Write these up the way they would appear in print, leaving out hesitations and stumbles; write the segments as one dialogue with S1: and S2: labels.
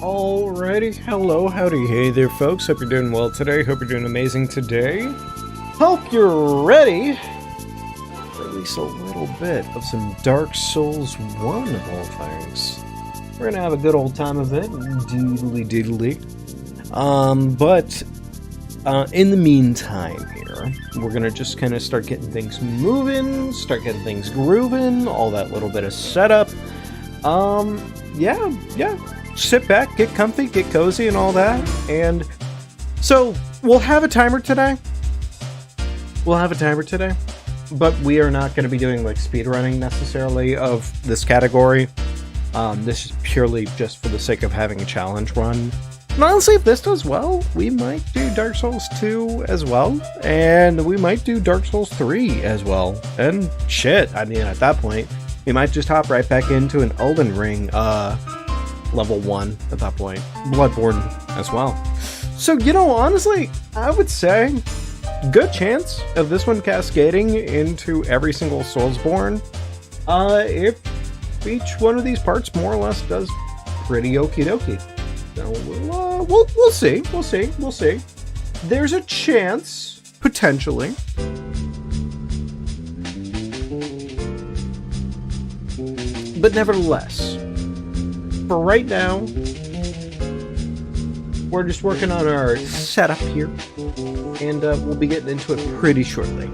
S1: Alrighty, hello, howdy, hey there folks, hope you're doing well today, hope you're doing amazing today. Hope you're ready for at least a little bit of some Dark Souls 1 of all things. We're gonna have a good old time of it, doodly. But in the meantime here, we're gonna just kind of start getting things moving, start getting things grooving, all that little bit of setup. Yeah. Sit back, get comfy, get cozy, and all that. And so we'll have a timer today. But we are not going to be doing like speedrunning necessarily of this category. This is purely just for the sake of having a challenge run. And honestly, if this does well, we might do Dark Souls 2 as well. And we might do Dark Souls 3 as well. And shit, I mean, at that point, we might just hop right back into an Elden Ring, level 1 at that point. Bloodborne as well. So, you know, honestly, I would say good chance of this one cascading into every single Soulsborne. If each one of these parts more or less does pretty okie dokie. So we'll see. There's a chance, potentially. But nevertheless, for right now, we're just working on our setup here, and we'll be getting into it pretty shortly.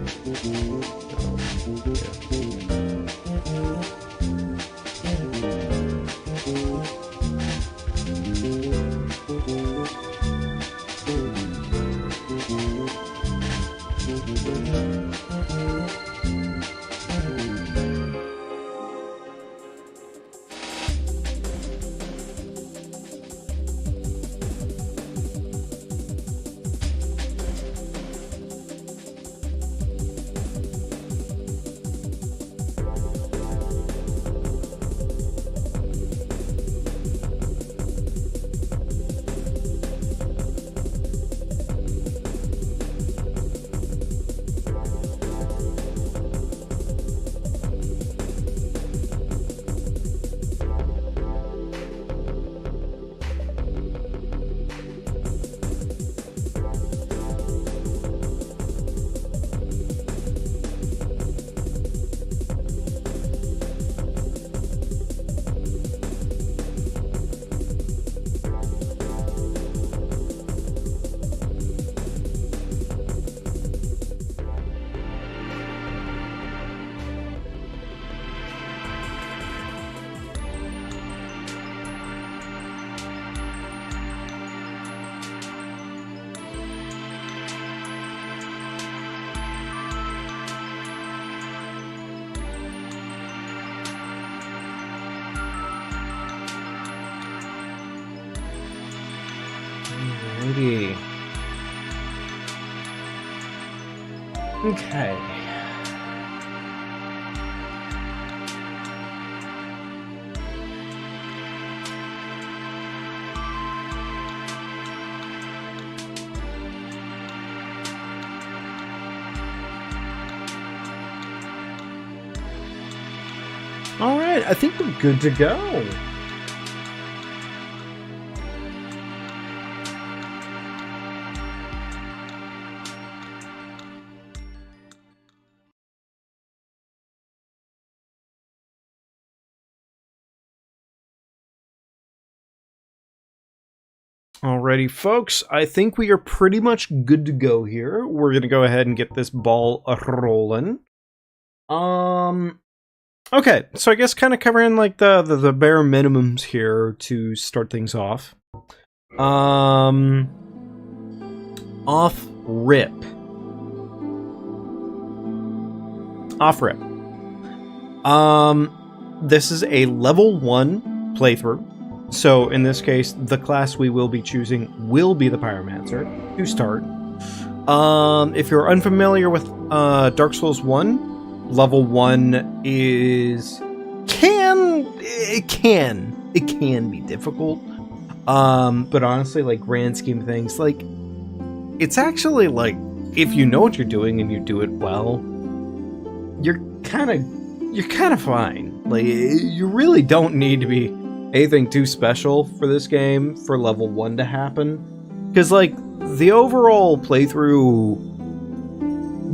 S1: Okay. All right, I think we're good to go. Alrighty, folks, I think we are pretty much good to go here. We're going to go ahead and get this ball rolling. Okay, so I guess kind of covering like the bare minimums here to start things off. Off rip. This is a level 1 playthrough. So, in this case, the class we will be choosing will be the Pyromancer to start. If you're unfamiliar with Dark Souls 1, level 1 is... It can be difficult. But honestly, like, grand scheme of things, like, it's actually, like, if you know what you're doing and you do it well, you're kind of fine. Like, you really don't need to be anything too special for this game for level 1 to happen. Because, like, the overall playthrough,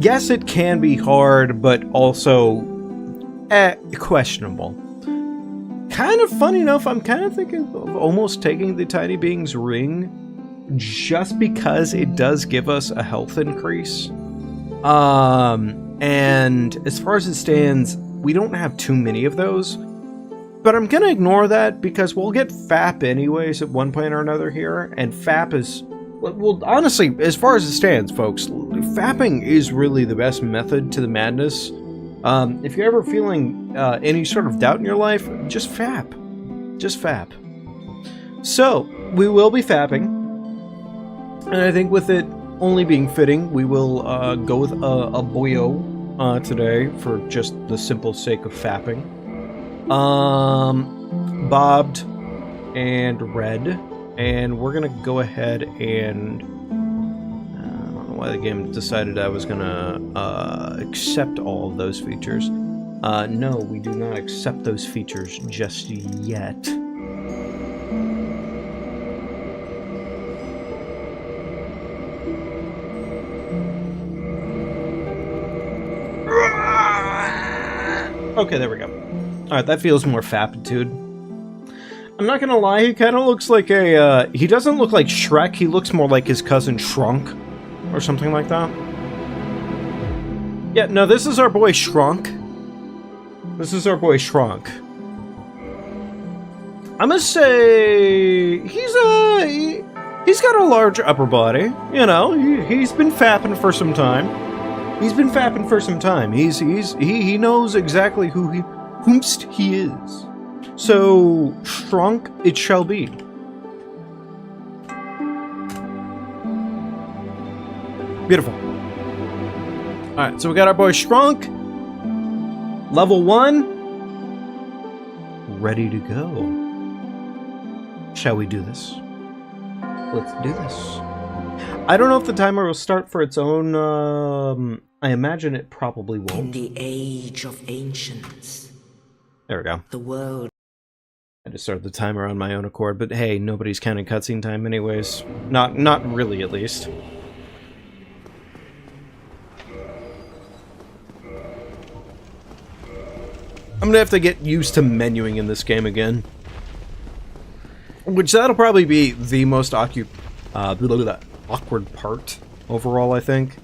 S1: yes, it can be hard, but also questionable. Kind of funny enough, I'm kind of thinking of almost taking the Tiny Being's ring, just because it does give us a health increase. And as far as it stands, we don't have too many of those. But I'm gonna ignore that because we'll get FAP anyways at one point or another here, and FAP is... Well, honestly, as far as it stands, folks, fapping is really the best method to the madness. If you're ever feeling any sort of doubt in your life, just fap. Just fap. So, we will be fapping. And I think with it only being fitting, we will go with a boyo today for just the simple sake of fapping. Bobbed and red. And we're gonna go ahead and... I don't know why the game decided I was gonna accept all of those features. No, we do not accept those features just yet. Okay, there we go. Alright, that feels more fapitude. I'm not gonna lie, he kind of looks like a, he doesn't look like Shrek, he looks more like his cousin Shrunk, or something like that. Yeah, no, this is our boy Shrunk. This is our boy Shrunk. I'm gonna say, he's got a large upper body, you know, he's been fapping for some time. He's been fapping for some time. He knows exactly whomst he is. So, shrunk it shall be. Beautiful. Alright, so we got our boy Shrunk. Level 1. Ready to go. Shall we do this? Let's do this. I don't know if the timer will start for its own, I imagine it probably won't.
S2: In the age of ancients.
S1: There we go.
S2: The world.
S1: I just started the timer on my own accord, but hey, nobody's counting cutscene time anyways. Not really, at least. I'm gonna have to get used to menuing in this game again. Which, that'll probably be the most awkward part overall, I think.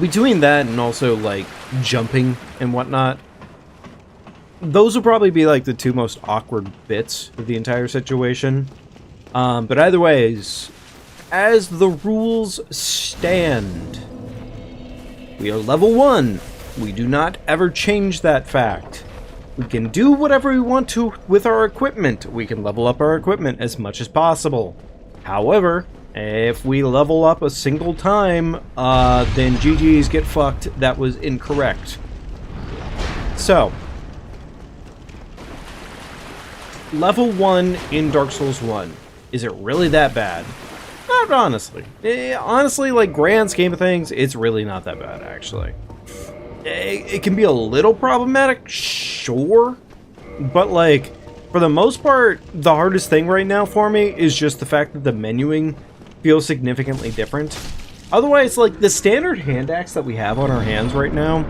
S1: Between that and also, like, jumping and whatnot, those will probably be, like, the two most awkward bits of the entire situation. But either ways, as the rules stand, we are level 1. We do not ever change that fact. We can do whatever we want to with our equipment. We can level up our equipment as much as possible. However, if we level up a single time, then GG's get fucked. That was incorrect. So, level 1 in Dark Souls 1. Is it really that bad? Not honestly. Honestly, like, grand scheme of things, it's really not that bad, actually. It can be a little problematic, sure. But, like, for the most part, the hardest thing right now for me is just the fact that the menuing feels significantly different. Otherwise, like, the standard hand axe that we have on our hands right now,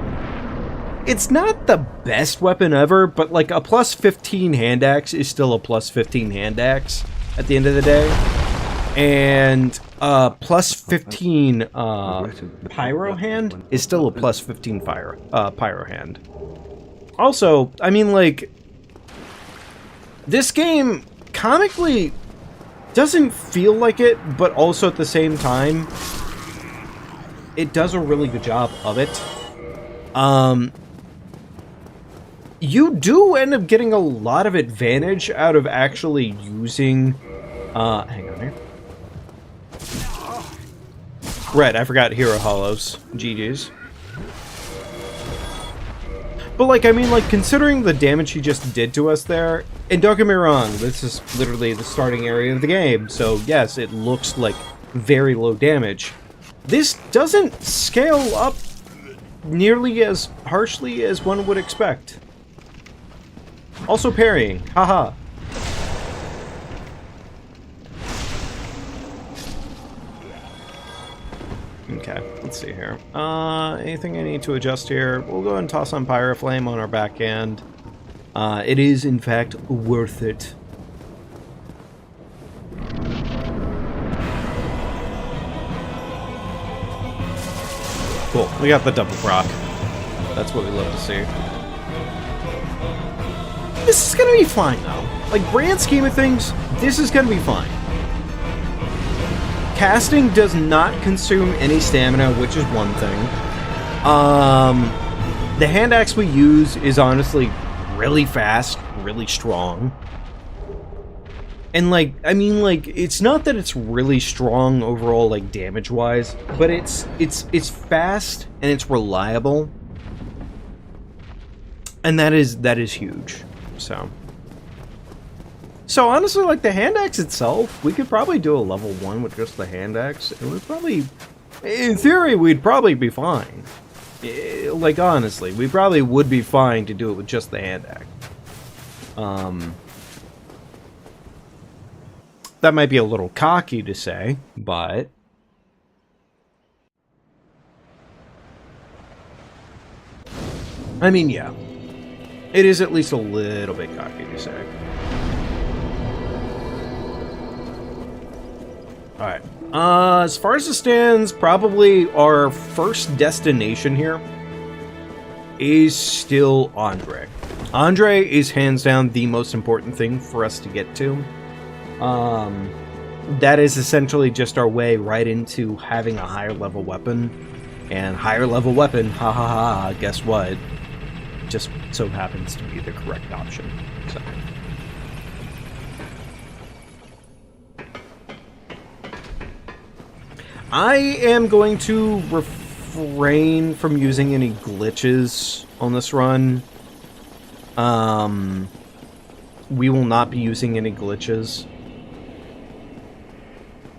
S1: it's not the best weapon ever, but, like, a plus 15 hand axe is still a plus 15 hand axe at the end of the day. And plus 15 pyro hand is still a plus 15 pyro hand. Also, I mean, like, this game comically doesn't feel like it, but also at the same time, it does a really good job of it. You do end up getting a lot of advantage out of actually using, hang on here. Right, I forgot Hero Hollows. GG's. But, like, I mean, like, considering the damage he just did to us there, and don't get me wrong, this is literally the starting area of the game, so yes, it looks like very low damage. This doesn't scale up nearly as harshly as one would expect. Also parrying. Haha. Okay, let's see here. Anything I need to adjust here? We'll go ahead and toss on Pyroflame on our back end. It is, in fact, worth it. Cool, we got the double proc. That's what we love to see. This is gonna be fine, though. Like, grand scheme of things, this is gonna be fine. Casting does not consume any stamina, which is one thing. The hand axe we use is honestly really fast, really strong. And, like, I mean, like, it's not that it's really strong overall, like, damage-wise, but it's fast and it's reliable. And that is huge. So honestly, like, the hand axe itself, we could probably do a level 1 with just the hand axe. It would probably, in theory, we'd probably be fine. Like, honestly, we probably would be fine to do it with just the hand axe. That might be a little cocky to say, but I mean, yeah. It is at least a little bit cocky to say. Alright. As far as it stands, probably our first destination here is still Andre. Andre is hands down the most important thing for us to get to. That is essentially just our way right into having a higher level weapon. And higher level weapon, ha ha ha, guess what? Just so happens to be the correct option. So. I am going to refrain from using any glitches on this run. We will not be using any glitches.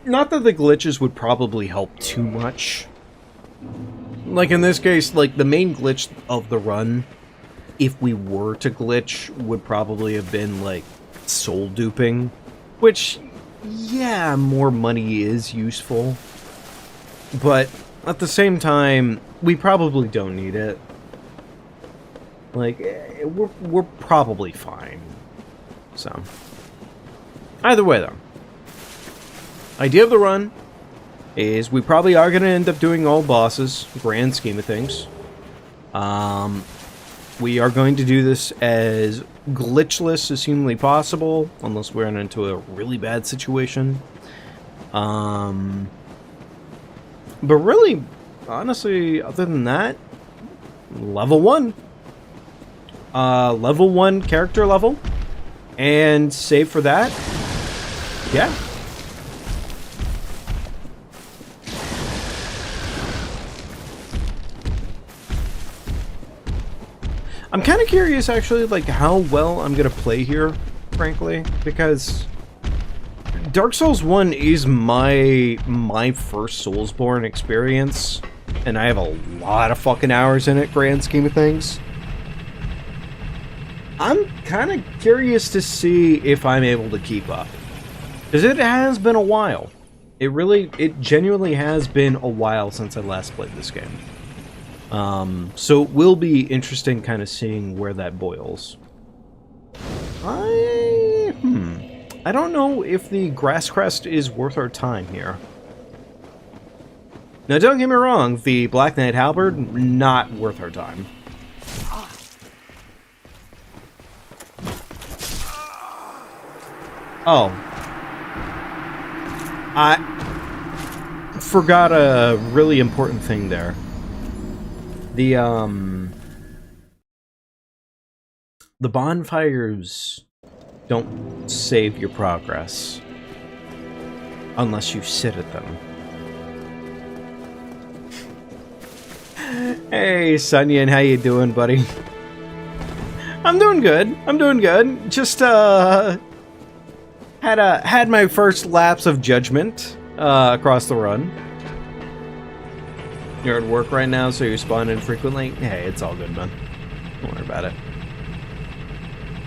S1: Not that the glitches would probably help too much. Like in this case, like the main glitch of the run, if we were to glitch, would probably have been like soul duping. Which, yeah, more money is useful. But at the same time, we probably don't need it. Like, we're probably fine. So, either way though, idea of the run is we probably are going to end up doing all bosses, grand scheme of things. We are going to do this as glitchless as humanly possible, unless we run into a really bad situation. But really, honestly, other than that, level 1. Level 1 character level. And save for that, yeah. I'm kind of curious, actually, like, how well I'm going to play here, frankly, because Dark Souls 1 is my first Soulsborne experience, and I have a lot of fucking hours in it, grand scheme of things. I'm kind of curious to see if I'm able to keep up, because it has been a while. It genuinely has been a while since I last played this game. So it will be interesting kind of seeing where that boils. I don't know if the Grass Crest is worth our time here. Now, don't get me wrong, the Black Knight Halberd, not worth our time. Oh. I forgot a really important thing there. The bonfires don't save your progress unless you sit at them. Hey, Sunyan, how you doing, buddy? I'm doing good. I'm doing good. Just had my first lapse of judgment across the run. You're at work right now, so you spawn in frequently. Hey, it's all good, man. Don't worry about it.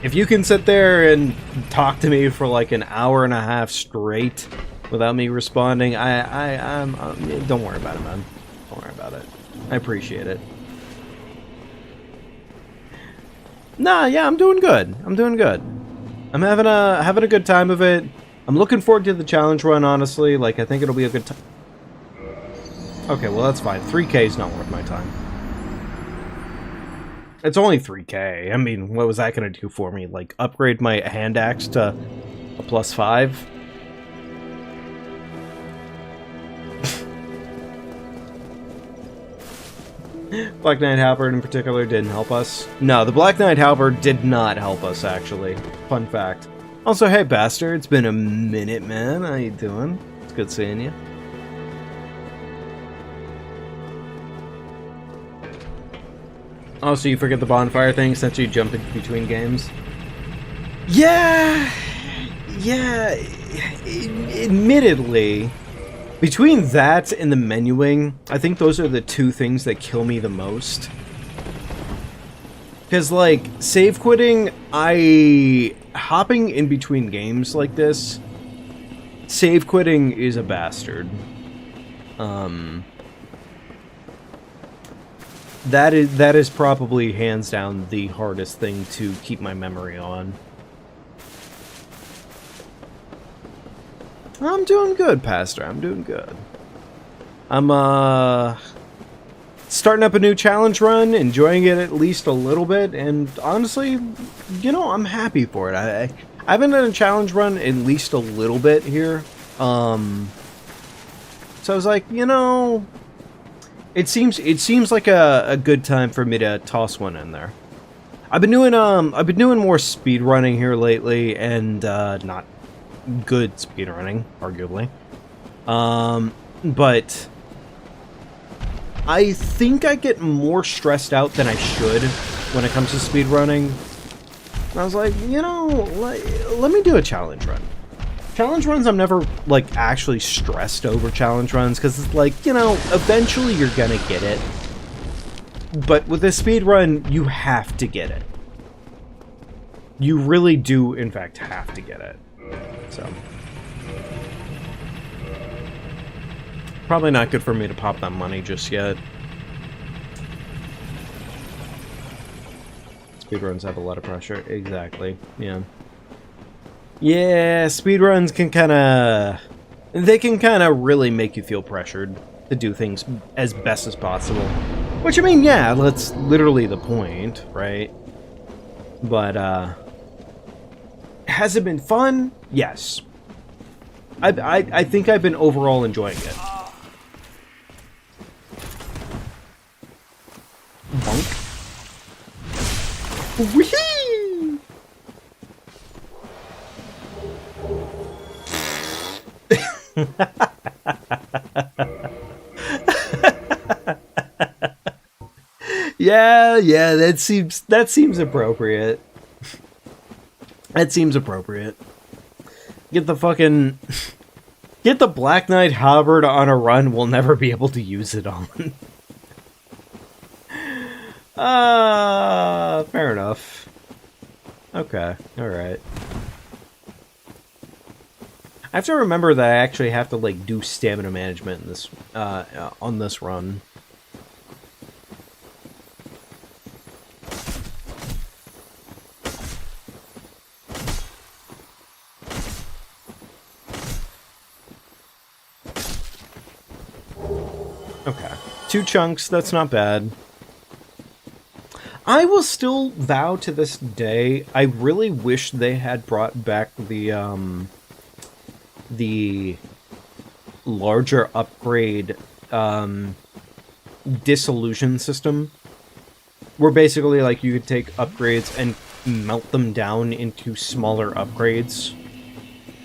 S1: If you can sit there and talk to me for like an hour and a half straight without me responding, I'm don't worry about it, man. Don't worry about it. I appreciate it. Nah, yeah, I'm doing good. I'm doing good. I'm having a good time of it. I'm looking forward to the challenge run, honestly. Like, I think it'll be a good time. Okay, well, that's fine. 3K is not worth my time. It's only 3K. I mean, what was that going to do for me? Like, upgrade my hand axe to a +5? Black Knight Halberd in particular didn't help us. No, the Black Knight Halberd did not help us, actually. Fun fact. Also, hey, Bastard, it's been a minute, man. How you doing? It's good seeing you. Oh, so you forget the bonfire thing since you jump in between games? Yeah! Yeah, admittedly, between that and the menuing, I think those are the two things that kill me the most. Because, like, save quitting, hopping in between games like this, save quitting is a bastard. That is probably hands down the hardest thing to keep my memory on. I'm doing good, Pastor. I'm doing good. I'm starting up a new challenge run, enjoying it at least a little bit, and honestly, you know, I'm happy for it. I haven't done a challenge run at least a little bit here. So I was like, you know, it seems like a good time for me to toss one in there. I've been doing more speed running here lately, and not good speedrunning, arguably. But I think I get more stressed out than I should when it comes to speedrunning. I was like, you know, let me do a challenge run. Challenge runs, I'm never, like, actually stressed over challenge runs, because it's like, you know, eventually you're gonna get it. But with a speedrun, you have to get it. You really do, in fact, have to get it. So, probably not good for me to pop that money just yet. Speedruns have a lot of pressure. Exactly. Yeah. Yeah, speedruns can kind of really make you feel pressured to do things as best as possible. Which, I mean, yeah, that's literally the point, right? But, has it been fun? Yes. I think I've been overall enjoying it. Bonk. Whee! Yeah, that seems appropriate. That seems appropriate. Get the Black Knight Halberd on a run we'll never be able to use it on. Fair enough. Okay, alright. I have to remember that I actually have to, like, do stamina management in this, on this run. Okay. 2 chunks, that's not bad. I will still vow to this day, I really wish they had brought back the larger upgrade, dissolution system. Where basically, like, you could take upgrades and melt them down into smaller upgrades.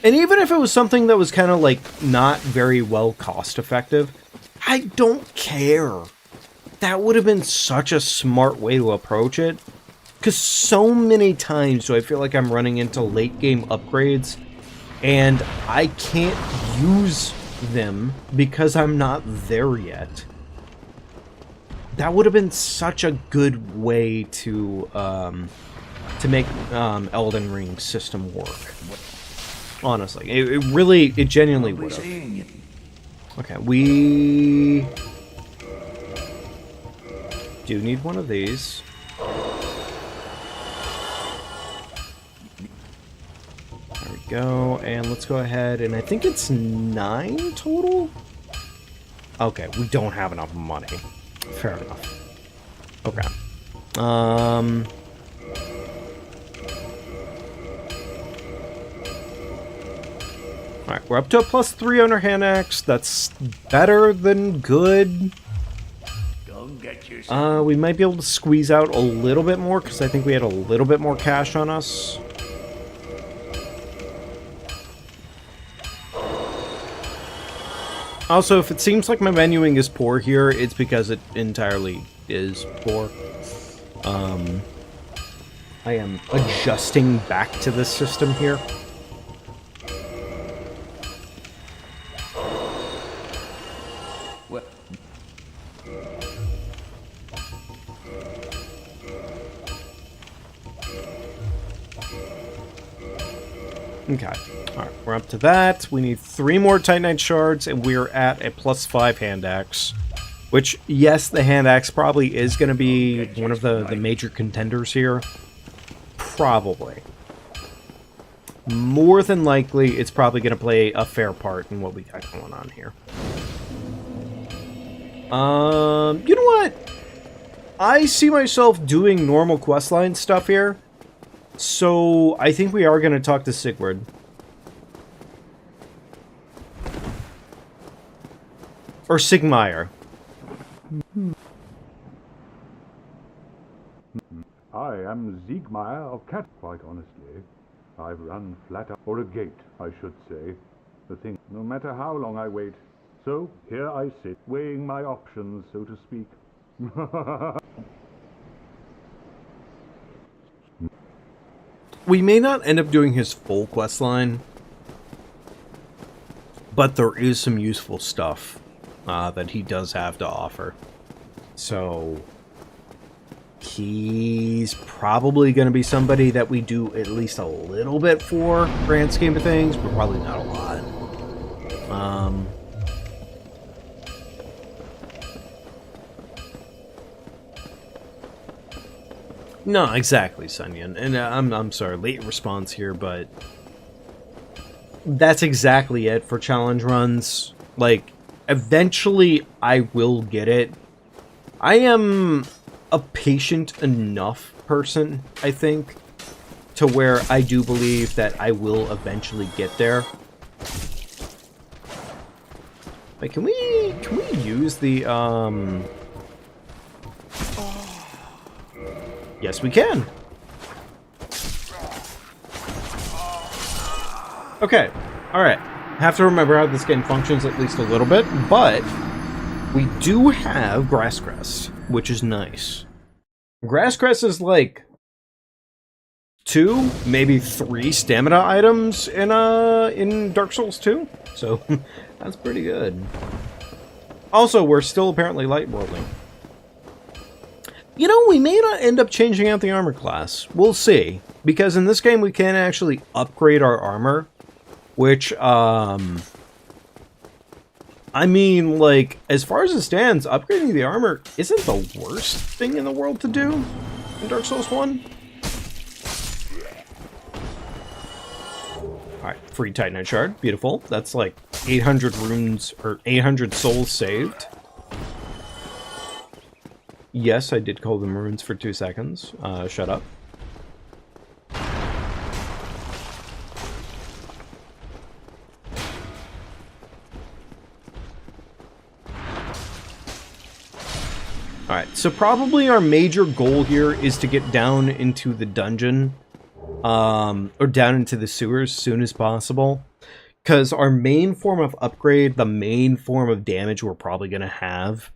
S1: And even if it was something that was kind of, like, not very well cost-effective, I don't care. That would have been such a smart way to approach it. Because so many times do I feel like I'm running into late-game upgrades, and I can't use them because I'm not there yet. That would have been such a good way to to make Elden Ring's system work. Honestly, it genuinely would have. Okay, we do need one of these. There we go, and let's go ahead, and I think it's 9 total? Okay, we don't have enough money. Fair enough. Okay. Alright, we're up to a +3 on our hand axe. That's better than good. We might be able to squeeze out a little bit more, because I think we had a little bit more cash on us. Also, if it seems like my menuing is poor here, it's because it entirely is poor. I am adjusting back to this system here.
S3: What?
S1: Okay. Alright, we're up to that. We need 3 more Titanite shards, and we're at a +5 hand axe. Which, yes, the hand axe probably is going to be one of the major contenders here. Probably. More than likely, it's probably going to play a fair part in what we got going on here. You know what? I see myself doing normal questline stuff here. So, I think we are going to talk to Sigurd. Or Sigmire.
S4: I am Siegmeyer of Cat. Quite honestly, I've run flat out, or a gate, I should say. The thing, no matter how long I wait. So, here I sit, weighing my options, so to speak.
S1: We may not end up doing his full quest line, but there is some useful stuff that he does have to offer. So, he's probably going to be somebody that we do at least a little bit for, grand scheme of things, but probably not a lot. No, exactly, Sunyan. And I'm sorry, late response here, but that's exactly it for challenge runs. Like, eventually I will get it. I am a patient enough person, I think, to where I do believe that I will eventually get there. Like, can we use the, Yes, we can. Okay, alright. Have to remember how this game functions at least a little bit, but we do have Grass Crest, which is nice. Grass Crest is like 2, maybe 3 stamina items in Dark Souls 2, so that's pretty good. Also, we're still apparently light worlding. You know, we may not end up changing out the armor class. We'll see. Because in this game, we can actually upgrade our armor. Which, I mean, like, as far as it stands, upgrading the armor isn't the worst thing in the world to do in Dark Souls 1. Alright, free Titanite Shard. Beautiful. That's like 800 runes, or 800 souls saved. Yes, I did call them runes for 2 seconds. Shut up. Alright, so probably our major goal here is to get down into the dungeon, or down into the sewers as soon as possible. Because our main form of upgrade, the main form of damage we're probably going to have,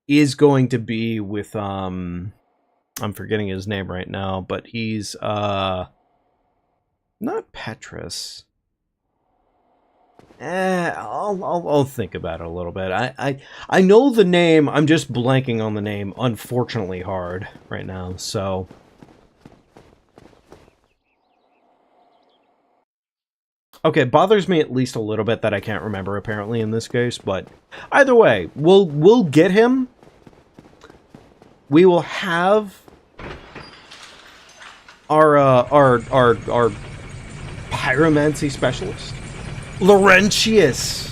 S1: is going to be with, I'm forgetting his name right now, but he's, not Petrus. I'll think about it a little bit. I know the name, I'm just blanking on the name, unfortunately hard right now, so. Okay, it bothers me at least a little bit that I can't remember apparently in this case, but either way, we'll get him. We will have our pyromancy specialist, Laurentius.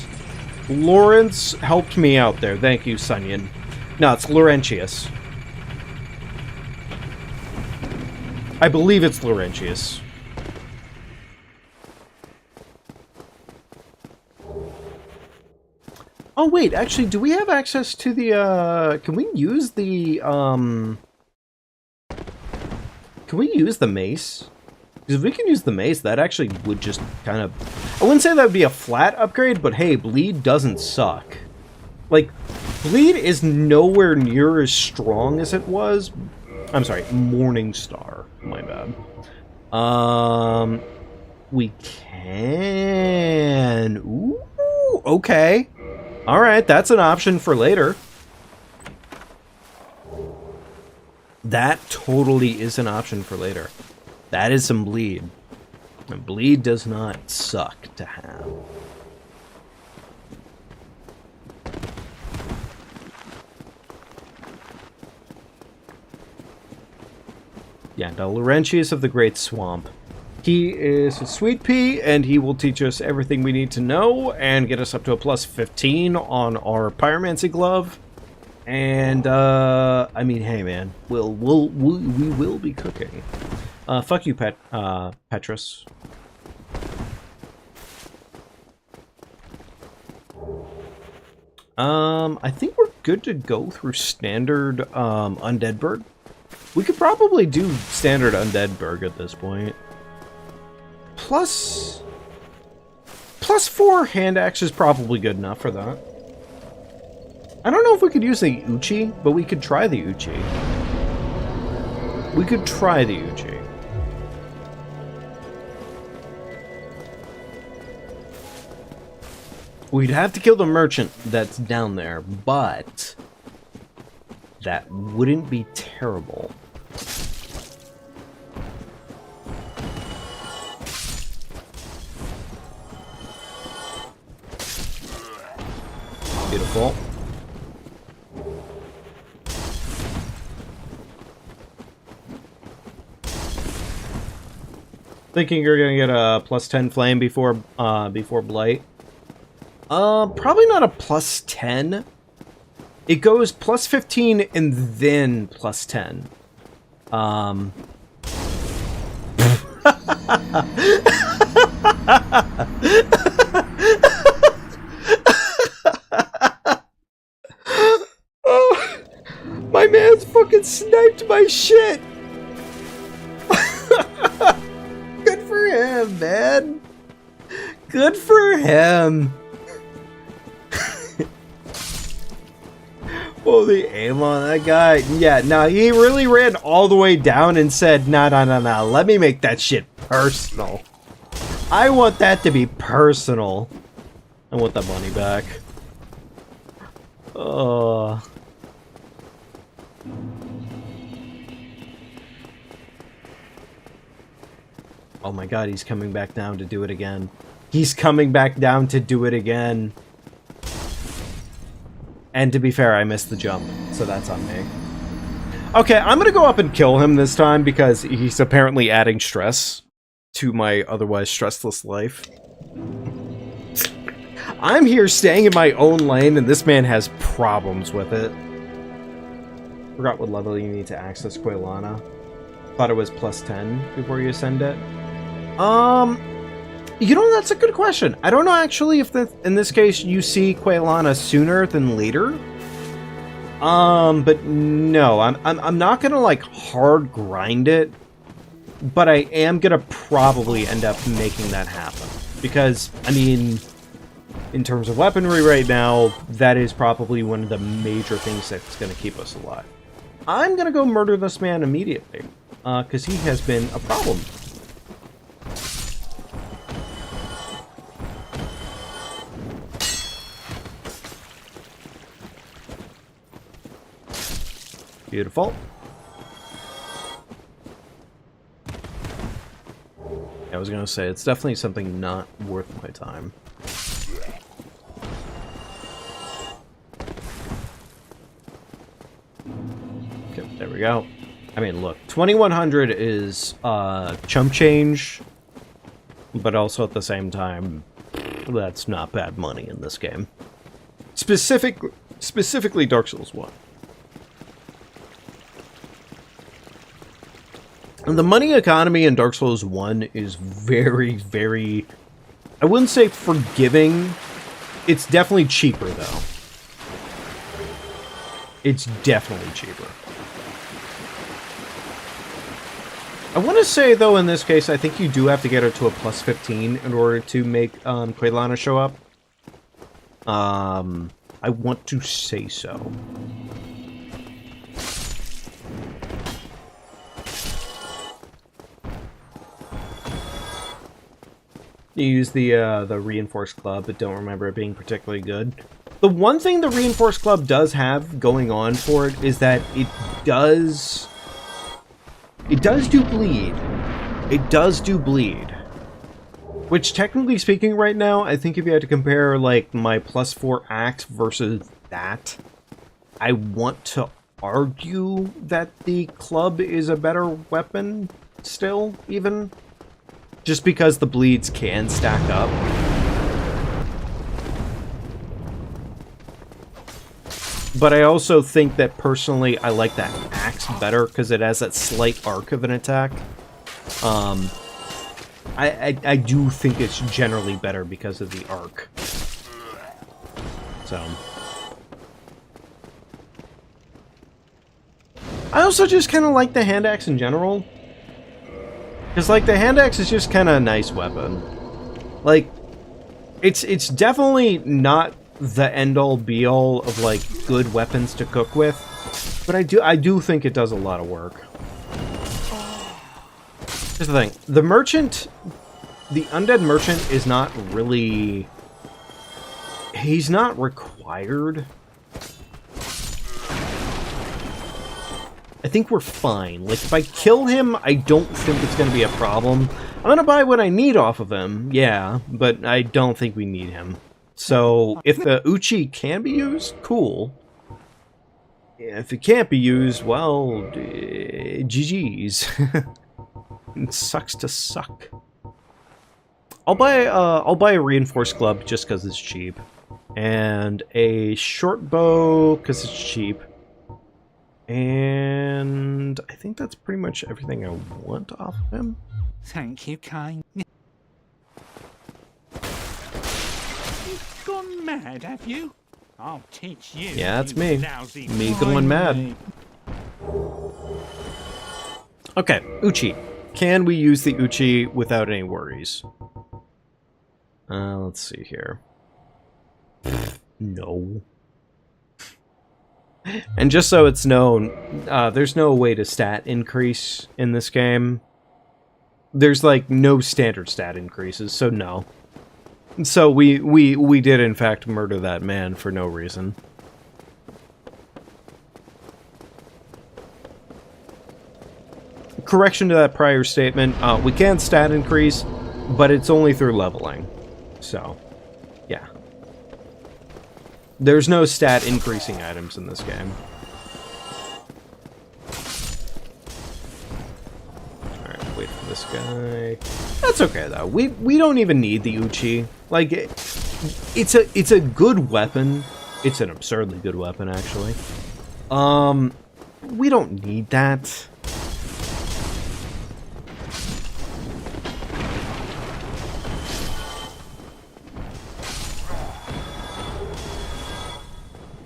S1: Lawrence helped me out there. Thank you, Sunyan. No, it's Laurentius. I believe it's Laurentius. Oh, wait, actually, do we have access to the, can we use the, can we use the mace? Because if we can use the mace, that actually would just kind of, I wouldn't say that would be a flat upgrade, but hey, bleed doesn't suck. Like, bleed is nowhere near as strong as it was. I'm sorry, Morningstar. My bad. We can... Ooh, okay. Alright, that's an option for later. That totally is an option for later. That is some bleed. And bleed does not suck to have. Yeah, the Laurentius of the Great Swamp. He is a sweet pea, and he will teach us everything we need to know, and get us up to a plus 15 on our pyromancy glove. And, I mean, hey man, we will be cooking. Fuck you, Petrus. I think we're good to go through standard, Undeadburg. We could probably do standard Undeadburg at this point. Plus 4 hand axe is probably good enough for that. I don't know if we could use the Uchi, but we could try the Uchi. We could try the Uchi. We'd have to kill the merchant that's down there, but that wouldn't be terrible. Beautiful. Thinking you're gonna get a plus 10 flame before blight. Probably not a plus 10. It goes plus 15 and then plus 10. Oh, my man's fucking sniped my shit. Good for him, man. Good for him. Oh, the aim on that guy. Yeah, no, he really ran all the way down and said, nah, let me make that shit personal. I want that to be personal. I want that money back. Oh. Oh my god, he's coming back down to do it again. He's coming back down to do it again. And to be fair, I missed the jump, so that's on me. Okay, I'm gonna go up and kill him this time because he's apparently adding stress to my otherwise stressless life. I'm here staying in my own lane, and this man has problems with it. Forgot what level you need to access Quailana. Thought it was plus 10 before you ascend it. You know, that's a good question. I don't know actually if in this case you see Quailana sooner than later. But no, I'm not gonna like hard grind it, but I am gonna probably end up making that happen because I mean, in terms of weaponry right now, that is probably one of the major things that's gonna keep us alive. I'm gonna go murder this man immediately, because he has been a problem. Beautiful. I was gonna say, it's definitely something not worth my time. Okay, there we go. I mean, look, 2100 is chump change, but also at the same time, that's not bad money in this game. Specifically Dark Souls 1. And the money economy in Dark Souls 1 is very, very... I wouldn't say forgiving. It's definitely cheaper, though. It's definitely cheaper. I want to say, though, in this case, I think you do have to get her to a plus 15 in order to make Quaylana show up. I want to say so. You use the Reinforced Club, but don't remember it being particularly good. The one thing the Reinforced Club does have going on for it is that it does do bleed. It does do bleed. Which, technically speaking right now, I think if you had to compare, like, my +4 axe versus that, I want to argue that the club is a better weapon still, even. Just because the bleeds can stack up. But I also think that, personally, I like that axe better, because it has that slight arc of an attack. I do think it's generally better because of the arc. So... I also just kind of like the hand axe in general. Because, like, the hand axe is just kind of a nice weapon. Like, it's definitely not the end-all, be-all of, like, good weapons to cook with. But I do think it does a lot of work. Here's the thing. The merchant... The undead merchant is not really... He's not required. I think we're fine. Like, if I kill him, I don't think it's going to be a problem. I'm going to buy what I need off of him, yeah, but I don't think we need him. So, if the Uchi can be used, cool. If it can't be used, well, GG's. It sucks to suck. I'll buy a Reinforced Club just because it's cheap. And a short bow because it's cheap. And I think that's pretty much everything I want off of him.
S3: Thank you, kind. You've gone mad, have you? I'll teach you.
S1: Yeah, that's
S3: you
S1: me.
S3: lousy
S1: Me going mad. Okay, Uchi. Can we use the Uchi without any worries? Let's see here. No. And just so it's known, there's no way to stat increase in this game. There's, like, no standard stat increases, so no. So we did, in fact, murder that man for no reason. Correction to that prior statement, we can stat increase, but it's only through leveling. So, yeah. There's no stat increasing items in this game. Alright, wait for this guy. That's okay though. We don't even need the Uchi. Like, it's a good weapon. It's an absurdly good weapon, actually. We don't need that.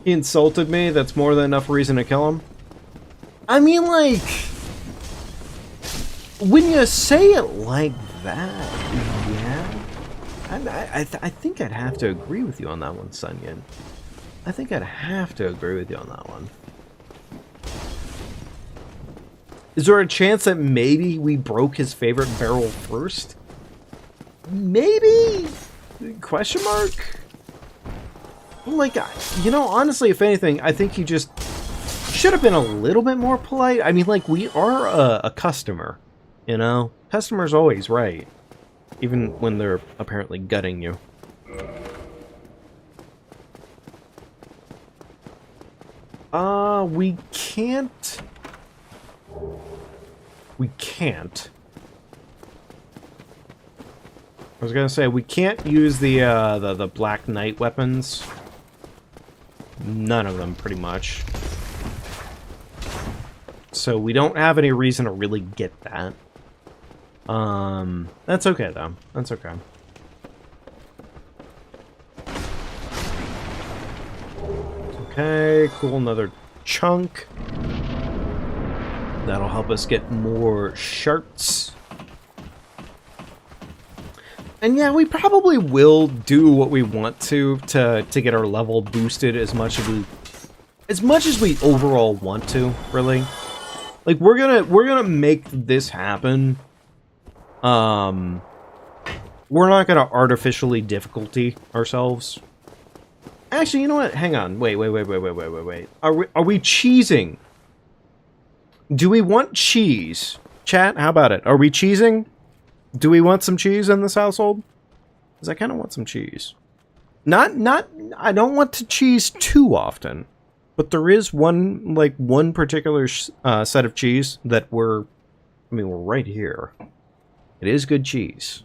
S1: He insulted me, that's more than enough reason to kill him. I mean, like... When you say it like that, yeah. I think I'd have to agree with you on that one, Sunyan. I think I'd have to agree with you on that one. Is there a chance that maybe we broke his favorite barrel first? Maybe? Question mark? Like, you know, honestly, if anything, I think he just should have been a little bit more polite. I mean, like, we are a customer, you know? Customer's always right. even when they're apparently gutting you. We can't. We can't. I was gonna say we can't use the Black Knight weapons. None of them, pretty much. So we don't have any reason to really get that. That's okay though. That's okay. Okay, cool. Another chunk. That'll help us get more shards. And yeah, we probably will do what we want to get our level boosted as much as we overall want to, really. Like we're gonna make this happen. We're not gonna artificially difficulty ourselves. Actually, you know what? Hang on. Wait. Are we cheesing? Do we want cheese? Chat, how about it? Are we cheesing? Do we want some cheese in this household? Because I kind of want some cheese. I don't want to cheese too often. But there is one particular set of cheese that we're right here. It is good cheese.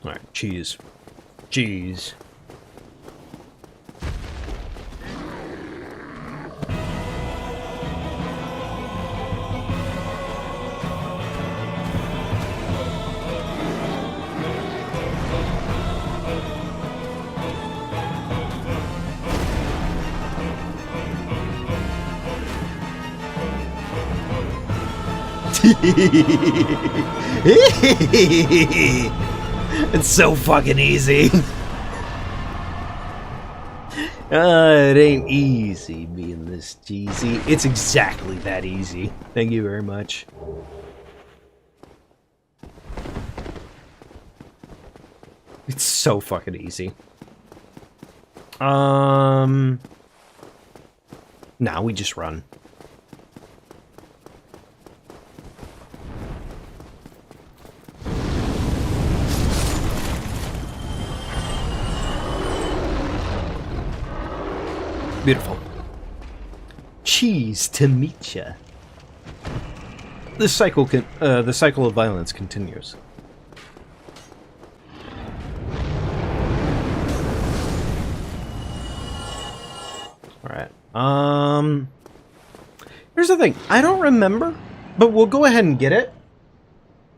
S1: Alright, cheese. Cheese. It's so fucking easy. It ain't easy being this cheesy. It's exactly that easy. Thank you very much. It's so fucking easy. Now we just run. Beautiful. Cheese to meet ya. The cycle of violence continues. All right. Here's the thing. I don't remember, but we'll go ahead and get it.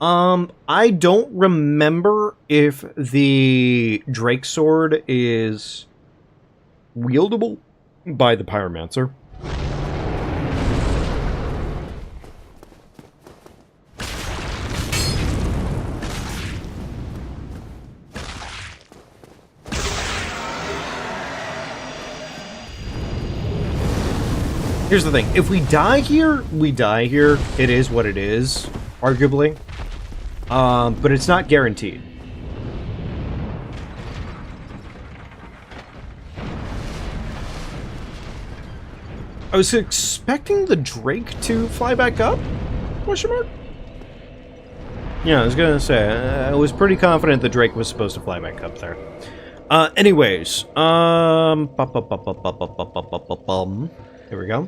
S1: I don't remember if the Drake sword is wieldable by the Pyromancer. Here's the thing. If we die here, we die here. It is what it is, arguably. But it's not guaranteed. I was expecting the Drake to fly back up? Question mark? Yeah, I was gonna say, I was pretty confident the Drake was supposed to fly back up there. Anyways, here we go.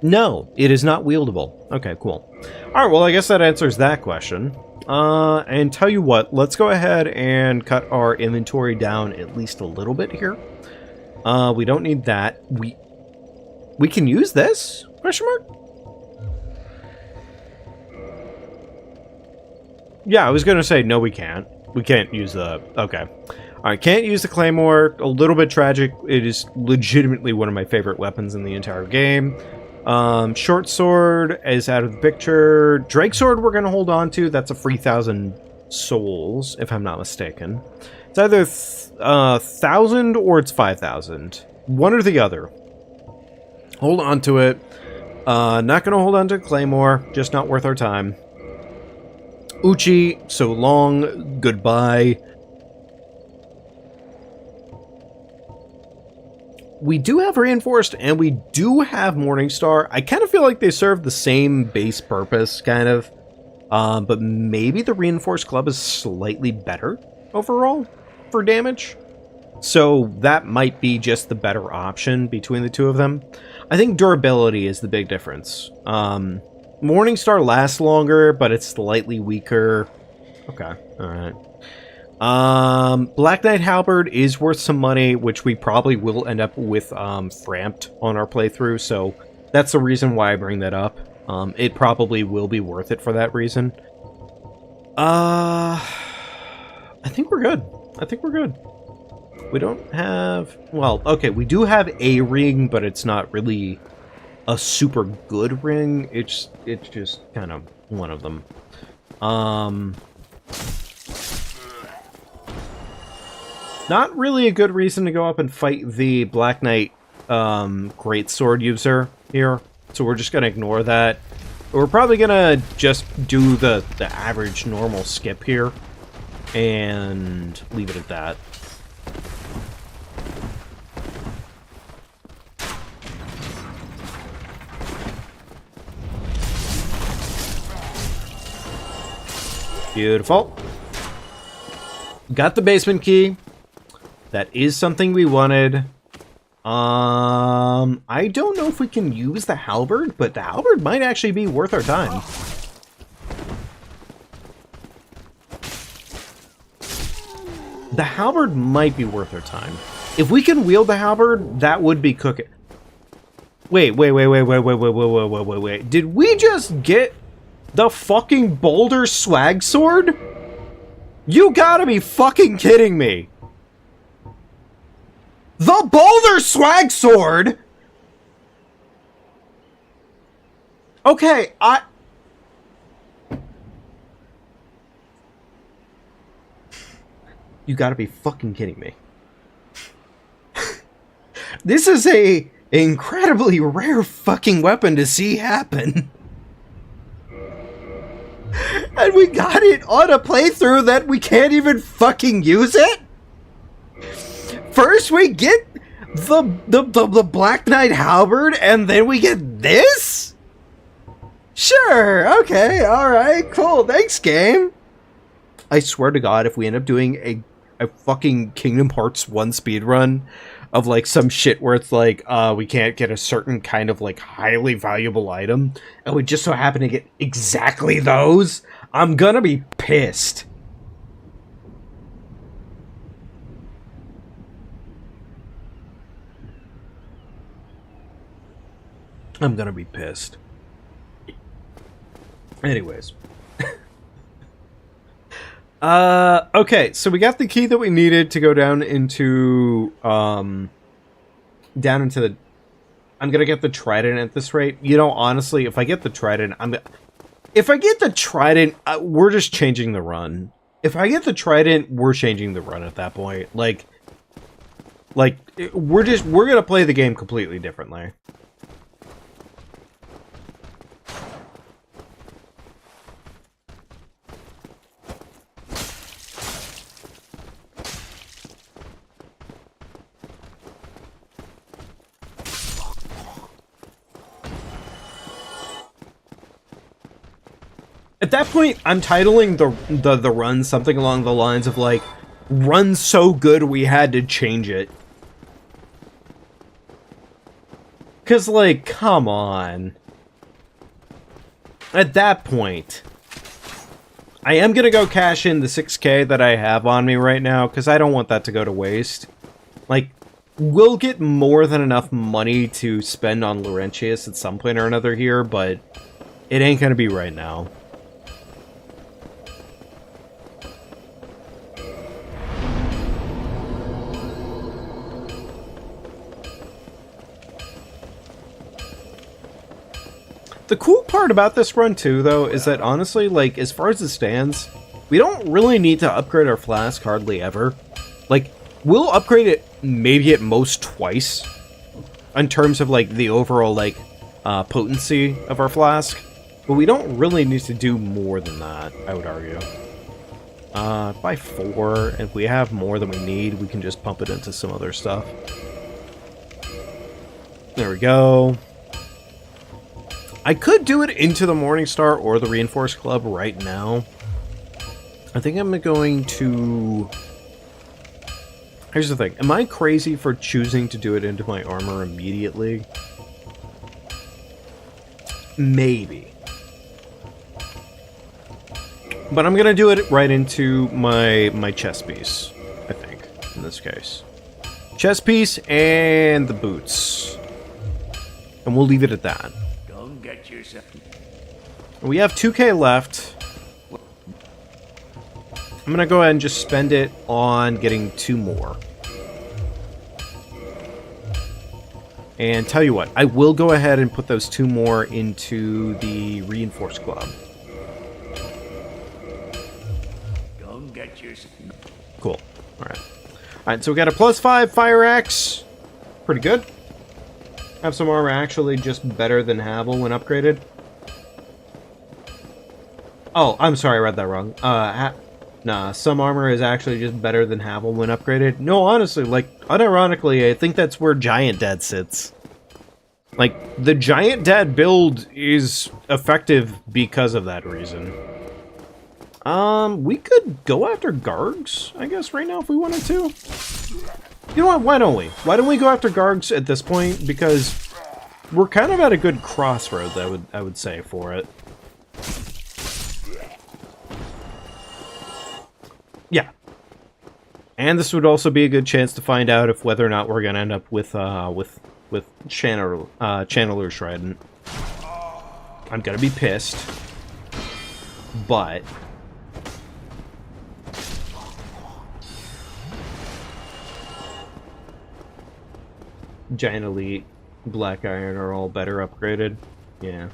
S1: No, it is not wieldable. Okay, cool. Alright, well, I guess that answers that question. And tell you what, let's go ahead and cut our inventory down at least a little bit here. We don't need that. We can use this? Question mark? Yeah, I was gonna say, no, we can't. We can't use the... Okay. Alright, can't use the Claymore. A little bit tragic. It is legitimately one of my favorite weapons in the entire game. Short sword is out of the picture. Drake sword we're gonna hold on to. That's a 3,000 souls, if I'm not mistaken. It's either 1,000 or it's 5,000. One or the other. Hold on to it. Not gonna hold on to Claymore. Just not worth our time. Uchi, so long. Goodbye. we do have Reinforced and we do have Morningstar. I kind of feel like they serve the same base purpose, kind of. But maybe the Reinforced Club is slightly better overall for damage. So that might be just the better option between the two of them. I think durability is the big difference. Morningstar lasts longer, but it's slightly weaker. Okay, alright. Black Knight Halberd is worth some money, which we probably will end up with Framped on our playthrough, so that's the reason why I bring that up. It probably will be worth it for that reason. I think we're good. I think we're good. We don't have... Well, okay, we do have a ring, but it's not really a super good ring. It's just kind of one of them. Not really a good reason to go up and fight the Black Knight Greatsword user here. So we're just going to ignore that. We're probably going to just do the average normal skip here. And leave it at that. Beautiful. Got the basement key. That is something we wanted. I don't know if we can use the halberd, but the halberd might actually be worth our time. The halberd might be worth our time. If we can wield the halberd, that would be cooking. Wait. Did we just get the fucking Boulder Swag Sword? You gotta be fucking kidding me. The Boulder Swag Sword? Okay, You gotta be fucking kidding me. This is a incredibly rare fucking weapon to see happen. And we got it on a playthrough that we can't even fucking use it? First we get the Black Knight Halberd, and then we get this? Sure, okay, alright, cool, thanks, game. I swear to God, if we end up doing a fucking Kingdom Hearts 1 speedrun of, like, some shit where it's like, we can't get a certain kind of, like, highly valuable item, and we just so happen to get exactly those, I'm gonna be pissed. I'm gonna be pissed. Anyways. Okay, so we got the key that we needed to go down into, the... I'm gonna get the Trident at this rate. You know, honestly, if I get the Trident, we're just changing the run. If I get the Trident, we're changing the run at that point. Like, we're gonna play the game completely differently. At that point, I'm titling the run something along the lines of, like, run so good we had to change it. 'Cause, like, come on. At that point, I am gonna go cash in the 6K that I have on me right now, because I don't want that to go to waste. Like, we'll get more than enough money to spend on Laurentius at some point or another here, but it ain't gonna be right now. The cool part about this run, too, though, is that, honestly, like, as far as it stands, we don't really need to upgrade our flask hardly ever. Like, we'll upgrade it maybe at most twice, in terms of, like, the overall, like, potency of our flask. But we don't really need to do more than that, I would argue. By 4, if we have more than we need, we can just pump it into some other stuff. There we go. I could do it into the Morningstar or the Reinforced Club right now. I think I'm going to... Here's the thing. Am I crazy for choosing to do it into my armor immediately? Maybe. But I'm going to do it right into my chest piece, I think, in this case. Chest piece and the boots. And we'll leave it at that.
S3: Don't get yourself.
S1: We have 2K left. I'm gonna go ahead and just spend it on getting 2 more. And tell you what, I will go ahead and put those 2 more into the Reinforced Club.
S3: Don't get yourself.
S1: Cool. Alright. Alright, so we got a +5 fire axe. Pretty good. Have some armor actually just better than Havel when upgraded. Oh, I'm sorry, I read that wrong. Nah, some armor is actually just better than Havel when upgraded. No, honestly, like, unironically, I think that's where Giant Dad sits. Like, the Giant Dad build is effective because of that reason. We could go after Gargs, I guess, right now if we wanted to. You know what, why don't we? Why don't we go after Gargs at this point? Because we're kind of at a good crossroads, I would say, for it. Yeah. And this would also be a good chance to find out if whether or not we're gonna end up with Channeler Trident. I'm gonna be pissed. But Giant Elite, Black Iron are all better upgraded. Yeah.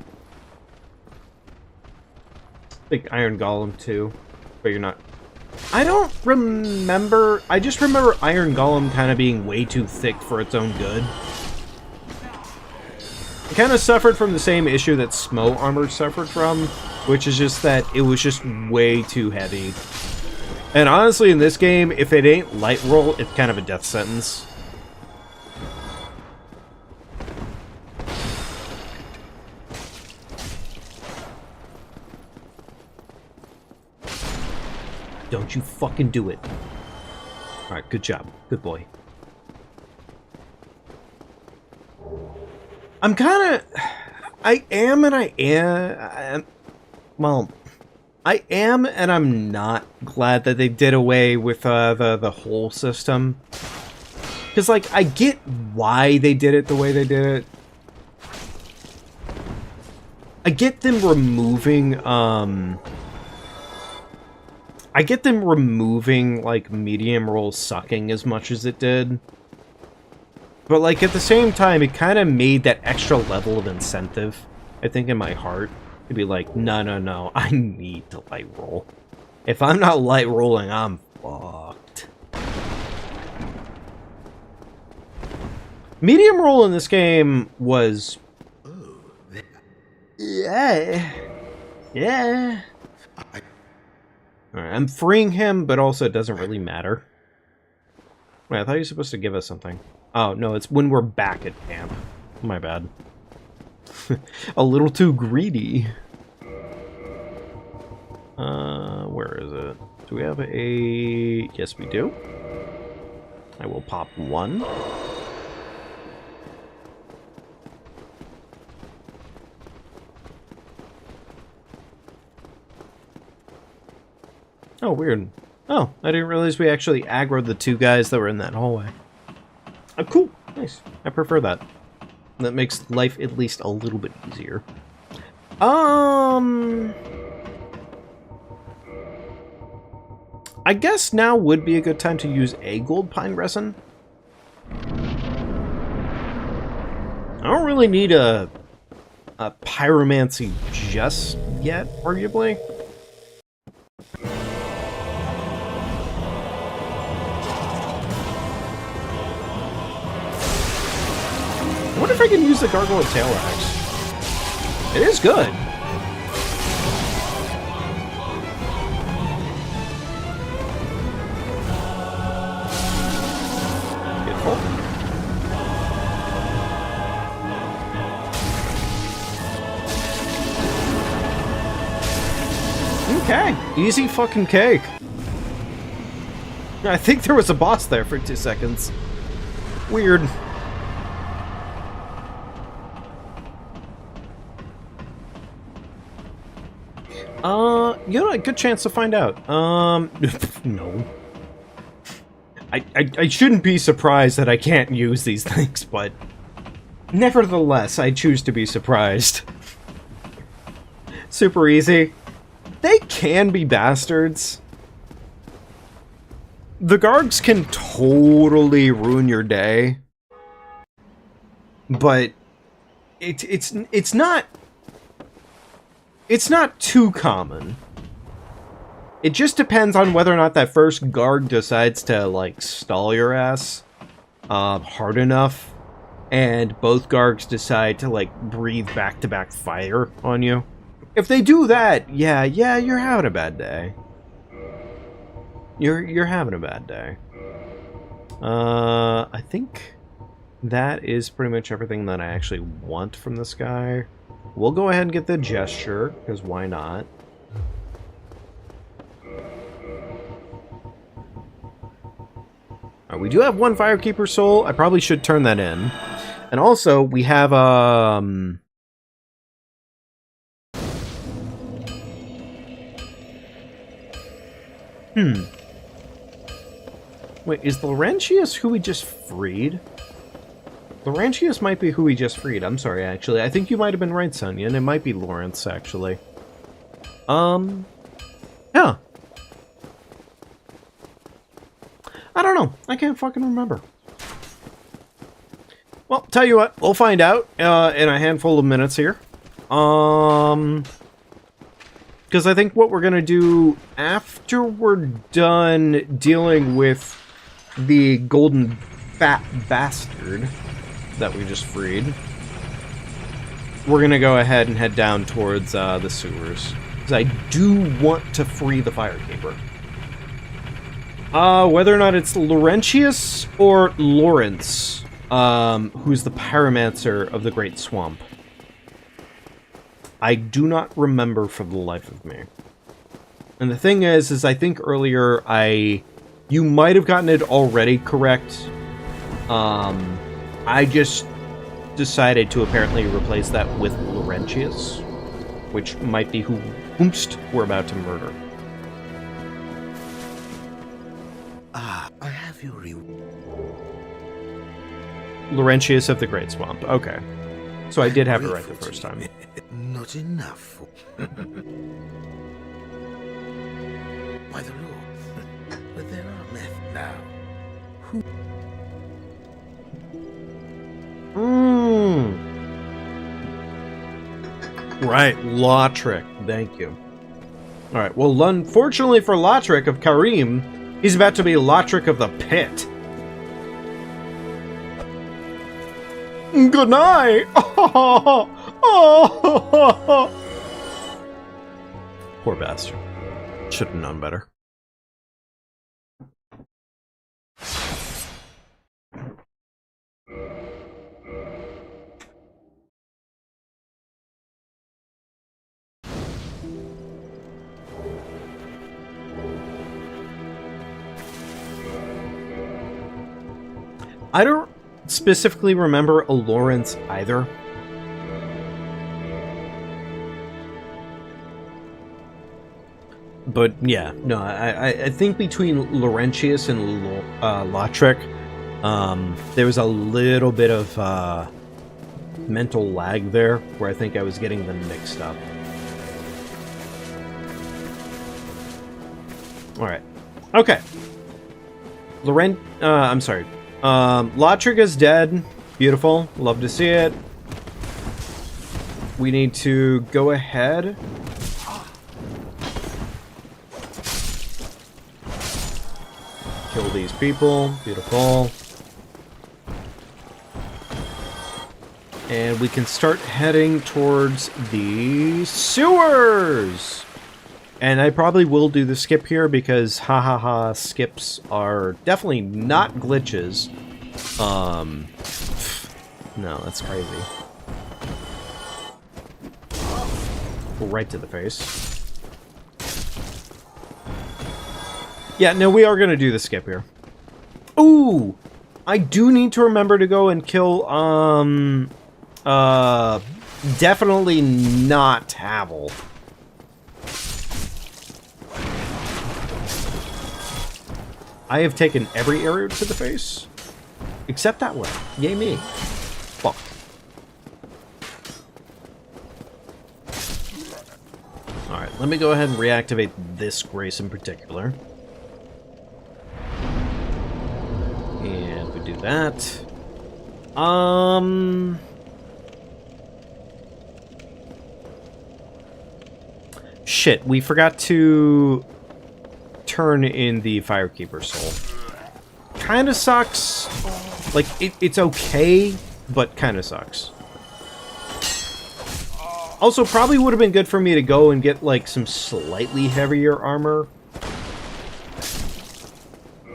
S1: I think Iron Golem too, but you're not. I don't remember. I just remember Iron Golem kind of being way too thick for its own good. It kind of suffered from the same issue that Smo armor suffered from, which is just that it was just way too heavy. And honestly, in this game, if it ain't light roll, it's kind of a death sentence. Don't you fucking do it. Alright, good job. Good boy. I'm kinda... I am and I am... Well, I am and I'm not glad that they did away with the whole system. Because, like, I get why they did it the way they did it. I get them removing, I get them removing, like, medium roll sucking as much as it did. But, like, at the same time, it kind of made that extra level of incentive, I think, in my heart. To be like, no, no, no, I need to light roll. If I'm not light rolling, I'm fucked. Medium roll in this game was... Yeah. Yeah. Alright, I'm freeing him, but also it doesn't really matter. Wait, I thought you were supposed to give us something. Oh, no, it's when we're back at camp. My bad. A little too greedy. Where is it? Do we have a... Yes, we do. I will pop one. Oh, weird. Oh, I didn't realize we actually aggroed the 2 guys that were in that hallway. Oh, cool. Nice. I prefer that. That makes life at least a little bit easier. I guess now would be a good time to use a gold pine resin. I don't really need a pyromancy just yet, arguably. I wonder if I can use the Gargoyle Tail Axe. It is good. Beautiful. Okay, easy fucking cake. I think there was a boss there for 2 seconds. Weird. You know, a good chance to find out. No. I shouldn't be surprised that I can't use these things, but nevertheless, I choose to be surprised. Super easy. They can be bastards. The Gargs can totally ruin your day, but it's not too common. It just depends on whether or not that first Garg decides to like stall your ass hard enough, and both Gargs decide to like breathe back-to-back fire on you. If they do that, yeah, you're having a bad day. You're having a bad day. I think that is pretty much everything that I actually want from this guy. We'll go ahead and get the gesture, because why not? Alright, we do have one Firekeeper soul. I probably should turn that in. And also, we have, Wait, is Laurentius who we just freed? Laurentius might be who we just freed. I'm sorry, actually. I think you might have been right, Sonia, and it might be Lawrence, actually. Yeah. I don't know. I can't fucking remember. Well, tell you what, we'll find out in a handful of minutes here. Because I think what we're gonna do after we're done dealing with the golden fat bastard that we just freed, we're gonna go ahead and head down towards the sewers. Because I do want to free the Firekeeper. Whether or not it's Laurentius or Lawrence, who's the pyromancer of the Great Swamp, I do not remember for the life of me. And the thing is I think earlier you might have gotten it already correct. I just decided to apparently replace that with Laurentius, which might be whomst we're about to murder.
S5: Ah, I have your
S1: Laurentius of the Great Swamp. Okay. So I did have it right the first time.
S5: Not enough. By the law. But there are left now.
S1: Right, Lautrec. Thank you. Alright, well, unfortunately for Lautrec of Karim, he's about to be Lautrec of the Pit. Good night! Poor bastard. Should have known better. I don't specifically remember a Lawrence either. But yeah, no, I think between Laurentius and Lautrec, there was a little bit of mental lag there, where I think I was getting them mixed up. Alright. Okay. I'm sorry. Lautrec is dead. Beautiful. Love to see it. We need to go ahead. Kill these people. Beautiful. And we can start heading towards the sewers! And I probably will do the skip here because skips are definitely not glitches. No, that's crazy. Right to the face. Yeah, no, we are gonna do the skip here. Ooh! I do need to remember to go and kill, definitely not Havel. I have taken every arrow to the face, except that one. Yay me. Fuck. Alright, let me go ahead and reactivate this Grace in particular. And we do that. Shit, we forgot to turn in the Firekeeper soul. Kinda sucks. Like, it's okay, but kinda sucks. Also, probably would have been good for me to go and get, like, some slightly heavier armor.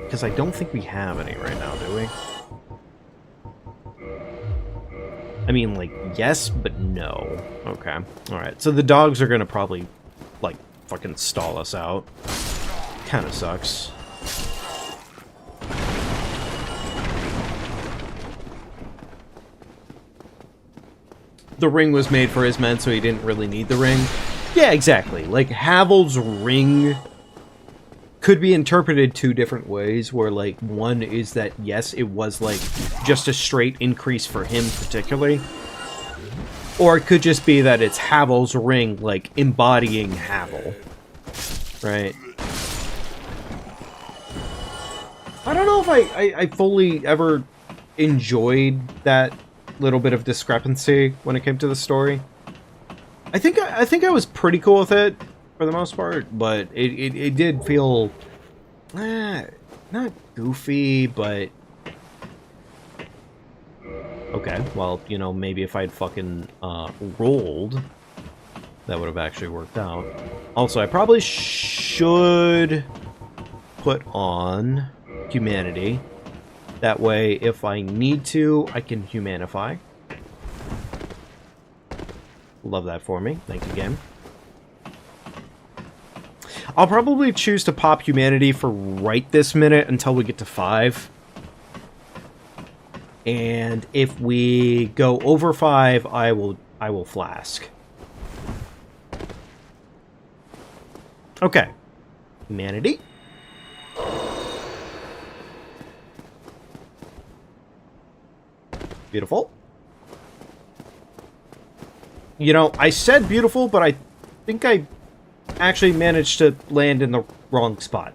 S1: Because I don't think we have any right now, do we? I mean, like, yes, but no. Okay. Alright, so the dogs are gonna probably, like, fucking stall us out. Kinda sucks. The ring was made for his men, so he didn't really need the ring. Yeah, exactly. Like, Havel's ring could be interpreted two different ways, where, like, one is that, yes, it was, like, just a straight increase for him particularly. Or it could just be that it's Havel's ring, like, embodying Havel. Right? I don't know if I fully ever enjoyed that little bit of discrepancy when it came to the story. I think I was pretty cool with it for the most part, but it did feel not goofy, but okay. Well, you know, maybe if I'd fucking rolled, that would have actually worked out. Also, I probably should put on humanity. That way, if I need to, I can humanify. Love that for me. Thank you, game. I'll probably choose to pop humanity for right this minute until we get to 5. And if we go over 5, I will flask. Okay. Humanity. Beautiful. You know, I said beautiful, but I think I actually managed to land in the wrong spot.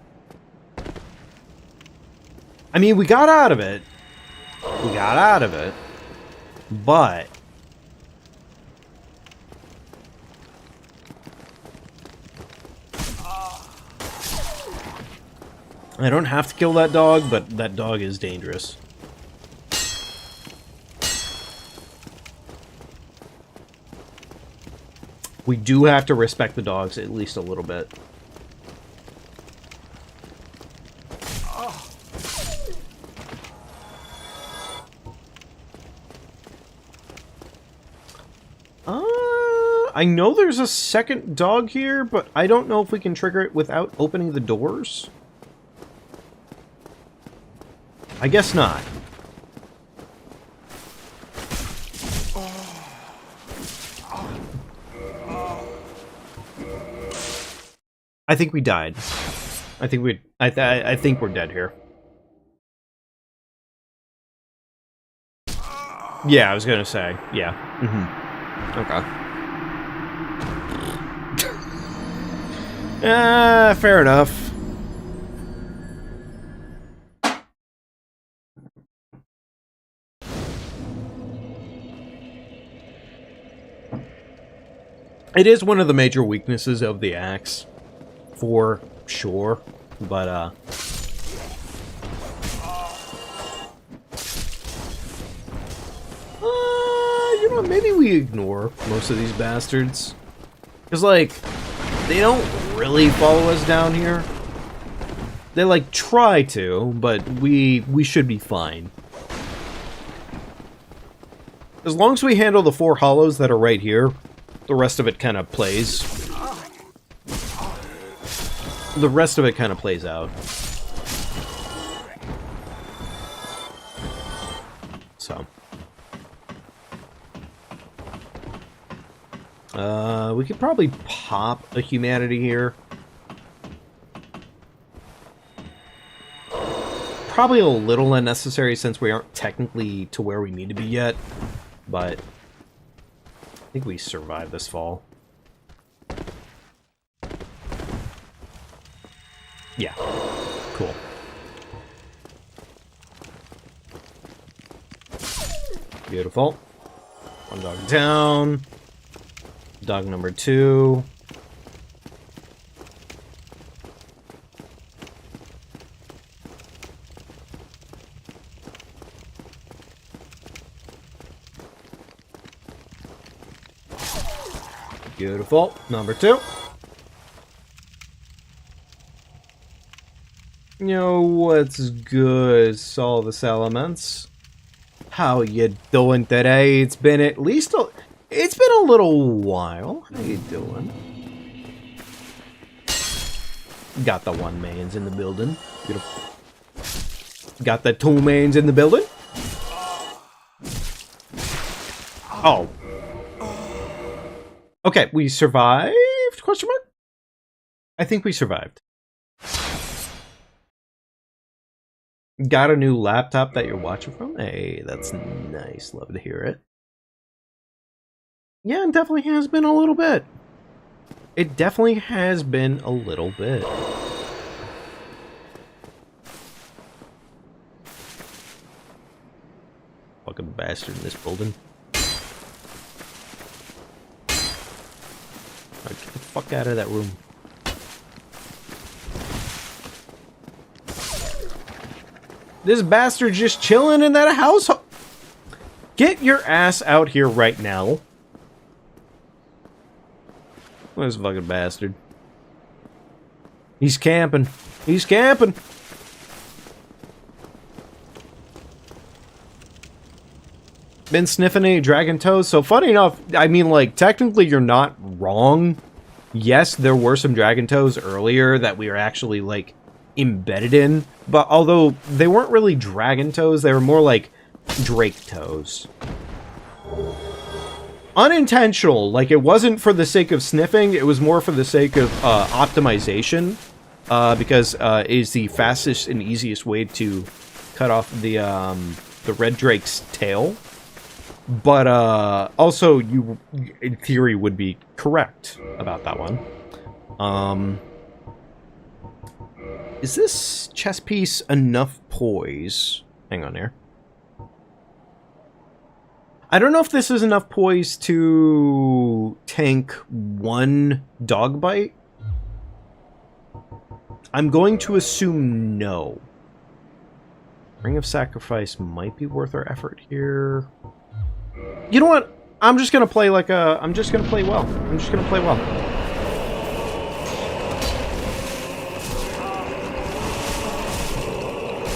S1: I mean, we got out of it. We got out of it. But I don't have to kill that dog, but that dog is dangerous. We do have to respect the dogs at least a little bit. I know there's a second dog here, but I don't know if we can trigger it without opening the doors. I guess not. I think we died. I think I think we're dead here. Yeah, I was gonna say. Yeah. Okay. Fair enough. It is one of the major weaknesses of the axe. For sure, but you know, maybe we ignore most of these bastards, because like they don't really follow us down here. They like try to, but we should be fine as long as we handle the 4 hollows that are right here. The rest of it kind of plays. The rest of it kind of plays out. So. We could probably pop a humanity here. Probably a little unnecessary since we aren't technically to where we need to be yet, but I think we survived this fall. Yeah, cool. Beautiful. One dog down. Dog number 2. Beautiful. Number 2. Yo, what's good, Solvus Elements? How you doing today? It's been at least it's been a little while. How you doing? Got the 1 mains in the building. Beautiful. Got the 2 mains in the building. Oh. Okay, we survived? Question mark? I think we survived. Got a new laptop that you're watching from? Hey, that's nice. Love to hear it. Yeah, it definitely has been a little bit. It definitely has been a little bit. Fucking bastard in this building. Alright, get the fuck out of that room. This bastard just chilling in that house. Get your ass out here right now. This fucking bastard. He's camping. He's camping. Been sniffing any dragon toes. So funny enough, I mean, like, technically you're not wrong. Yes, there were some dragon toes earlier that we were actually, like, embedded in. But although they weren't really dragon toes, they were more like drake toes. Unintentional, like it wasn't for the sake of sniffing, it was more for the sake of optimization, because it is the fastest and easiest way to cut off the red drake's tail. But also, you, in theory, would be correct about that one. Is this chess piece enough poise? Hang on here. I don't know if this is enough poise to tank 1 dog bite. I'm going to assume no. Ring of Sacrifice might be worth our effort here. You know what? I'm just gonna play like a... I'm just gonna play well. I'm just gonna play well.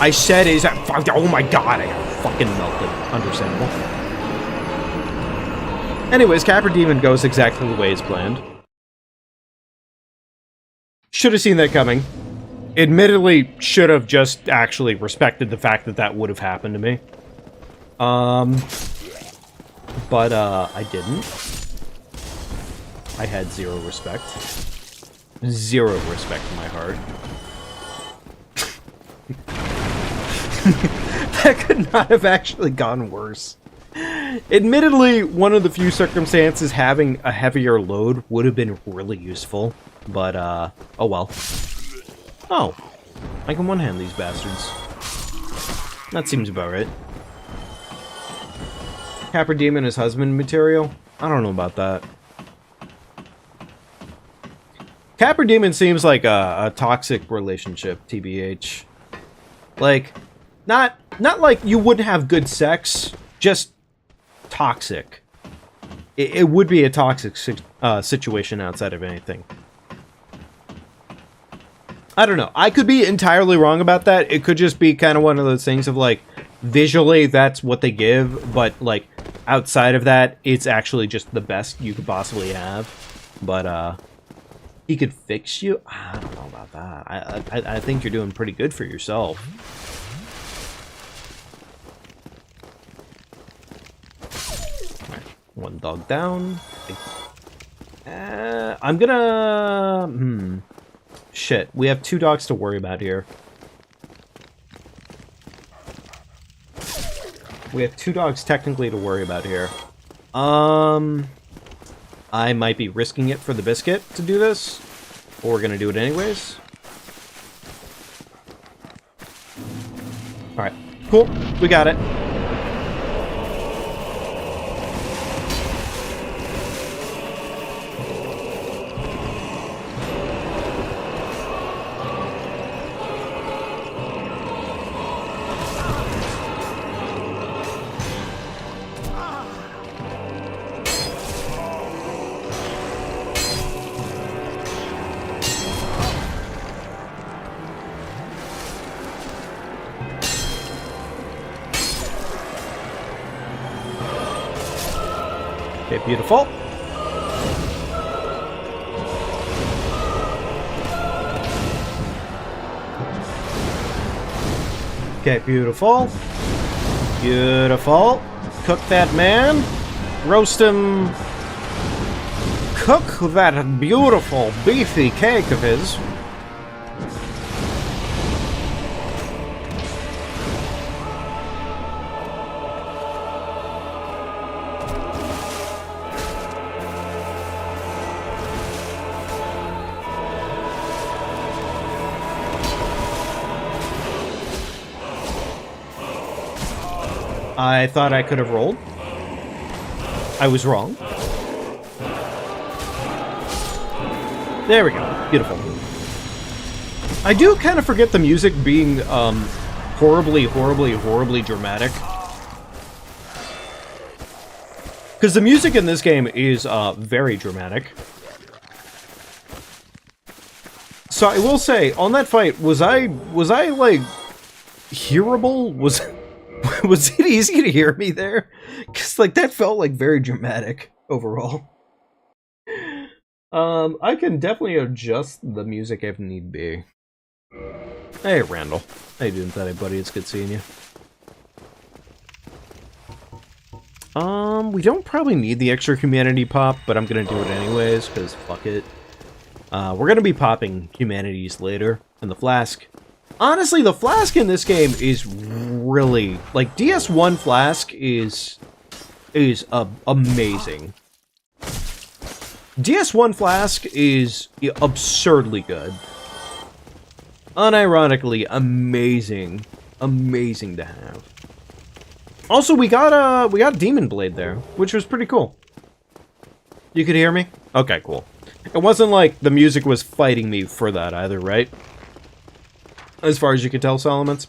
S1: I said is that... Oh my god, I got fucking melted. Understandable. Anyways, Capra Demon goes exactly the way it's planned. Should have seen that coming. Admittedly, should have just actually respected the fact that that would have happened to me. But, I didn't. I had 0 respect. 0 respect in my heart. That could not have actually gone worse. Admittedly, one of the few circumstances having a heavier load would have been really useful, but, oh well. Oh, I can one-hand these bastards. That seems about right. Capra Demon is husband material? I don't know about that. Capra Demon seems like a toxic relationship, TBH. Like, not like you wouldn't have good sex, just toxic. It would be a toxic situation outside of anything. I don't know. I could be entirely wrong about that. It could just be kind of one of those things of like, visually that's what they give, but like outside of that, it's actually just the best you could possibly have. But He could fix you? I don't know about that. I think you're doing pretty good for yourself. Right, one dog down. I'm gonna... Shit, we have 2 dogs to worry about here. We have 2 dogs technically to worry about here. I might be risking it for the biscuit to do this, but we're gonna do it anyways. Alright, cool, we got it. Okay, beautiful. Okay, beautiful. Beautiful. Cook that man. Roast him. Cook that beautiful beefy cake of his. I thought I could have rolled. I was wrong. There we go. Beautiful. I do kind of forget the music being horribly, horribly, horribly dramatic. Because the music in this game is very dramatic. So I will say, on that fight, was I like hearable? Was it easy to hear me there? Because, like, that felt, like, very dramatic overall. I can definitely adjust the music if need be. Hey, Randall. How you doing today, buddy? It's good seeing you. We don't probably need the extra humanity pop, but I'm gonna do it anyways, because fuck it. We're gonna be popping humanities later in the flask. Honestly, the flask in this game is really... Like, DS1 flask is amazing. DS1 flask is absurdly good. Unironically amazing. Amazing to have. Also, we got Demon Blade there, which was pretty cool. You could hear me? Okay, cool. It wasn't like the music was fighting me for that either, right? As far as you can tell, Solomons.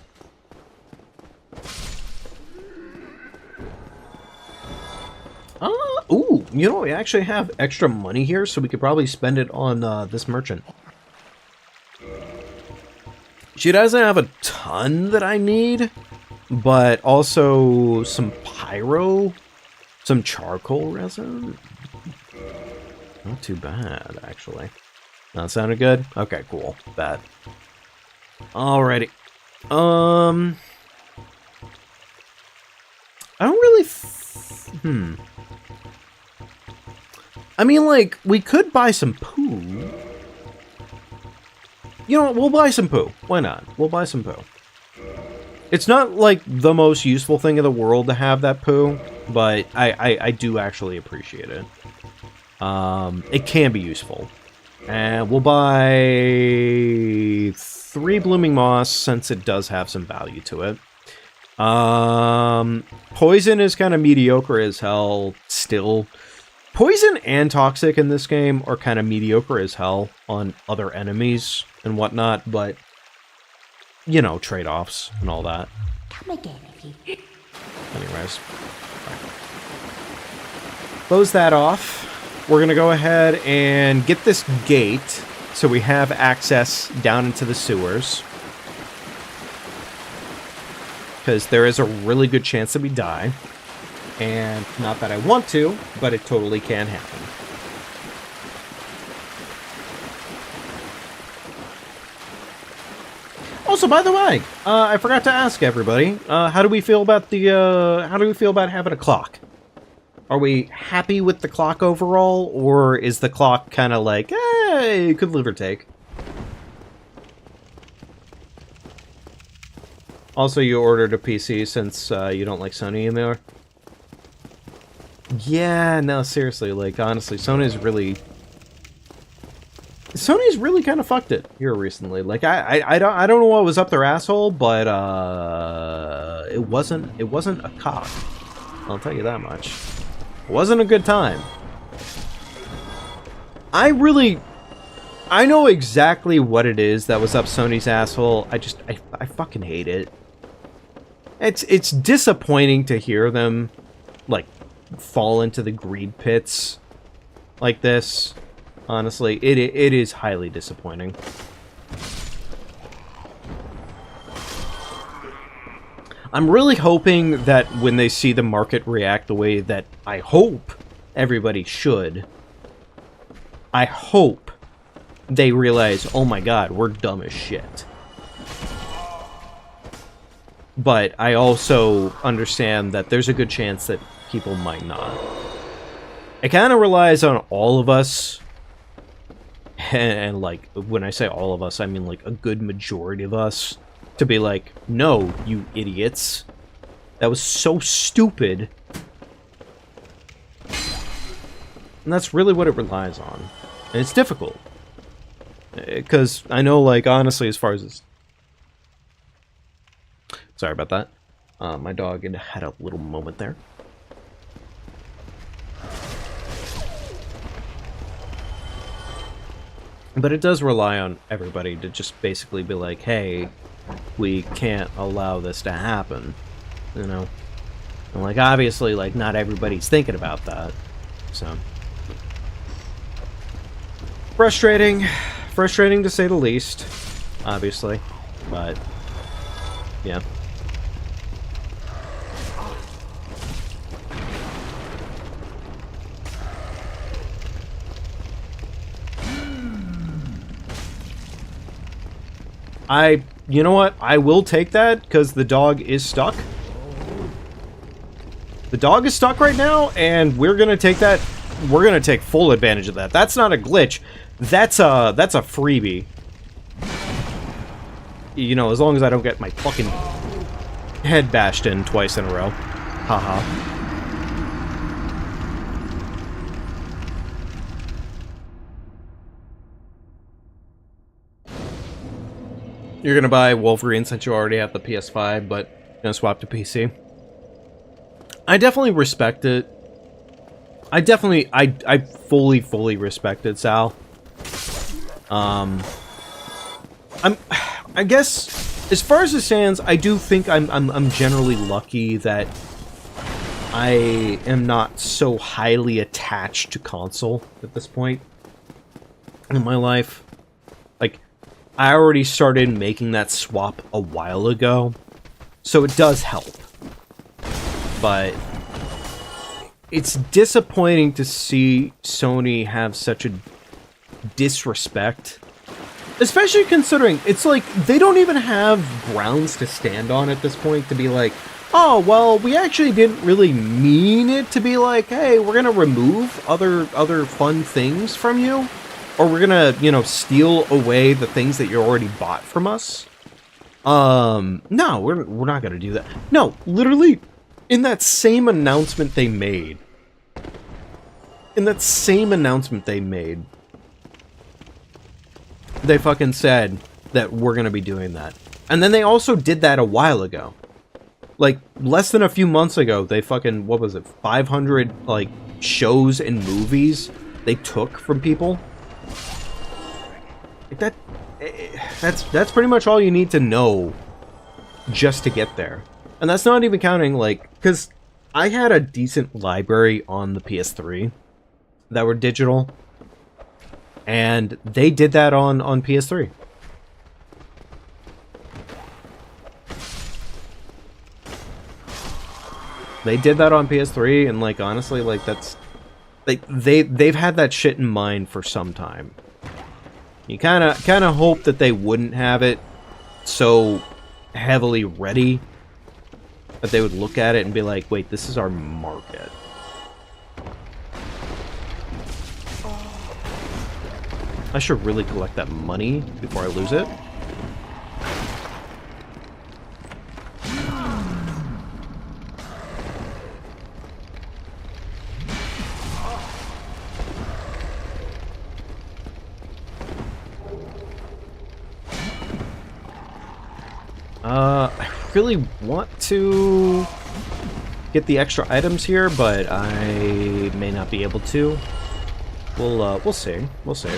S1: Ooh, you know, we actually have extra money here, so we could probably spend it on this merchant. She doesn't have a ton that I need, but also some pyro, some charcoal resin. Not too bad, actually. That sounded good? Okay, cool. Bad. Alrighty. I don't really... I mean, like, we could buy some poo. You know what? We'll buy some poo. Why not? We'll buy some poo. It's not, like, the most useful thing in the world to have that poo, but I do actually appreciate it. It can be useful. And we'll buy 3 blooming moss, since it does have some value to it. Poison is kind of mediocre as hell still. Poison and toxic in this game are kind of mediocre as hell on other enemies and whatnot, but, you know, trade-offs and all that.
S2: Come again if you...
S1: Anyways. Right. Close that off. We're going to go ahead and get this gate so we have access down into the sewers. Because there is a really good chance that we die. And not that I want to, but it totally can happen. Also, by the way, I forgot to ask everybody, how do we feel about having a clock? Are we happy with the clock overall, or is the clock kind of like, hey, could live or take? Also, you ordered a PC since you don't like Sony anymore? Yeah, no, seriously, like, honestly, Sony's really kind of fucked it here recently. Like, I don't know what was up their asshole, but it wasn't a cock. I'll tell you that much. It wasn't a good time. I know exactly what it is that was up Sony's asshole. I fucking hate it. It's disappointing to hear them, like, fall into the greed pits like this. Honestly, it is highly disappointing. I'm really hoping that when they see the market react the way that I hope everybody should, I hope they realize, oh my god, we're dumb as shit. But I also understand that there's a good chance that people might not. It kind of relies on all of us, and like, when I say all of us, I mean like a good majority of us, to be like, no, you idiots. That was so stupid. And that's really what it relies on. And it's difficult. Because I know, like, honestly, as far as this... Sorry about that. My dog had a little moment there. But it does rely on everybody to just basically be like, hey, we can't allow this to happen, you know? And, like, obviously, like, not everybody's thinking about that, so... Frustrating to say the least, obviously, but, yeah. You know what? I will take that, because the dog is stuck. The dog is stuck right now, and we're gonna take that. We're gonna take full advantage of that. That's not a glitch. That's a freebie. You know, as long as I don't get my fucking head bashed in twice in a row. Haha. You're gonna buy Wolverine since you already have the PS5, but you're gonna swap to PC. I definitely respect it. I fully respect it, Sal. I guess, as far as it stands, I do think I'm generally lucky that I am not so highly attached to console at this point in my life. Like, I already started making that swap a while ago, so it does help. But it's disappointing to see Sony have such a disrespect, especially considering it's like they don't even have grounds to stand on at this point to be like, oh, well, we actually didn't really mean it to be like, hey, we're gonna remove other fun things from you, or we're gonna, you know, steal away the things that you already bought from us. No, we're not gonna do that. No, literally, in that same announcement they made, they fucking said that we're gonna be doing that. And then they also did that a while ago. Like, less than a few months ago, they fucking, what was it, 500, like, shows and movies they took from people. Like, that's pretty much all you need to know just to get there. And that's not even counting, like, because I had a decent library on the PS3 that were digital, and they did that on PS3. They did that on PS3, and, like, honestly, like, that's... Like, they've had that shit in mind for some time. You kinda hope that they wouldn't have it so heavily ready that they would look at it and be like, wait, this is our market. I should really collect that money before I lose it. I really want to get the extra items here, but I may not be able to. We'll see. We'll see.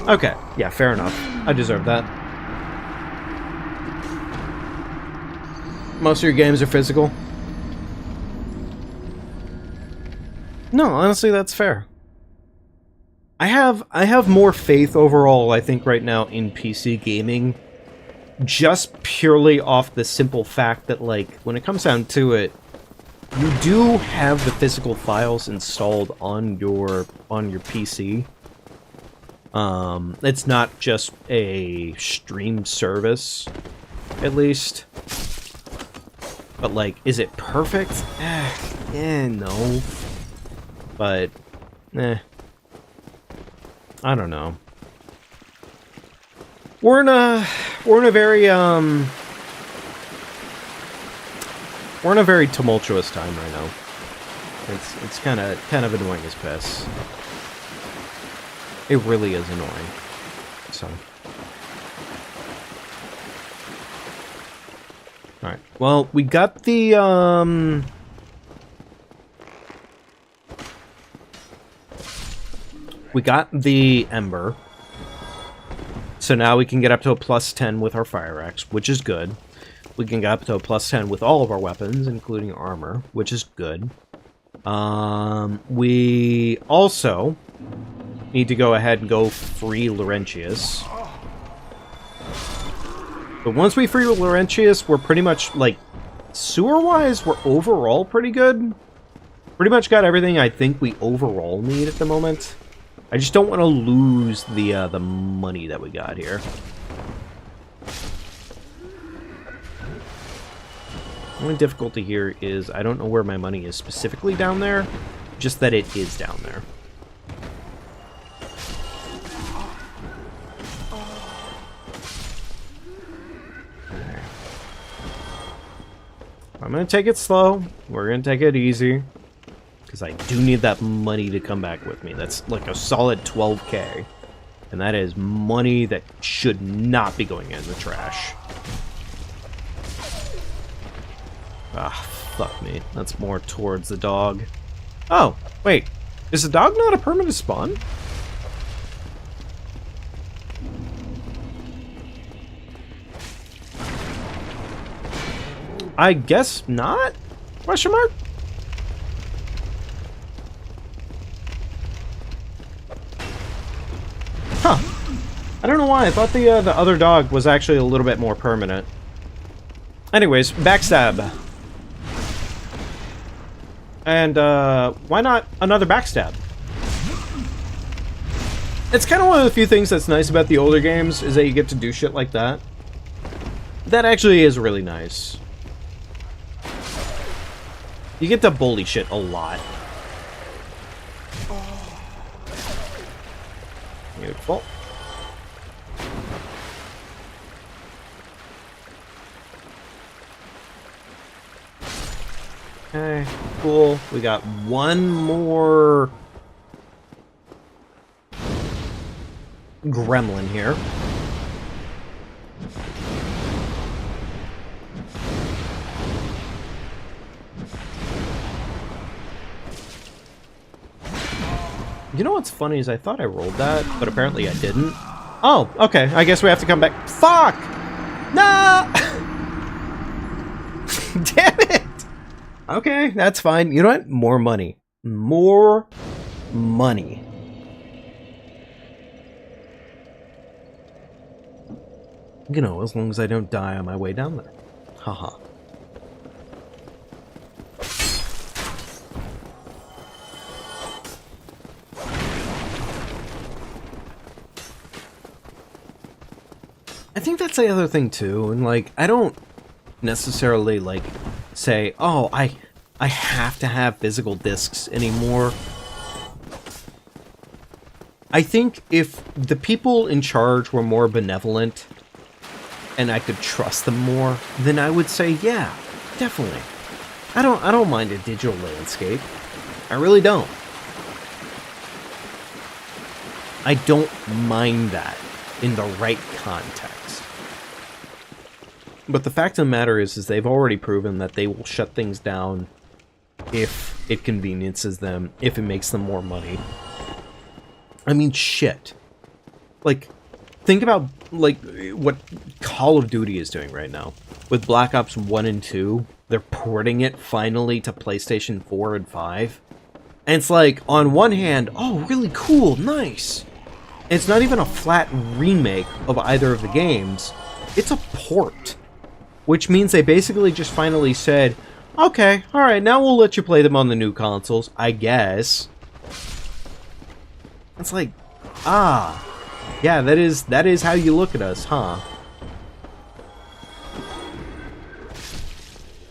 S1: Okay, yeah, fair enough. I deserve that. Most of your games are physical. No, honestly, that's fair. I have more faith overall, I think, right now in PC gaming, just purely off the simple fact that, like, when it comes down to it, you do have the physical files installed on your PC. It's not just a stream service, at least. But, like, is it perfect? No. But, I don't know. We're in a very tumultuous time right now. It's kind of annoying as piss. It really is annoying. So. Alright. Well, we got the, we got the Ember. So now we can get up to a +10 with our Fire Axe, which is good. We can get up to a +10 with all of our weapons, including armor, which is good. We also need to go ahead and go free Laurentius. But once we free Laurentius, we're pretty much, like, sewer-wise, we're overall pretty good. Pretty much got everything I think we overall need at the moment. I just don't want to lose the money that we got here. The only difficulty here is I don't know where my money is specifically down there, just that it is down there. I'm going to take it slow. We're going to take it easy. Because I do need that money to come back with me. That's like a solid 12k. And that is money that should not be going in the trash. Ah, fuck me. That's more towards the dog. Oh, wait. Is the dog not a permanent spawn? I guess not? Question mark? Huh. I don't know why. I thought the other dog was actually a little bit more permanent. Anyways, backstab. And, why not another backstab? It's kind of one of the few things that's nice about the older games, is that you get to do shit like that. That actually is really nice. You get to bully shit a lot. Beautiful. Okay, cool. We got one more gremlin here. You know what's funny is I thought I rolled that, but apparently I didn't. Oh, okay. I guess we have to come back. Fuck! No! Damn it! Okay, that's fine. You know what? More money. More money. You know, as long as I don't die on my way down there. Haha. I think that's the other thing too, and like I don't necessarily like say, oh, I have to have physical discs anymore. I think if the people in charge were more benevolent and I could trust them more, then I would say, yeah, definitely. I don't mind a digital landscape. I really don't. I don't mind that in the right context. But the fact of the matter is they've already proven that they will shut things down if it conveniences them, if it makes them more money. I mean, shit. Like, think about, like, what Call of Duty is doing right now. With Black Ops 1 and 2, they're porting it, finally, to PlayStation 4 and 5. And it's like, on one hand, oh, really cool, nice. And it's not even a flat remake of either of the games. It's a port. Which means they basically just finally said, okay, alright, now we'll let you play them on the new consoles, I guess. It's like, ah, yeah, that is how you look at us, huh?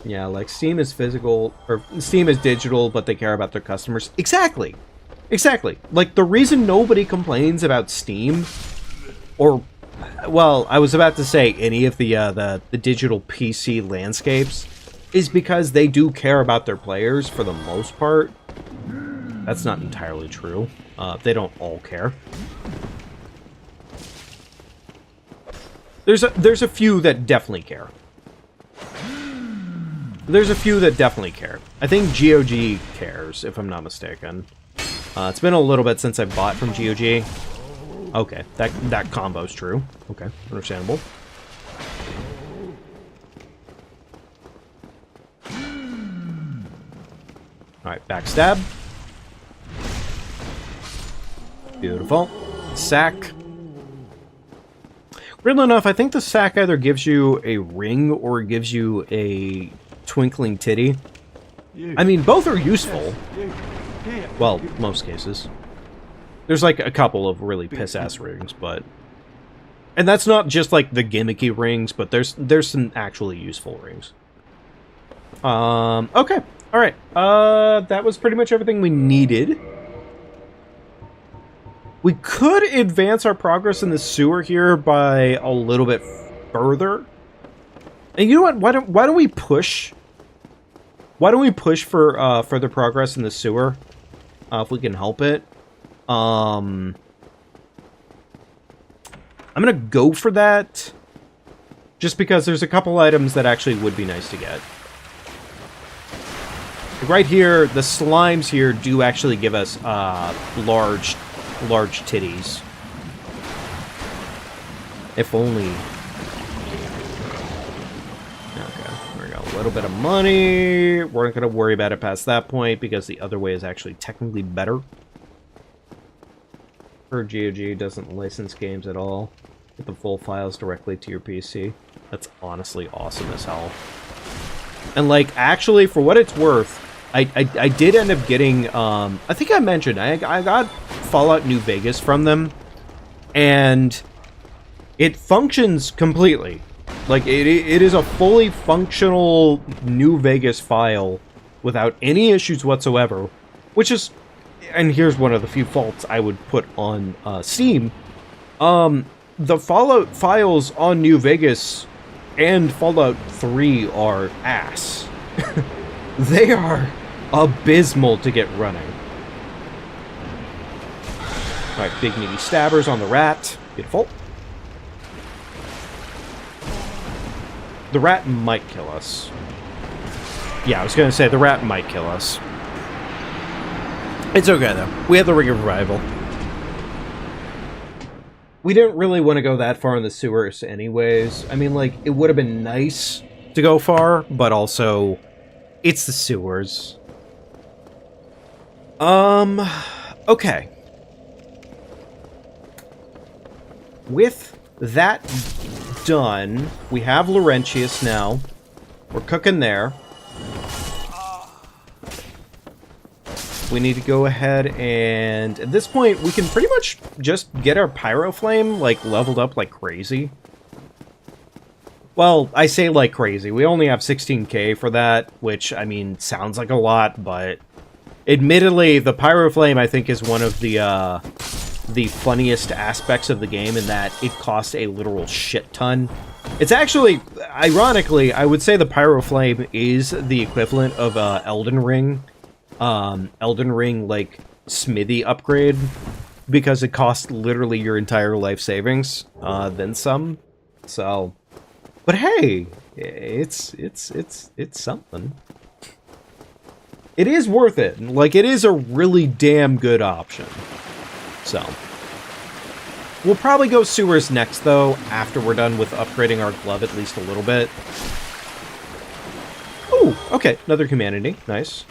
S1: Yeah, like Steam is physical, or Steam is digital, but they care about their customers. Exactly, exactly. Like the reason nobody complains about Steam, or, well, I was about to say any of the digital PC landscapes, is because they do care about their players for the most part. That's not entirely true. They don't all care. There's a few that definitely care. There's a few that definitely care. I think GOG cares, if I'm not mistaken. It's been a little bit since I bought from GOG. Okay, that combo's true. Okay, understandable. Alright, backstab. Beautiful. Sack. Weirdly enough, I think the sack either gives you a ring or it gives you a twinkling titty. I mean, both are useful. Well, most cases. There's like a couple of really piss-ass rings, but... And that's not just like the gimmicky rings, but there's some actually useful rings. Okay. Alright. That was pretty much everything we needed. We could advance our progress in the sewer here by a little bit further. And you know what? Why don't we push? Why don't we push for further progress in the sewer, if we can help it? I'm gonna go for that, just because there's a couple items that actually would be nice to get. Right here, the slimes here do actually give us large titties. If only. Okay, there we go. A little bit of money. We're not going to worry about it past that point because the other way is actually technically better. GOG doesn't license games at all. Get the full files directly to your PC. That's honestly awesome as hell. And like, actually, for what it's worth, I did end up getting, I think I mentioned, I got Fallout New Vegas from them, and it functions completely. Like, it is a fully functional New Vegas file without any issues whatsoever, which is, and here's one of the few faults I would put on Steam. The Fallout files on New Vegas and Fallout 3 are ass. They are abysmal to get running. Alright, big meaty stabbers on the rat. Beautiful. The rat might kill us. Yeah, I was gonna say, the rat might kill us. It's okay, though. We have the Ring of Revival. We didn't really want to go that far in the sewers anyways. I mean, like, it would have been nice to go far, but also, it's the sewers. Okay. With that done, we have Laurentius now. We're cooking there. We need to go ahead and, at this point, we can pretty much just get our Pyro Flame, like, leveled up like crazy. Well, I say like crazy. We only have 16k for that, which, I mean, sounds like a lot, but admittedly, the Pyro Flame, I think, is one of the funniest aspects of the game in that it costs a literal shit ton. It's actually, ironically, I would say the Pyro Flame is the equivalent of Elden Ring, like, smithy upgrade, because it costs literally your entire life savings, then some. So, but hey, it's something. It is worth it. Like, it is a really damn good option. So, we'll probably go sewers next, though, after we're done with upgrading our glove at least a little bit. Ooh, okay, another humanity. Nice.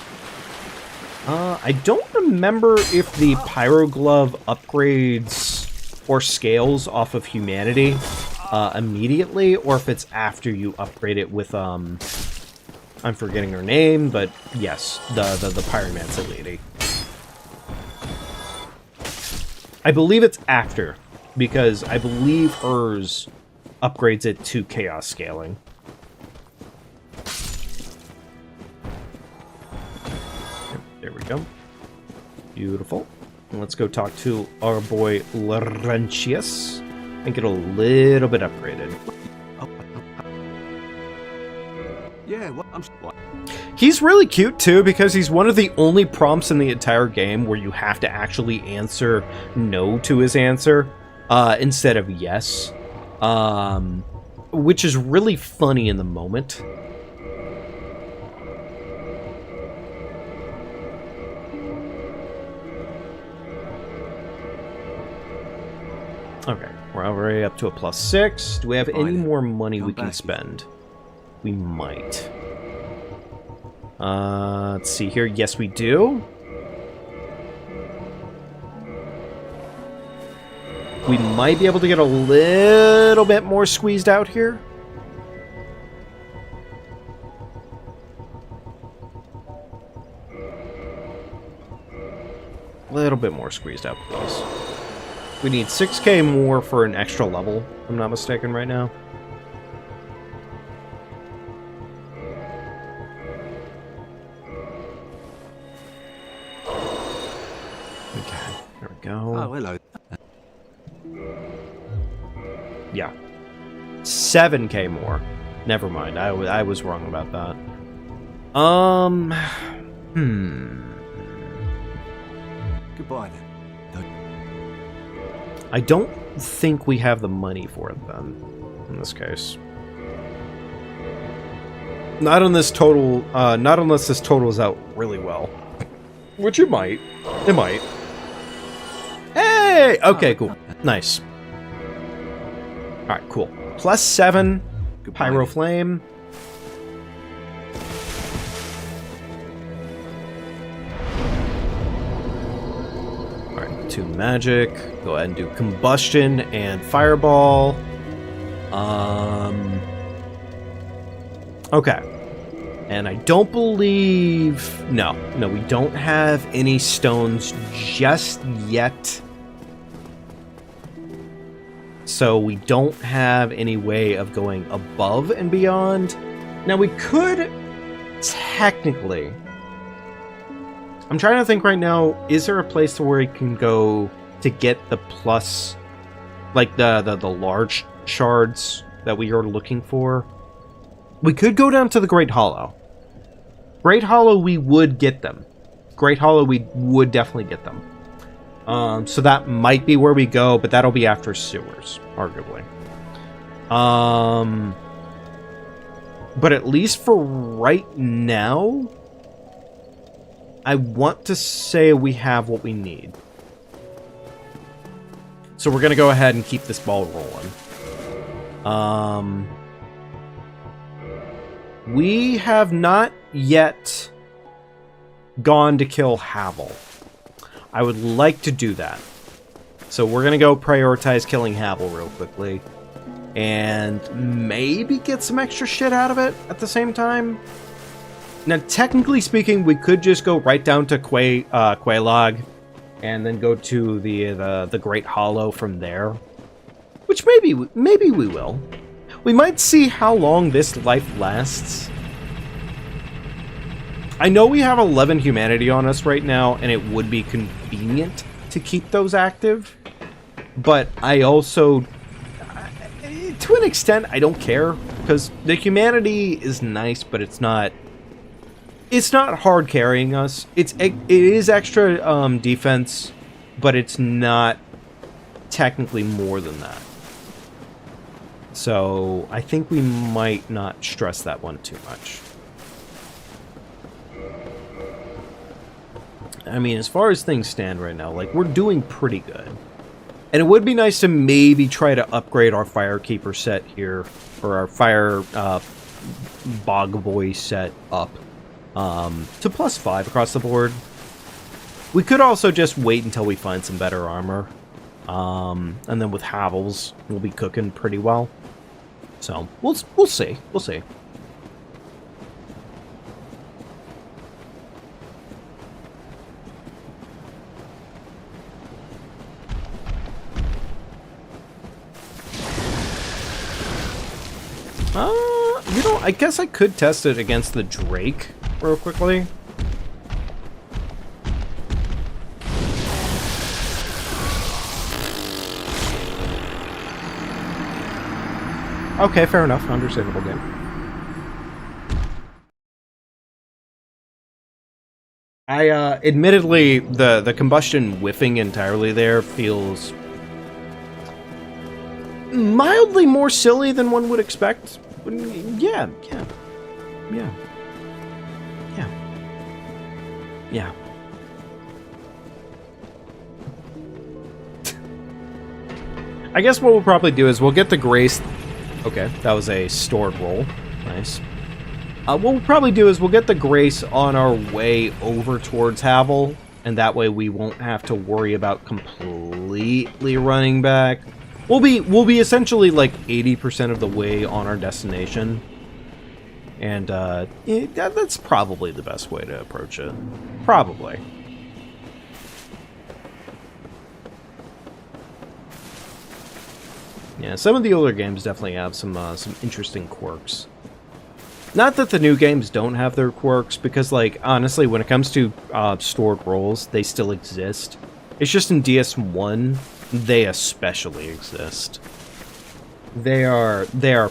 S1: I don't remember if the Pyro Glove upgrades or scales off of humanity immediately, or if it's after you upgrade it with, I'm forgetting her name, but yes, the Pyromancer lady. I believe it's after, because I believe hers upgrades it to Chaos Scaling. There we go. Beautiful. And let's go talk to our boy Laurentius and get a little bit upgraded.
S6: Yeah, well,
S1: He's really cute, too, because he's one of the only prompts in the entire game where you have to actually answer no to his answer instead of yes, which is really funny in the moment. Okay, we're already up to a +6. Do we have any more money we can spend? We might. Let's see here. Yes, we do. We might be able to get a little bit more squeezed out here. A little bit more squeezed out, please. We need 6k more for an extra level, if I'm not mistaken right now. Okay, there we go.
S6: oh, hello.
S1: Yeah. 7k more. Never mind, I was wrong about that.
S6: Goodbye then.
S1: I don't think we have the money for it then, in this case. Not on this total, not unless this totals out really well. Which it might. It might. Hey! Okay, cool. Nice. Alright, cool. +7.
S6: Goodbye.
S1: Pyro Flame. Alright, 2 magic. Go ahead and do Combustion and Fireball. Okay. And I don't believe... No, we don't have any stones just yet. So we don't have any way of going above and beyond. Now we could technically... I'm trying to think right now, is there a place where we can go to get the plus, like the large shards that we are looking for? We could go down to the Great Hollow. Great Hollow, we would get them. Great Hollow, we would definitely get them. So that might be where we go, but that'll be after sewers, arguably. But at least for right now, I want to say we have what we need. So we're going to go ahead and keep this ball rolling. We have not yet gone to kill Havel. I would like to do that. So we're going to go prioritize killing Havel real quickly. And maybe get some extra shit out of it at the same time. Now, technically speaking, we could just go right down to Quelaag. And then go to the Great Hollow from there. Which maybe we will. We might see how long this life lasts. I know we have 11 humanity on us right now, and it would be convenient to keep those active. But I also, to an extent, I don't care. Because the humanity is nice, but it's not hard carrying us. It is extra defense, but it's not technically more than that. So I think we might not stress that one too much. I mean, as far as things stand right now, like, we're doing pretty good. And it would be nice to maybe try to upgrade our Firekeeper set here, or our Fire Bog Boy set up to +5 across the board. We could also just wait until we find some better armor. And then with Havels, we'll be cooking pretty well. So, we'll see. We'll see. You know, I guess I could test it against the Drake real quickly. Okay, fair enough. Understandable game. Admittedly, the combustion whiffing entirely there feels mildly more silly than one would expect. Yeah. I guess what we'll probably do is we'll get the Grace. Okay, that was a stored roll. Nice. What we'll probably do is we'll get the Grace on our way over towards Havel, and that way we won't have to worry about completely running back. We'll be essentially like 80% of the way on our destination, and that's probably the best way to approach it. Probably. Yeah, some of the older games definitely have some interesting quirks. Not that the new games don't have their quirks, because, like, honestly, when it comes to stored rolls, they still exist. It's just in DS1, they especially exist. They are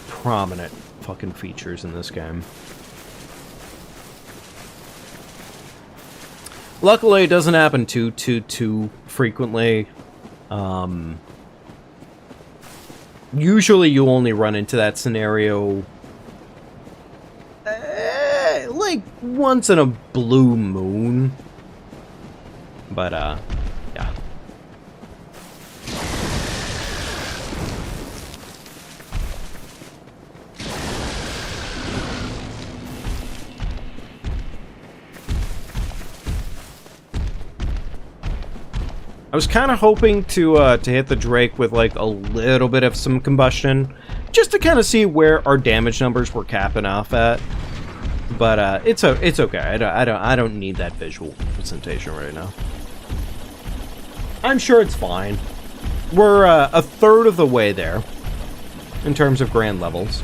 S1: prominent fucking features in this game. Luckily, it doesn't happen too frequently. Usually, you only run into that scenario like once in a blue moon. But yeah. I was kind of hoping to hit the Drake with like a little bit of some combustion, just to kind of see where our damage numbers were capping off at. But it's okay. I don't need that visual presentation right now. I'm sure it's fine. We're a third of the way there in terms of grand levels.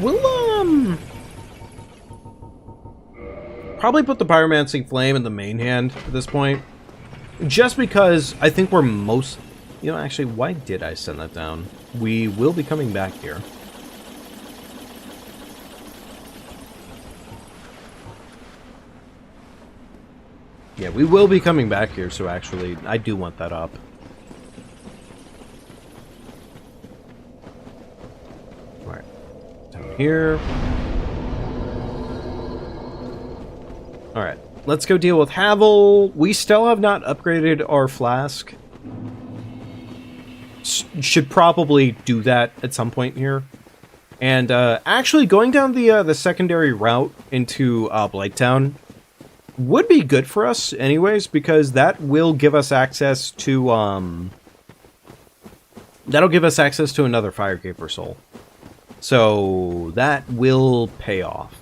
S1: We'll probably put the Pyromancy Flame in the main hand at this point, just because I think we're most... You know, actually, why did I send that down? We will be coming back here. Yeah, we will be coming back here, so actually, I do want that up. Alright. Down here. Alright. Let's go deal with Havel. We still have not upgraded our flask. Should probably do that at some point here. And actually going down the secondary route into Blighttown would be good for us anyways, because that will give us access to that'll give us access to another Firekeeper soul. So that will pay off.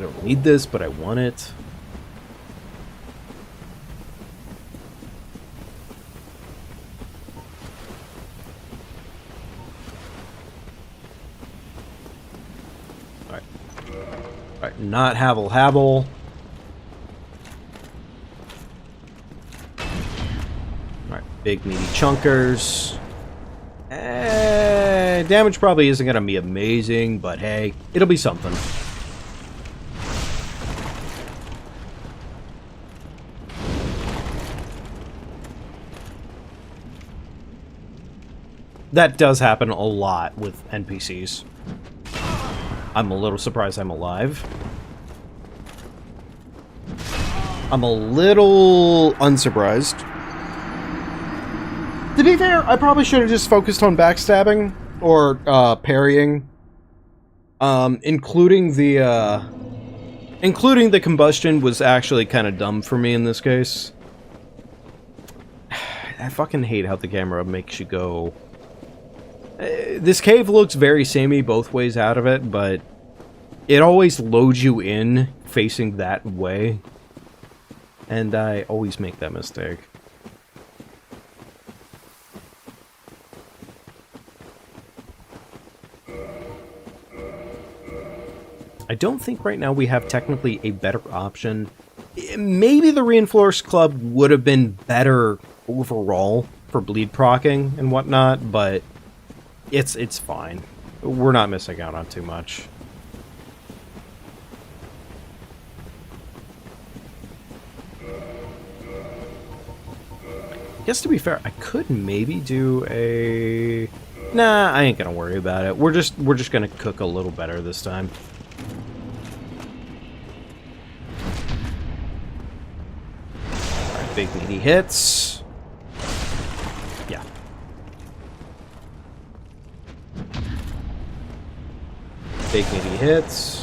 S1: I don't need this, but I want it. Alright. Alright, not Habble. Alright, big meaty chunkers. Damage probably isn't going to be amazing, but hey, it'll be something. That does happen a lot with NPCs. I'm a little surprised I'm alive. I'm a little unsurprised. To be fair, I probably should have just focused on backstabbing or parrying. Including the combustion was actually kind of dumb for me in this case. I fucking hate how the camera makes you go. This cave looks very samey both ways out of it, but it always loads you in facing that way. And I always make that mistake. I don't think right now we have technically a better option. Maybe the Reinforced Club would have been better overall for bleed procking and whatnot, but it's fine. We're not missing out on too much. I guess to be fair, I could maybe do a... Nah, I ain't gonna worry about it. We're just gonna cook a little better this time. Alright, big meaty hits. Yeah. Big meaty hits.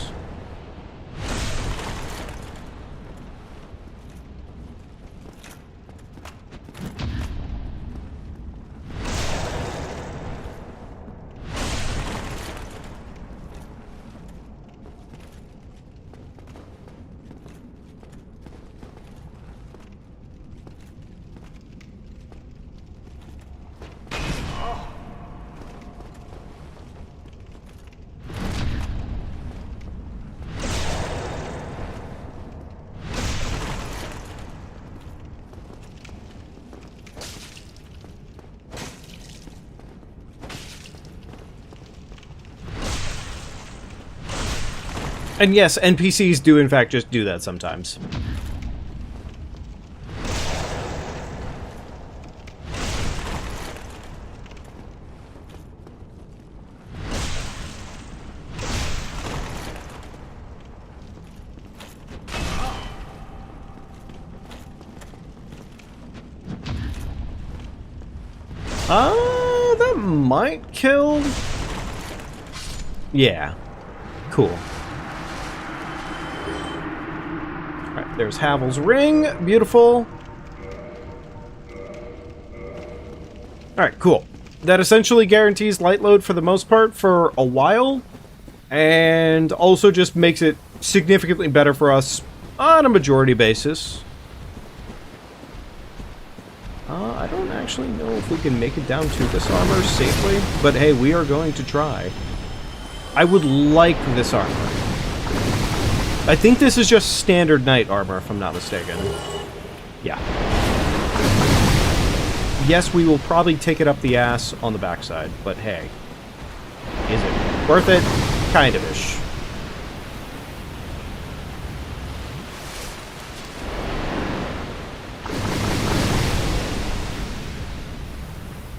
S1: And yes, NPCs do in fact just do that sometimes. That might kill. Yeah. Cool. Alright, there's Havel's ring. Beautiful. Alright, cool. That essentially guarantees light load for the most part for a while. And also just makes it significantly better for us on a majority basis. I don't actually know if we can make it down to this armor safely, but hey, we are going to try. I would like this armor. I think this is just standard knight armor, if I'm not mistaken. Yeah. Yes, we will probably take it up the ass on the backside, but hey. Is it worth it? Kind of-ish.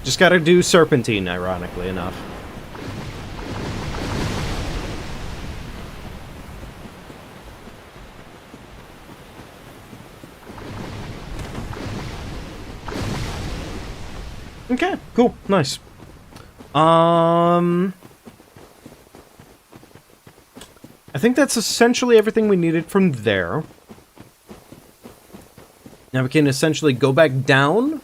S1: Just gotta do Serpentine, ironically enough. Okay, cool, nice. I think that's essentially everything we needed from there. Now we can essentially go back down.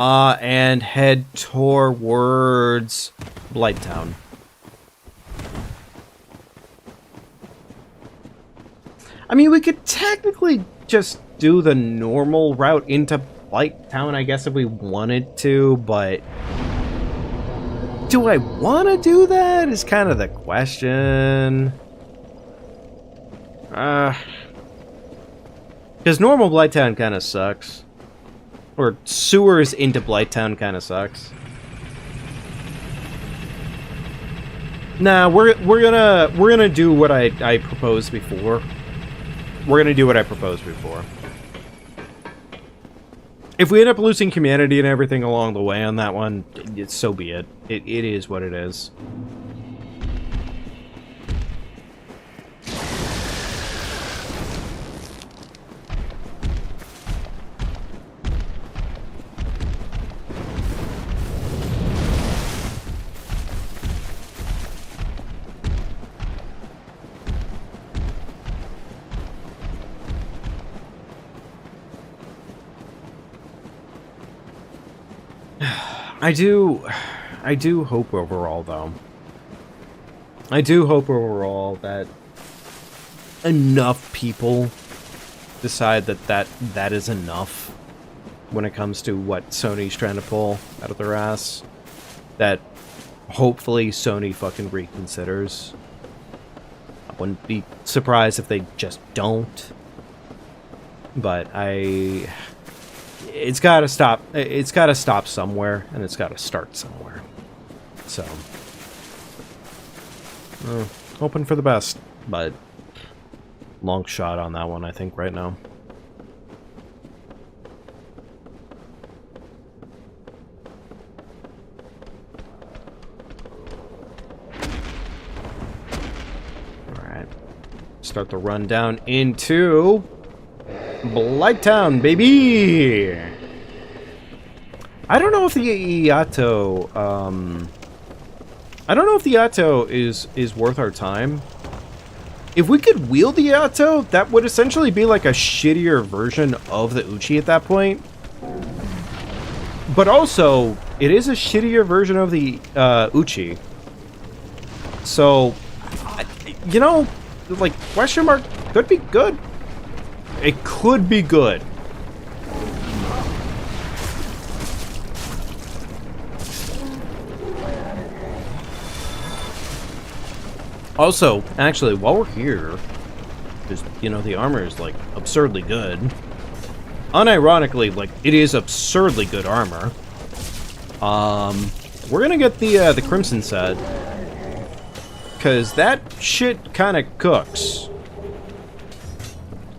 S1: And head towards Blighttown. I mean, we could technically just do the normal route into Blight Town, I guess, if we wanted to, but do I want to do that is kind of the question. Because normal Blight Town kind of sucks. Or sewers into Blight Town kind of sucks. Nah, we're gonna do what I proposed before. We're gonna do what I proposed before. If we end up losing humanity and everything along the way on that one, so be it. It is what it is. I do hope overall, though. I do hope overall that enough people decide that is enough when it comes to what Sony's trying to pull out of their ass. That hopefully Sony fucking reconsiders. I wouldn't be surprised if they just don't. But it's got to stop. It's got to stop somewhere, and it's got to start somewhere. So, hoping for the best, but long shot on that one, I think, right now. All right, start the run down into Blight Town, baby! I don't know if the Iato, I don't know if the Iato is worth our time. If we could wield the Iato, that would essentially be like a shittier version of the Uchi at that point. But also, it is a shittier version of the Uchi. So, you know, like, question mark could be good. It could be good. Also, actually, while we're here, because, you know, the armor is, like, absurdly good. Unironically, like, it is absurdly good armor. We're gonna get the Crimson set. Because that shit kind of cooks.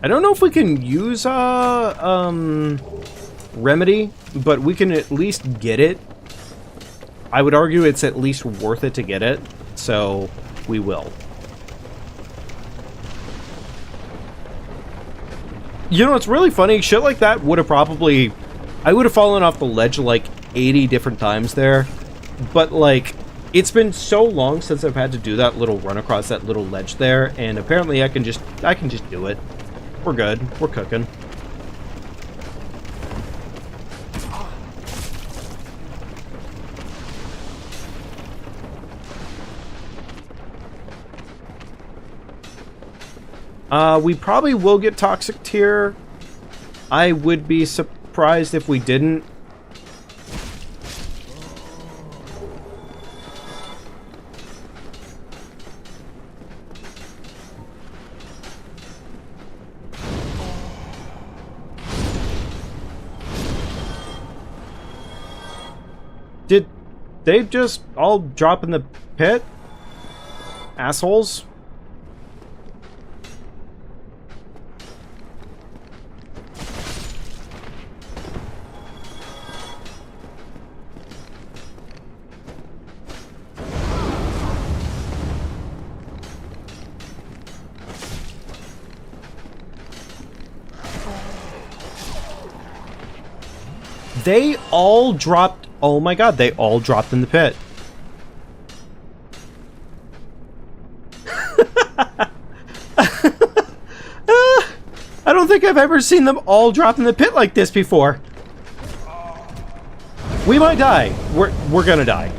S1: I don't know if we can use Remedy, but we can at least get it. I would argue it's at least worth it to get it, so we will. You know, it's really funny. Shit like that would have probably... I would have fallen off the ledge like 80 different times there. But, like, it's been so long since I've had to do that little run across that little ledge there, and apparently I can just do it. We're good. We're cooking. We probably will get Toxic Tier. I would be surprised if we didn't. Did they just all drop in the pit? Assholes? They all dropped... Oh my god, they all dropped in the pit. I don't think I've ever seen them all drop in the pit like this before. We might die. We're gonna die.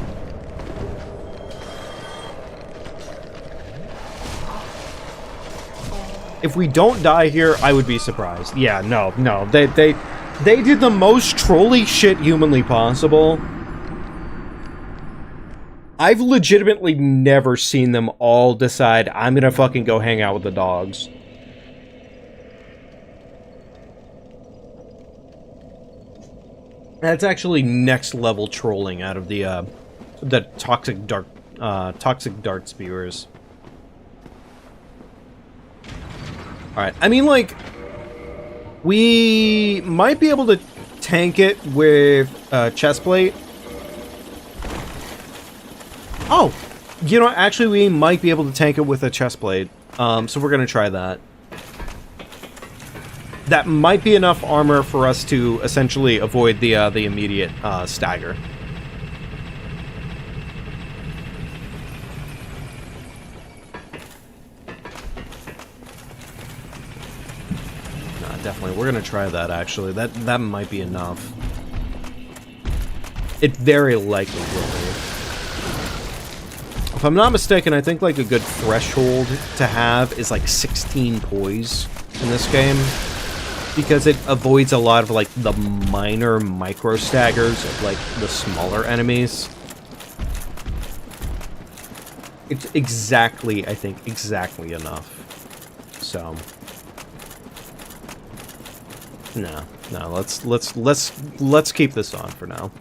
S1: If we don't die here, I would be surprised. Yeah, no. They did the most trolly shit humanly possible. I've legitimately never seen them all decide, I'm gonna fucking go hang out with the dogs. That's actually next level trolling out of the toxic dart spewers. Alright, I mean, like, we might be able to tank it with chestplate. Oh! You know, actually, we might be able to tank it with a chestplate. So we're gonna try that. That might be enough armor for us to essentially avoid the immediate stagger. Definitely, we're gonna try that, actually. That might be enough. It very likely will be. If I'm not mistaken, I think, like, a good threshold to have is, like, 16 poise in this game. Because it avoids a lot of, like, the minor micro-staggers of, like, the smaller enemies. It's exactly, I think, exactly enough. So... No, let's keep this on for now.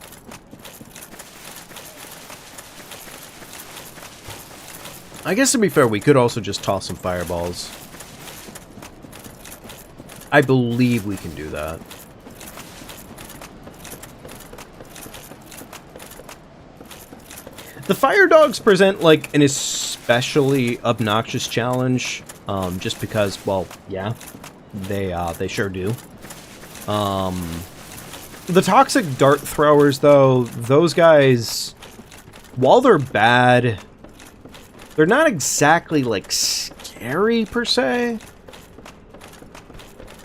S1: I guess to be fair, we could also just toss some fireballs. I believe we can do that. The fire dogs present, like, an especially obnoxious challenge, just because, well, yeah, they sure do. The toxic dart throwers, though, those guys, while they're bad, they're not exactly, like, scary, per se.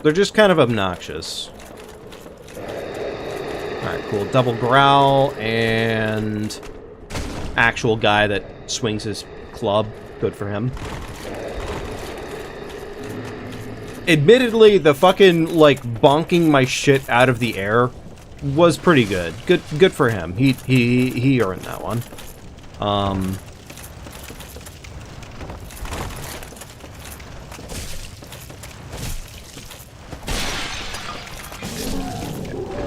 S1: They're just kind of obnoxious. Alright, cool. Double growl, and actual guy that swings his club. Good for him. Admittedly, the fucking, like, bonking my shit out of the air was pretty good. Good for him. He earned that one.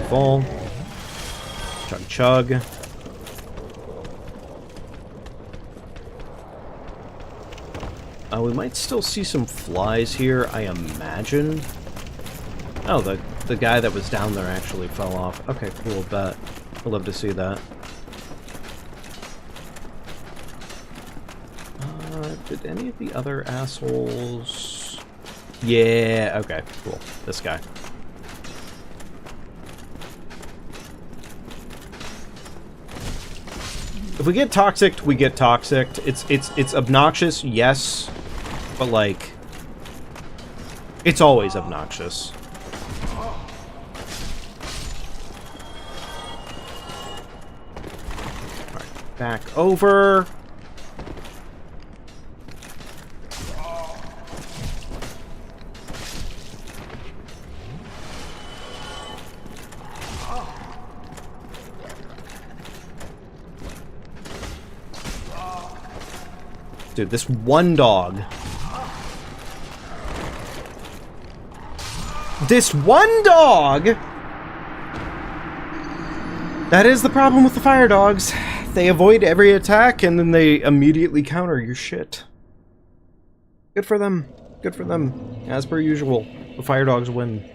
S1: Full. Chug. We might still see some flies here, I imagine. Oh, the guy that was down there actually fell off. Okay, cool, bet. I'd love to see that. Did any of the other assholes... Yeah, okay, cool. This guy. If we get toxic, we get toxic. It's obnoxious, yes, but like it's always obnoxious. Alright, back over. Dude, this one dog. This one dog! That is the problem with the fire dogs. They avoid every attack and then they immediately counter your shit. Good for them. Good for them. As per usual, the fire dogs win.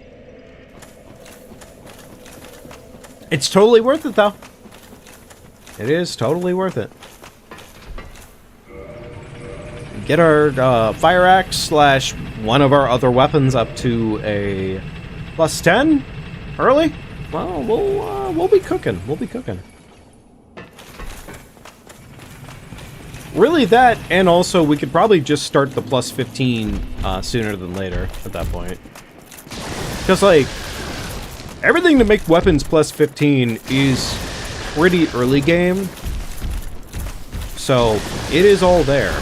S1: It's totally worth it, though. It is totally worth it. Get our fire axe slash one of our other weapons up to a +10 early. Well, we'll be cooking. We'll be cooking. Really, that, and also we could probably just start the +15 sooner than later at that point. Because like everything to make weapons +15 is pretty early game, so it is all there.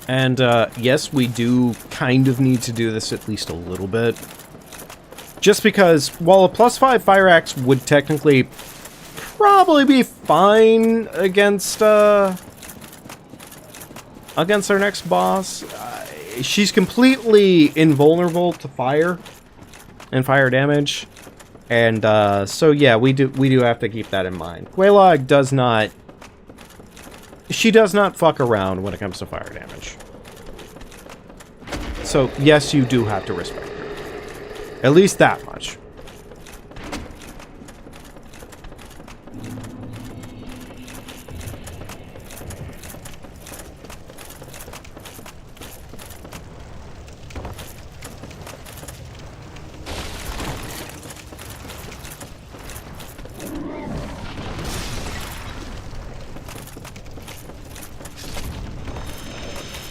S1: And yes, we do kind of need to do this at least a little bit. Just because, while a +5 fire axe would technically probably be fine against our next boss, she's completely invulnerable to fire and fire damage. And so yeah, we do have to keep that in mind. Quelaag does not... She does not fuck around when it comes to fire damage. So, yes, you do have to respect her. At least that much.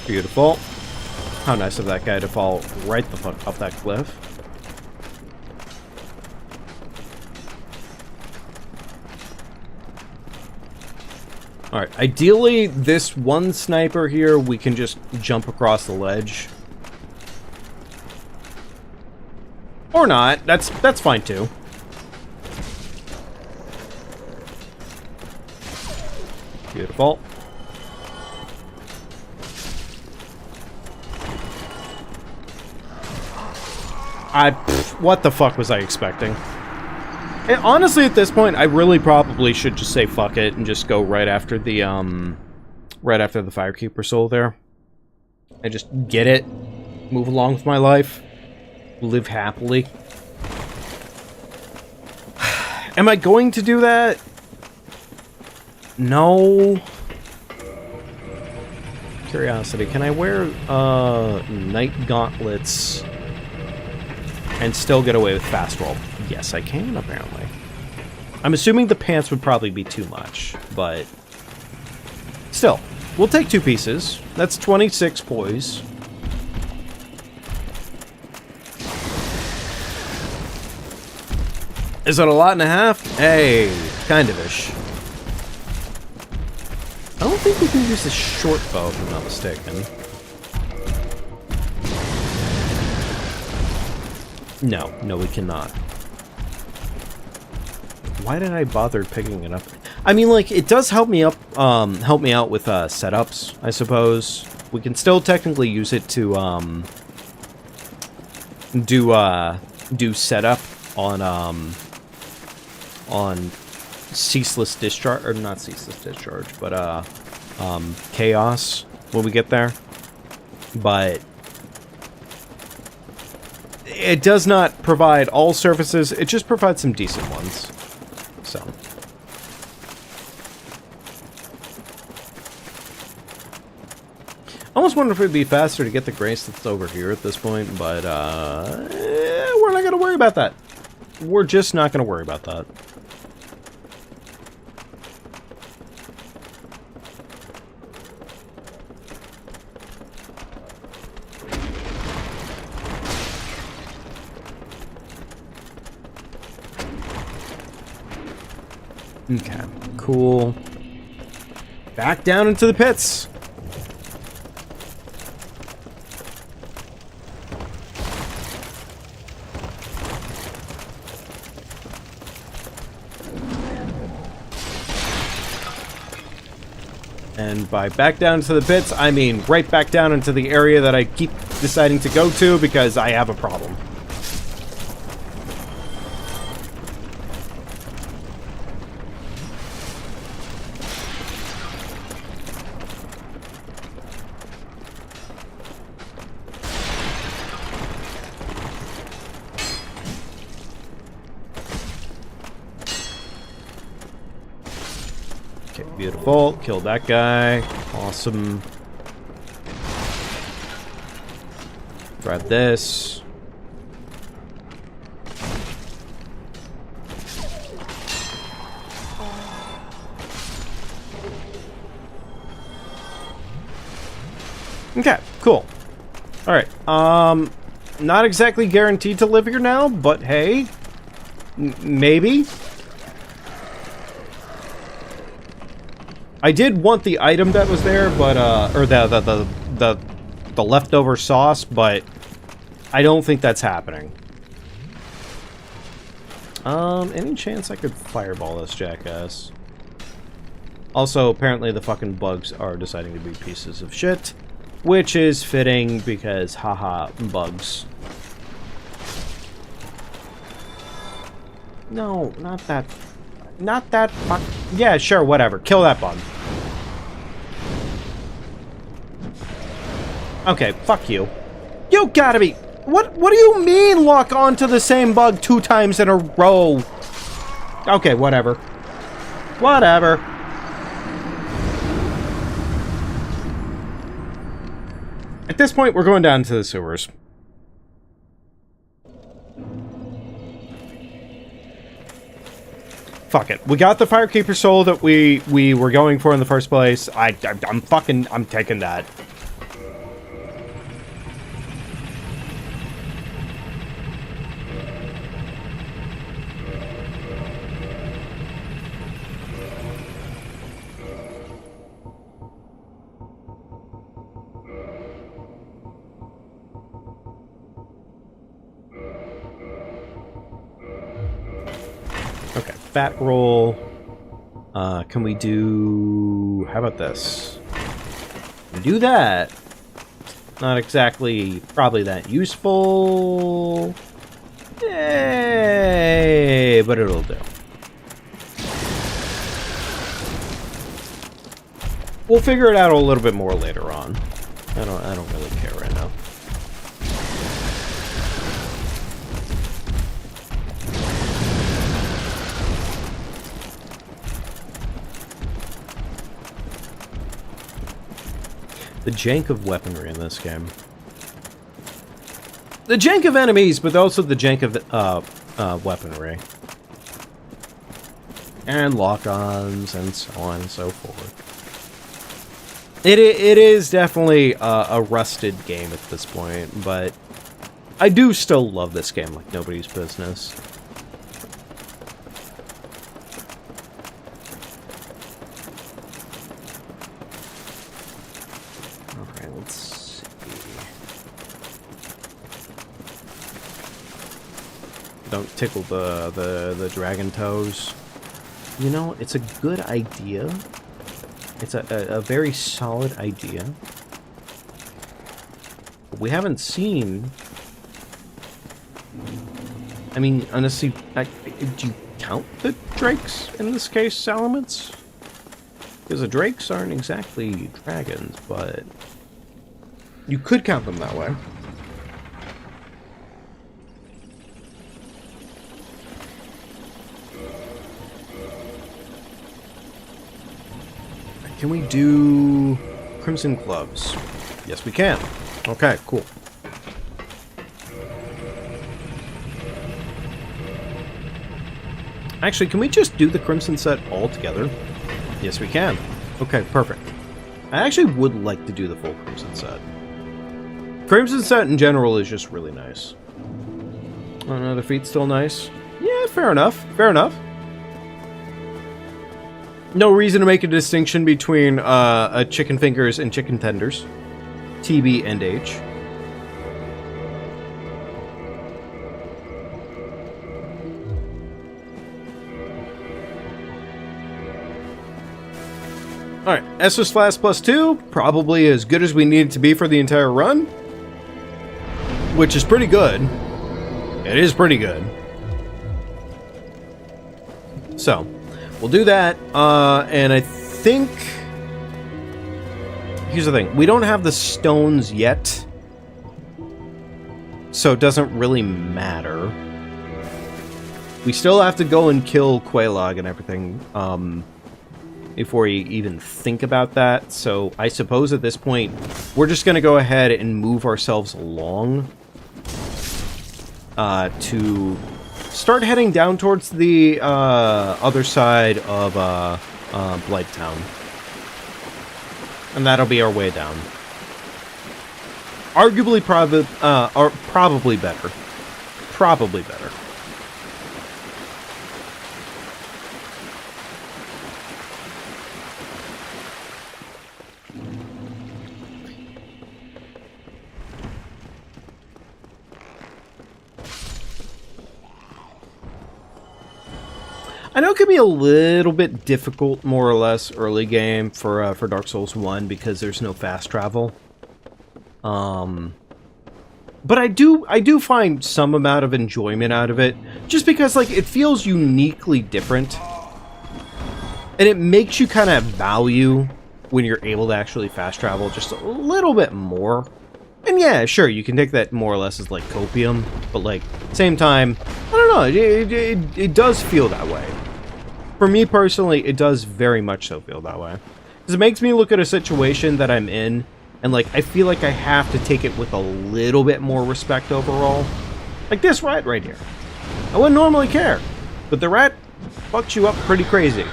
S1: Beautiful. How nice of that guy to fall right the fuck off that cliff. Alright, ideally, this one sniper here, we can just jump across the ledge. Or not. That's fine too. Beautiful. What the fuck was I expecting? And honestly, at this point, I really probably should just say fuck it and just go right after the Firekeeper soul there. And just get it, move along with my life, live happily. Am I going to do that? No. Curiosity, can I wear night gauntlets and still get away with fast roll? Yes, I can, apparently. I'm assuming the pants would probably be too much, but still, we'll take 2 pieces. That's 26 poise. Is it a lot and a half? Hey, kind of-ish. I don't think we can use the short bow, if I'm not mistaken. No, we cannot. Why did I bother picking it up? I mean, like, it does help me out with setups, I suppose. We can still technically use it to do setup on ceaseless discharge, or not ceaseless discharge, but chaos when we get there. But it does not provide all surfaces, it just provides some decent ones. So. I almost wonder if it'd be faster to get the grace that's over here at this point, but we're not gonna worry about that. We're just not gonna worry about that. Okay, cool. Back down into the pits. And by back down to the pits, I mean right back down into the area that I keep deciding to go to because I have a problem. Okay, beautiful. Killed that guy. Awesome. Grab this. Okay, cool. Alright, not exactly guaranteed to live here now, but hey, maybe. I did want the item that was there, but, or the the leftover sauce, but I don't think that's happening. Any chance I could fireball this jackass? Also, apparently the fucking bugs are deciding to be pieces of shit, which is fitting because, haha, bugs. No, not that. Not that fuck. Yeah, sure, whatever. Kill that bug. Okay, fuck you. You gotta be... What do you mean lock onto the same bug 2 times in a row? Okay, whatever. Whatever. At this point, we're going down to the sewers. Fuck it. We got the Firekeeper soul that we were going for in the first place. I'm taking that. Okay, fat roll. Can we do... How about this? We do that. Not exactly probably that useful. Yay, but it'll do. We'll figure it out a little bit more later on. I don't really care right now. The jank of weaponry in this game. The jank of enemies, but also the jank of weaponry. And lock-ons, and so on and so forth. It is definitely a rusted game at this point, but I do still love this game like nobody's business. Alright, let's see. Don't tickle the dragon toes. You know, it's a good idea. It's a very solid idea. But we haven't seen... I mean, honestly, do you count the drakes in this case, Salamence? Because the drakes aren't exactly dragons, but... you could count them that way. Can we do Crimson Gloves? Yes, we can. Okay, cool. Actually, can we just do the Crimson set all together? Yes, we can. Okay, perfect. I actually would like to do the full Crimson set. Crimson set in general is just really nice. Oh no, the feet's still nice. Yeah, fair enough. Fair enough. No reason to make a distinction between chicken fingers and chicken tenders. TB and H. Alright, Estus Flask +2, probably as good as we need it to be for the entire run. Which is pretty good. It is pretty good. So, we'll do that, and I think... here's the thing, we don't have the stones yet, so it doesn't really matter. We still have to go and kill Quelaag and everything, before you even think about that, so I suppose at this point, we're just going to go ahead and move ourselves along, to start heading down towards the, other side of, Blighttown. And that'll be our way down. Arguably, or probably better. Probably better. know it could be a little bit difficult, more or less, early game for Dark Souls 1 because there's no fast travel. But I do find some amount of enjoyment out of it, just because like it feels uniquely different, and it makes you kind of value when you're able to actually fast travel just a little bit more. And yeah, sure, you can take that more or less as like copium, but like same time, I don't know, it does feel that way. For me personally, it does very much so feel that way, because it makes me look at a situation that I'm in. And, like, I feel like I have to take it with a little bit more respect overall. Like this rat right here. I wouldn't normally care, but the rat fucks you up pretty crazy.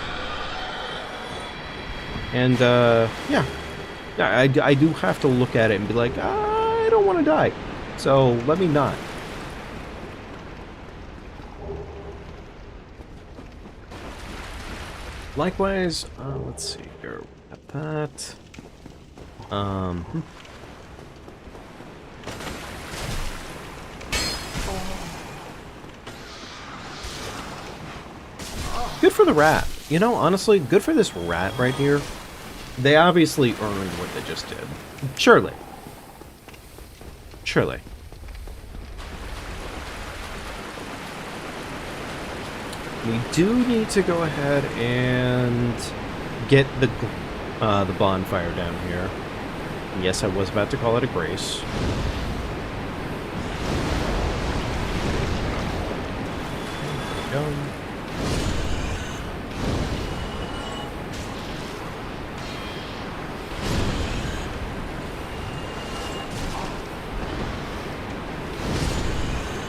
S1: And, yeah. I do have to look at it and be like, I don't want to die. So, let me not. Likewise, let's see here. Got that. Good for the rat. You know, honestly, good for this rat right here. They obviously earned what they just did. Surely. Surely. We do need to go ahead and get the bonfire down here. Yes, I was about to call it a grace. There we go.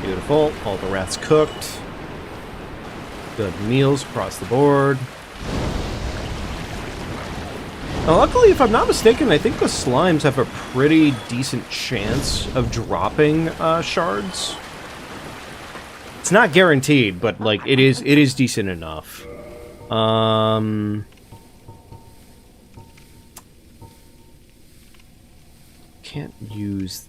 S1: Beautiful. All the rats cooked. Good meals across the board. Now, luckily, if I'm not mistaken, I think the slimes have a pretty decent chance of dropping shards. It's not guaranteed, but like it is decent enough. Can't use.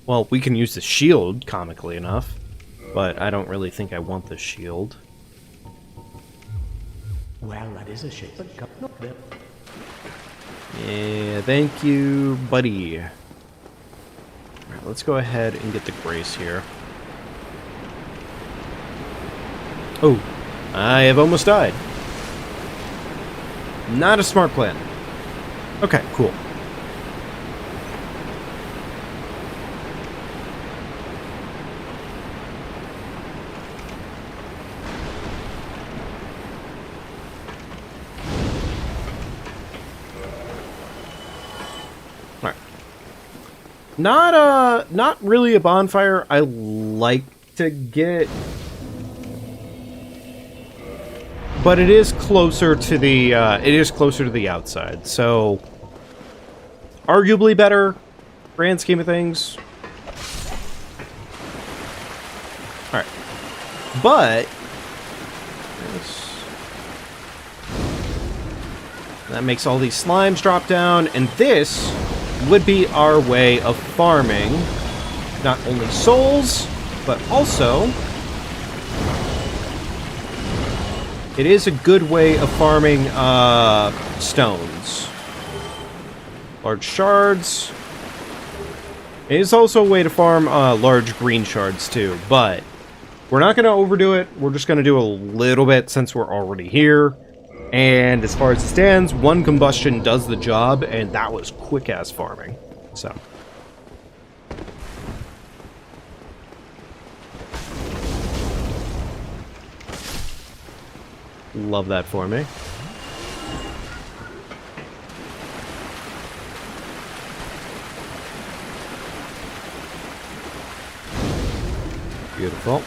S1: Well, we can use the shield, comically enough, but I don't really think I want the shield.
S5: Well, that is a shame.
S1: Yeah, thank you, buddy. Alright, let's go ahead and get the grace here. Oh, I have almost died. Not a smart plan. Okay, cool. Not really a bonfire I like to get, but it is closer to the outside, so arguably better, grand scheme of things. All right, but that makes all these slimes drop down, and this would be our way of farming not only souls, but also it is a good way of farming stones. Large shards. It is also a way to farm large green shards too, but we're not going to overdo it. We're just going to do a little bit since we're already here. And as far as it stands, one combustion does the job, and that was quick-ass farming. So. Love that for me. Beautiful.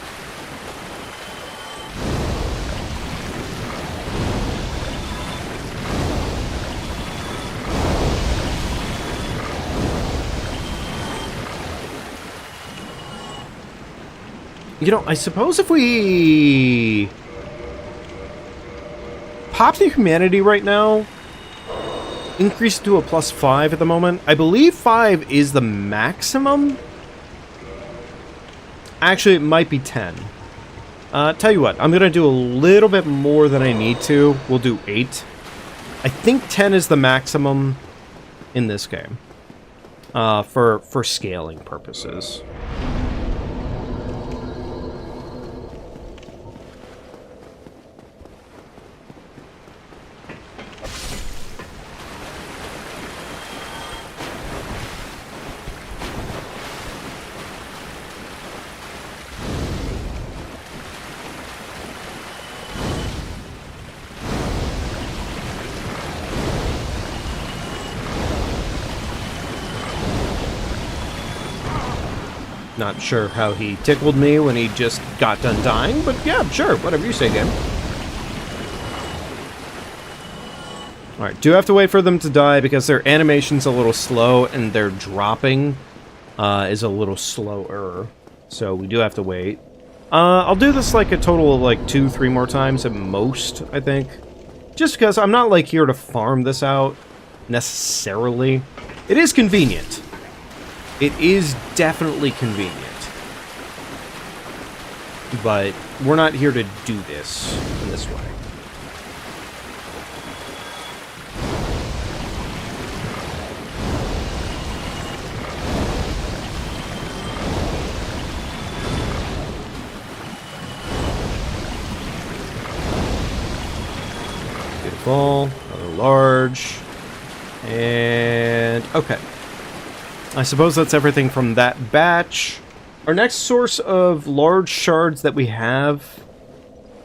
S1: You know, I suppose if we pop the humanity right now, increase it to a +5 at the moment. I believe 5 is the maximum. Actually, it might be 10. Tell you what, I'm gonna do a little bit more than I need to. We'll do 8. I think 10 is the maximum in this game. For scaling purposes. Not sure how he tickled me when he just got done dying, but yeah, sure, whatever you say, game. Alright, do have to wait for them to die because their animation's a little slow and their dropping is a little slower. So we do have to wait. I'll do this like a total of like 2-3 more times at most, I think. Just because I'm not like here to farm this out necessarily. It is convenient. It is definitely convenient. But we're not here to do this in this way. Beautiful. Another large. And okay. I suppose that's everything from that batch. Our next source of large shards that we have,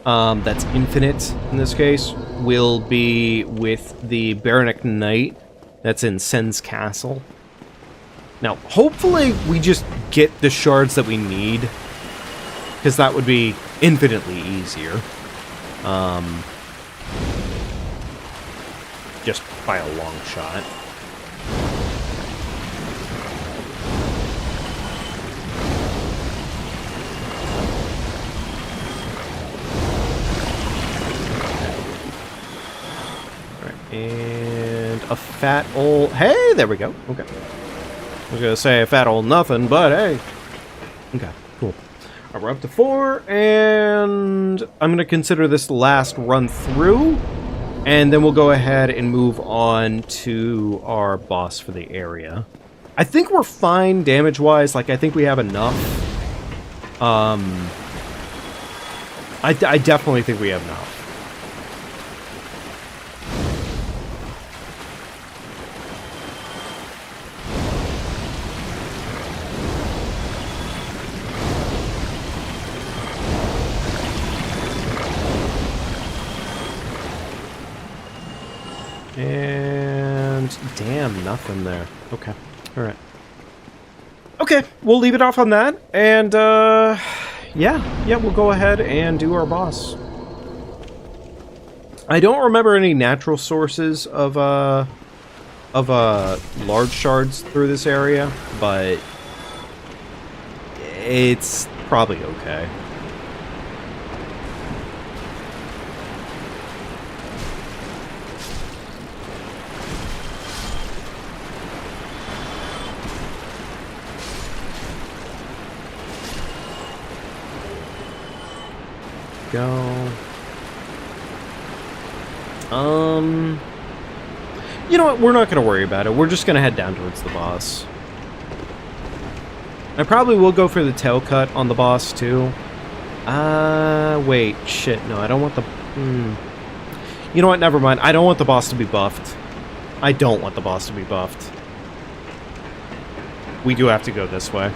S1: that's infinite in this case, will be with the Baronic Knight that's in Sen's Castle. Now, hopefully we just get the shards that we need, because that would be infinitely easier. Just by a long shot. And a fat old... Hey, there we go. Okay. I was going to say a fat old nothing, but hey. Okay, cool. All right, we're up to 4, and I'm going to consider this the last run through, and then we'll go ahead and move on to our boss for the area. I think we're fine damage-wise. Like, I think we have enough. I definitely think we have enough. And damn, nothing there. Okay, all right. Okay, we'll leave it off on that, and yeah, we'll go ahead and do our boss. I don't remember any natural sources of large shards through this area, but it's probably okay. Go. You know what? We're not going to worry about it. We're just going to head down towards the boss. I probably will go for the tail cut on the boss, too. Wait. Shit. No, I don't want the... You know what? Never mind. I don't want the boss to be buffed. I don't want the boss to be buffed. We do have to go this way.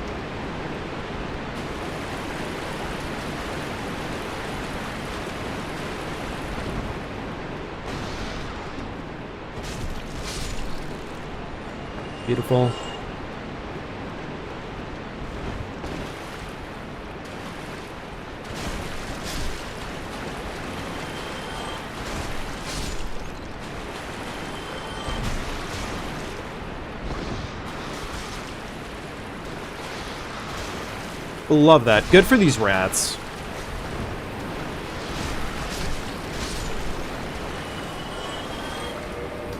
S1: Beautiful. Love that. Good for these rats.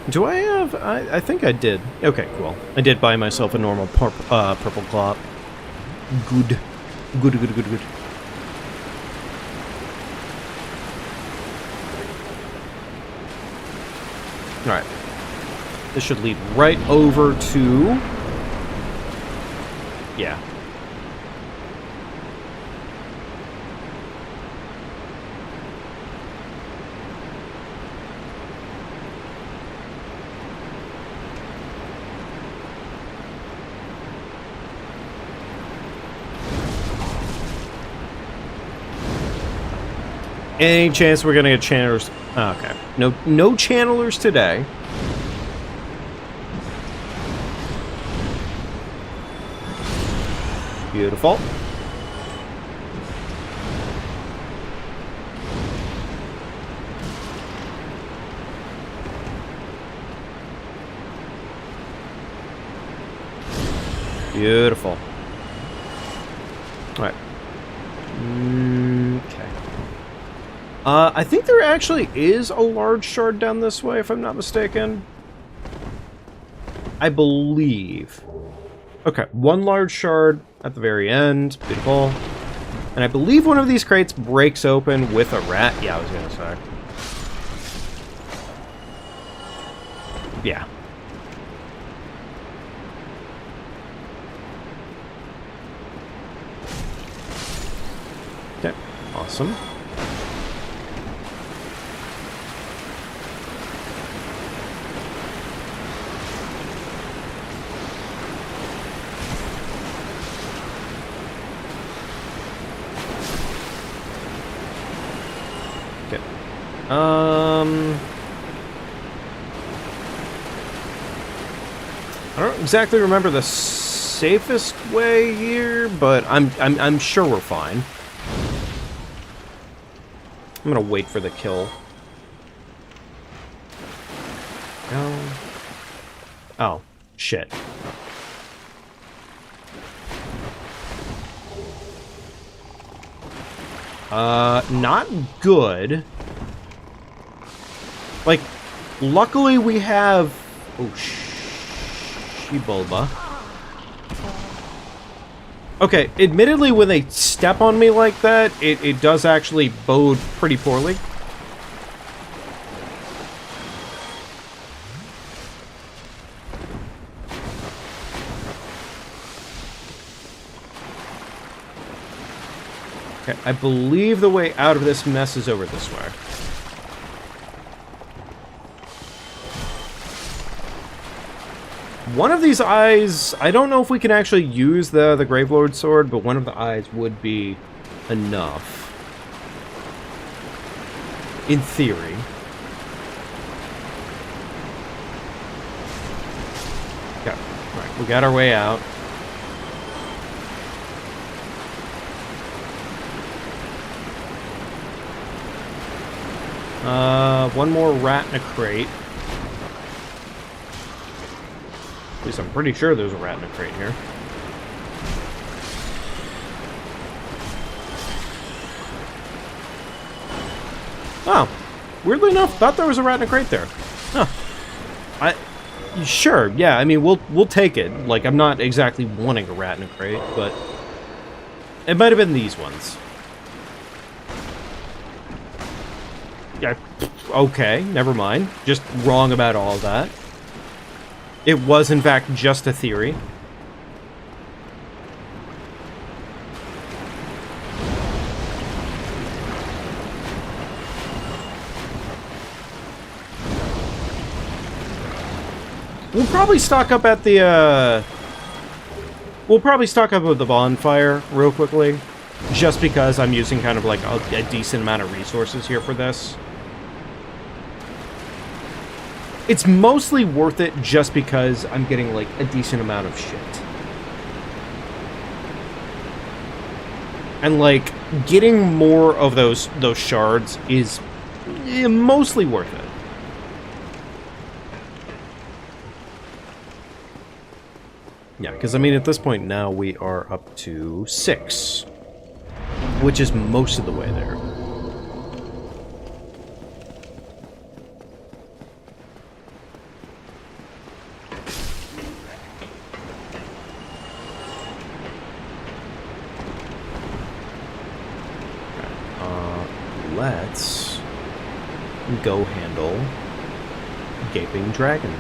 S1: Do I have... I think I did. Okay, cool. I did buy myself a normal purple clop. Good. Good. This should lead right over to... Yeah. Any chance we're gonna get channelers? Oh, okay. No channelers today. Beautiful. Beautiful. All right. Okay. I think there actually is a large shard down this way, if I'm not mistaken. I believe. Okay, one large shard at the very end. Beautiful. And I believe one of these crates breaks open with a rat. Yeah, I was gonna say. Yeah. Okay, awesome. I don't exactly remember the safest way here, but I'm sure we're fine. I'm gonna wait for the kill. No. Oh, shit. Not good. Like, luckily we have... Oh, She-Bulba. Okay, admittedly, when they step on me like that, it does actually bode pretty poorly. Okay, I believe the way out of this mess is over this way. One of these eyes, I don't know if we can actually use the Gravelord sword, but one of the eyes would be enough. In theory. Okay, alright, we got our way out. One more rat in a crate. At least I'm pretty sure there's a rat in a crate here. Oh, weirdly enough, thought there was a rat in a crate there. Huh. Sure, yeah, I mean, we'll take it. Like, I'm not exactly wanting a rat in a crate, but it might have been these ones. Yeah, okay, never mind. Just wrong about all of that. It was, in fact, just a theory. We'll probably stock up at the, We'll probably stock up at the bonfire real quickly. Just because I'm using kind of like a decent amount of resources here for this. It's mostly worth it just because I'm getting, like, a decent amount of shit. And, like, getting more of those shards is mostly worth it. Yeah, because, I mean, at this point now we are up to 6. Which is most of the way there. Let's go handle Gaping Dragon.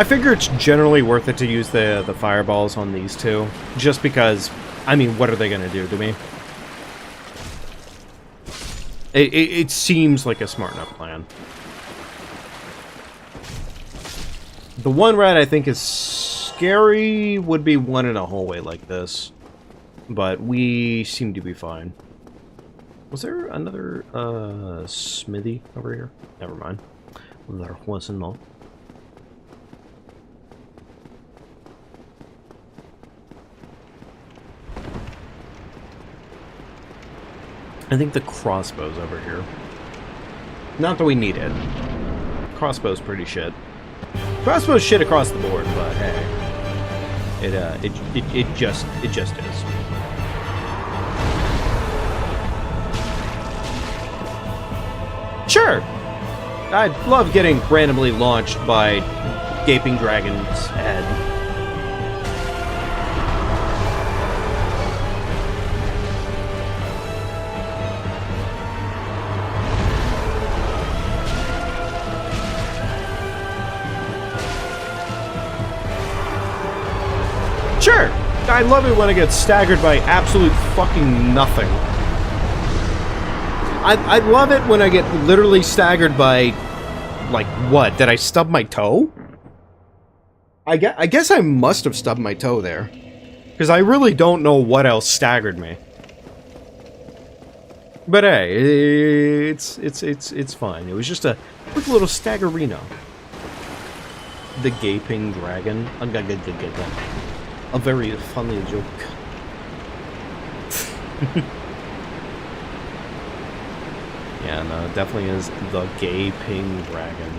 S1: I figure it's generally worth it to use the fireballs on these two, just because, I mean, what are they gonna do to me? It seems like a smart enough plan. The one rat I think is scary would be one in a hallway like this, but we seem to be fine. Was there another smithy over here? Never mind. There was not. I think the crossbow's over here. Not that we need it. Crossbow's pretty shit. Crossbow's shit across the board, but hey, it just is. Sure, I'd love getting randomly launched by Gaping Dragon's head. Sure! I love it when I get staggered by absolute fucking nothing. I love it when I get literally staggered by... Like, what? Did I stub my toe? I guess I must have stubbed my toe there. Because I really don't know what else staggered me. But hey, it's fine. It was just a quick little staggerino. The Gaping Dragon. A very funny joke. Yeah, no, it definitely is the Gaping Dragon.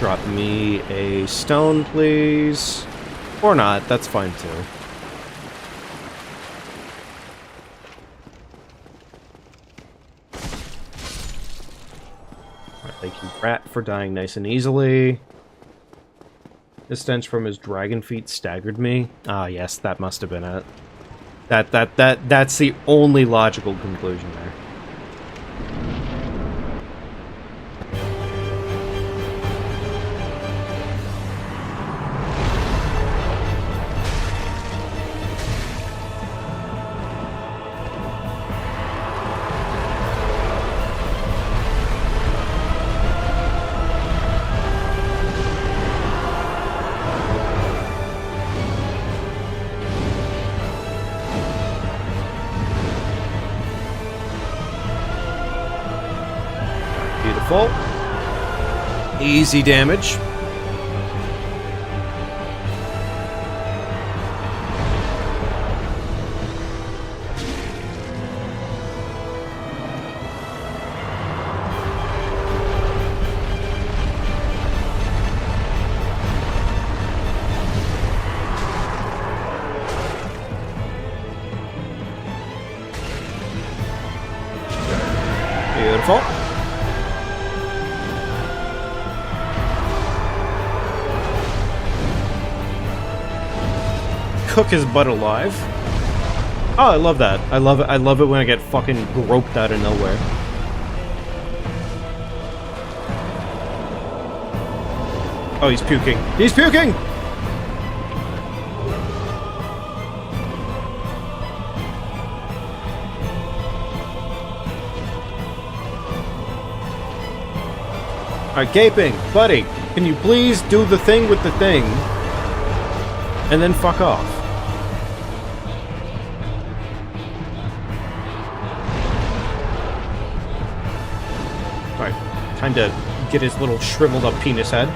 S1: Drop me a stone, please. Or not, that's fine too. Alright, thank you, Rat, for dying nice and easily. The stench from his dragon feet staggered me. Ah, yes, that must have been it. That's the only logical conclusion there. Beautiful. Easy damage. Beautiful. Cook his butt alive. Oh, I love that. I love it. I love it when I get fucking groped out of nowhere. Oh, he's puking. He's puking! Alright, Gaping, buddy, can you please do the thing with the thing? And then fuck off. Alright, time to get his little shriveled up penis head.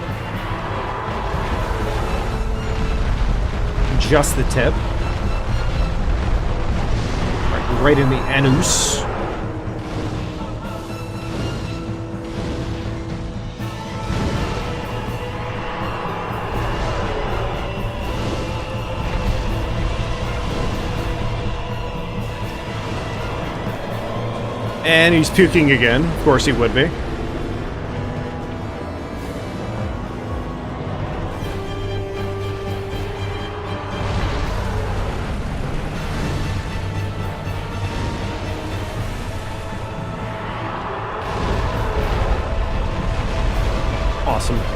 S1: Just the tip. Right in the anus. And he's puking again. Of course he would be.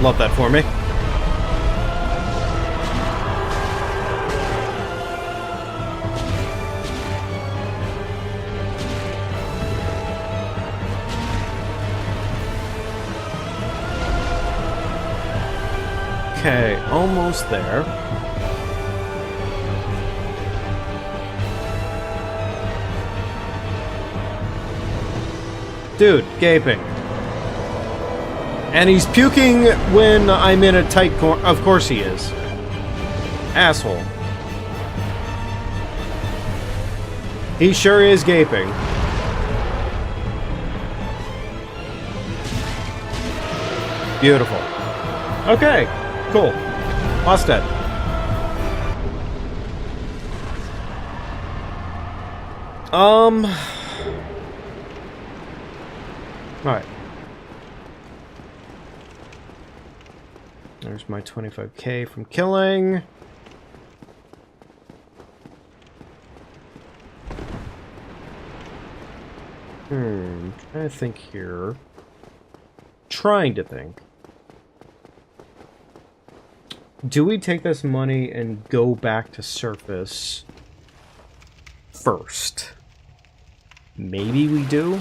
S1: Love that for me. Okay, almost there. Dude, gaping. And he's puking when I'm in a tight corner. Of course he is. Asshole. He sure is gaping. Beautiful. Okay, cool. Lost dead. Alright. There's my 25k from killing. Trying to think here. Trying to think. Do we take this money and go back to surface first? Maybe we do?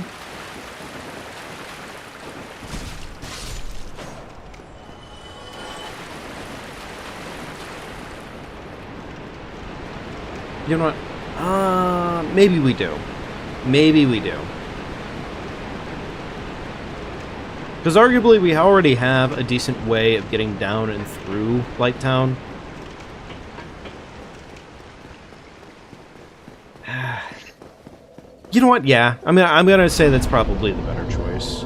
S1: You know what? Maybe we do. Maybe we do. Because arguably we already have a decent way of getting down and through Lighttown. You know what? Yeah. I mean, I'm gonna say that's probably the better choice.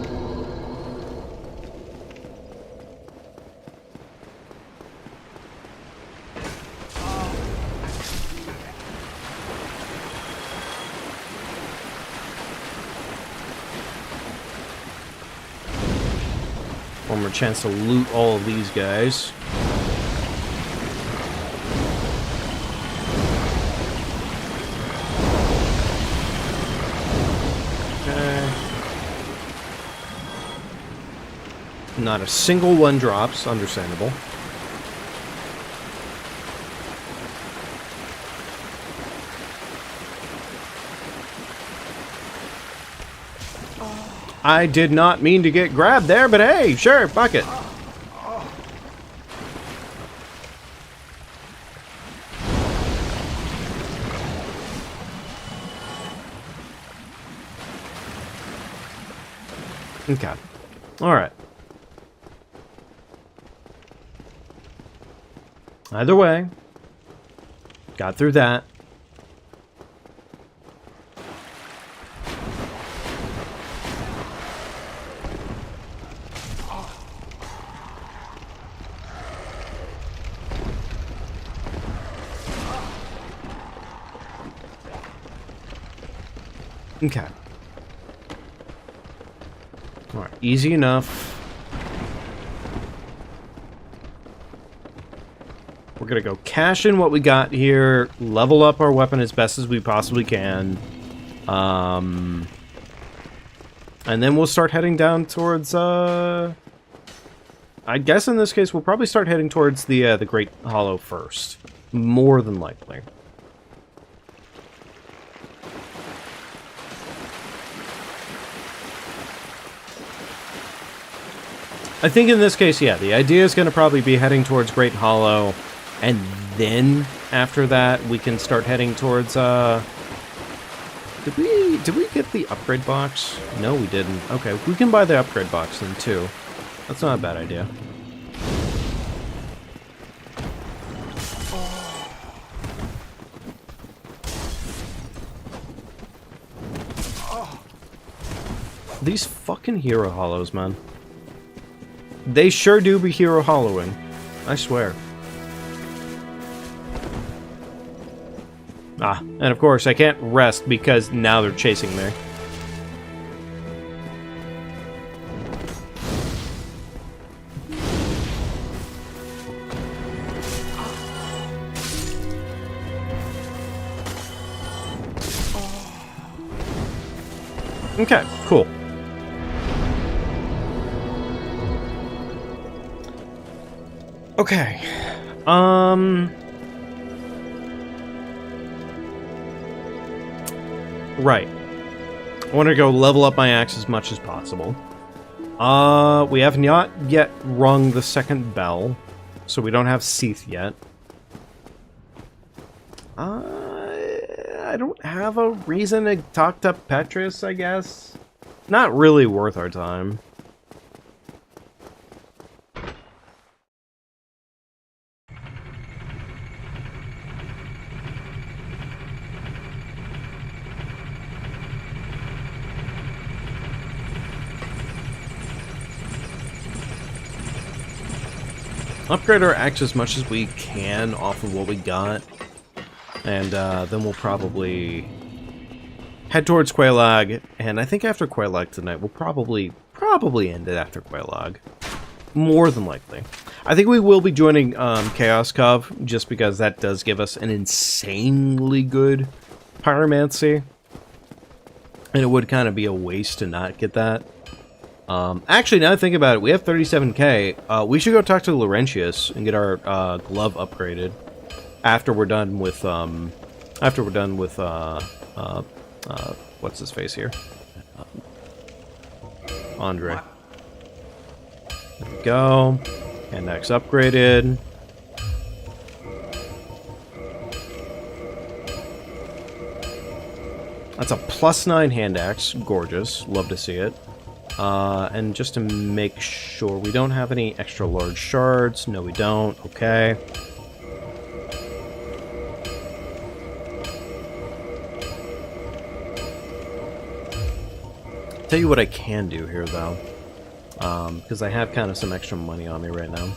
S1: One more chance to loot all of these guys. Okay. Not a single one drops, understandable. I did not mean to get grabbed there, but hey, sure, fuck it. Okay. Alright. Either way, got through that. Okay. Alright, easy enough. We're gonna go cash in what we got here, level up our weapon as best as we possibly can. And then we'll start heading down towards, I guess in this case we'll probably start heading towards the Great Hollow first. More than likely. I think in this case, yeah, the idea is going to probably be heading towards Great Hollow, and then after that we can start heading towards, did we get the upgrade box? No, we didn't. Okay, we can buy the upgrade box then too. That's not a bad idea. These fucking hero hollows, man. They sure do be hero hollowing. I swear. Ah, and of course I can't rest because now they're chasing me. Okay, cool. Okay. Right. I want to go level up my axe as much as possible. We have not yet rung the second bell, so we don't have Seath yet. I don't have a reason to talk to Petrus, I guess. Not really worth our time. Upgrade our axe as much as we can off of what we got. And then we'll probably head towards Quelaag. And I think after Quelaag tonight, we'll probably end it after Quelaag. More than likely. I think we will be joining Chaos Cove, just because that does give us an insanely good pyromancy. And it would kind of be a waste to not get that. Actually, now that I think about it, we have 37k. We should go talk to Laurentius and get our glove upgraded after we're done with what's his face here? Andre. There we go. And next upgraded. That's a +9 hand axe. Gorgeous. Love to see it. And just to make sure, we don't have any extra large shards. No, we don't. Okay. Tell you what I can do here, though. Because I have kind of some extra money on me right now.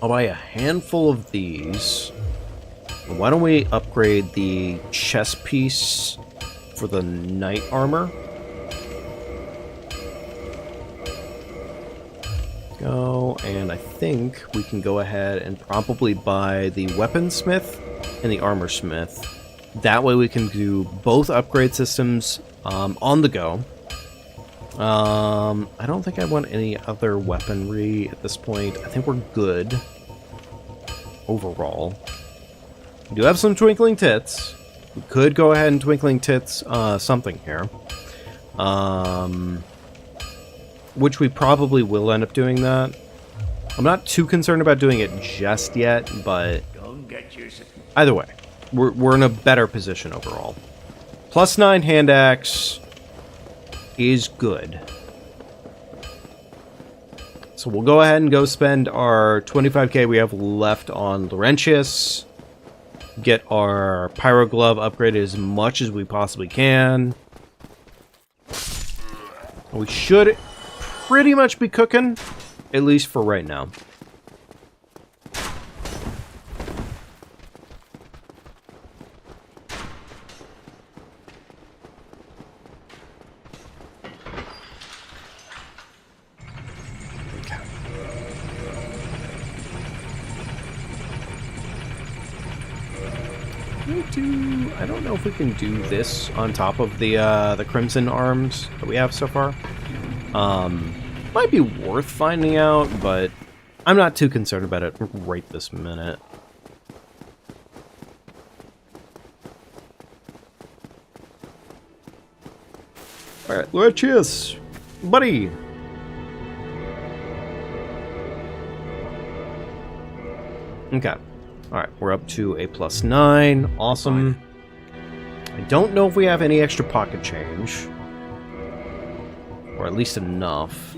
S1: I'll buy a handful of these. Why don't we upgrade the chest piece for the knight armor? Go, and I think we can go ahead and probably buy the weaponsmith and the armor smith. That way we can do both upgrade systems on the go. I don't think I want any other weaponry at this point. I think we're good overall. We do have some twinkling tits. We could go ahead and twinkling tits something here. Which we probably will end up doing that. I'm not too concerned about doing it just yet, but either way, we're in a better position overall. +9 hand axe is good. So we'll go ahead and go spend our 25k we have left on Laurentius. Get our pyro glove upgraded as much as we possibly can. We should pretty much be cooking, at least for right now. I don't know if we can do this on top of the Crimson Arms that we have so far. Might be worth finding out, but I'm not too concerned about it right this minute. Alright, Laurentius, buddy! Okay. Alright, we're up to a +9. Awesome. I don't know if we have any extra pocket change. Or at least enough.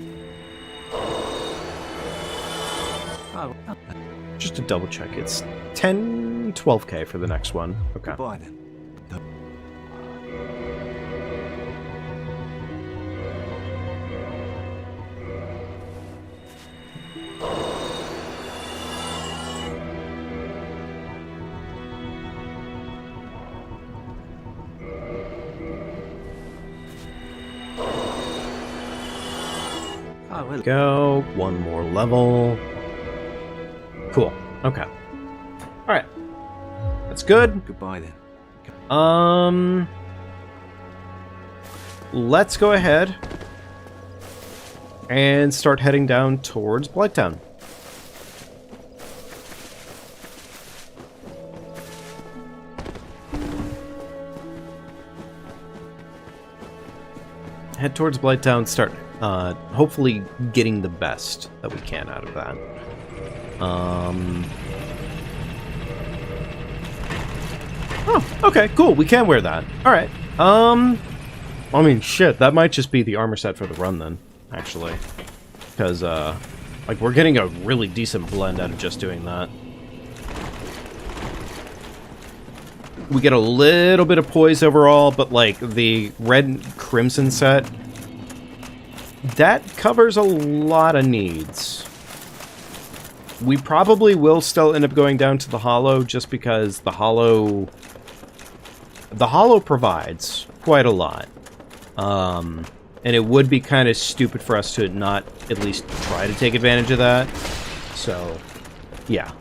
S1: Just to double check, it's 12k for the next one. Okay.
S6: Goodbye then.
S1: Go. One more level. Cool. Okay. Alright. That's good.
S6: Goodbye then.
S1: Let's go ahead and start heading down towards Blighttown. head towards Blighttown, start hopefully getting the best that we can out of that. Oh, okay, cool. We can wear that. All right. I mean, shit, that might just be the armor set for the run then, actually. Because, like, we're getting a really decent blend out of just doing that. We get a little bit of poise overall, but, like, the red crimson set, that covers a lot of needs. We probably will still end up going down to the Hollow, just because the Hollow provides quite a lot. And it would be kind of stupid for us to not at least try to take advantage of that. So, yeah.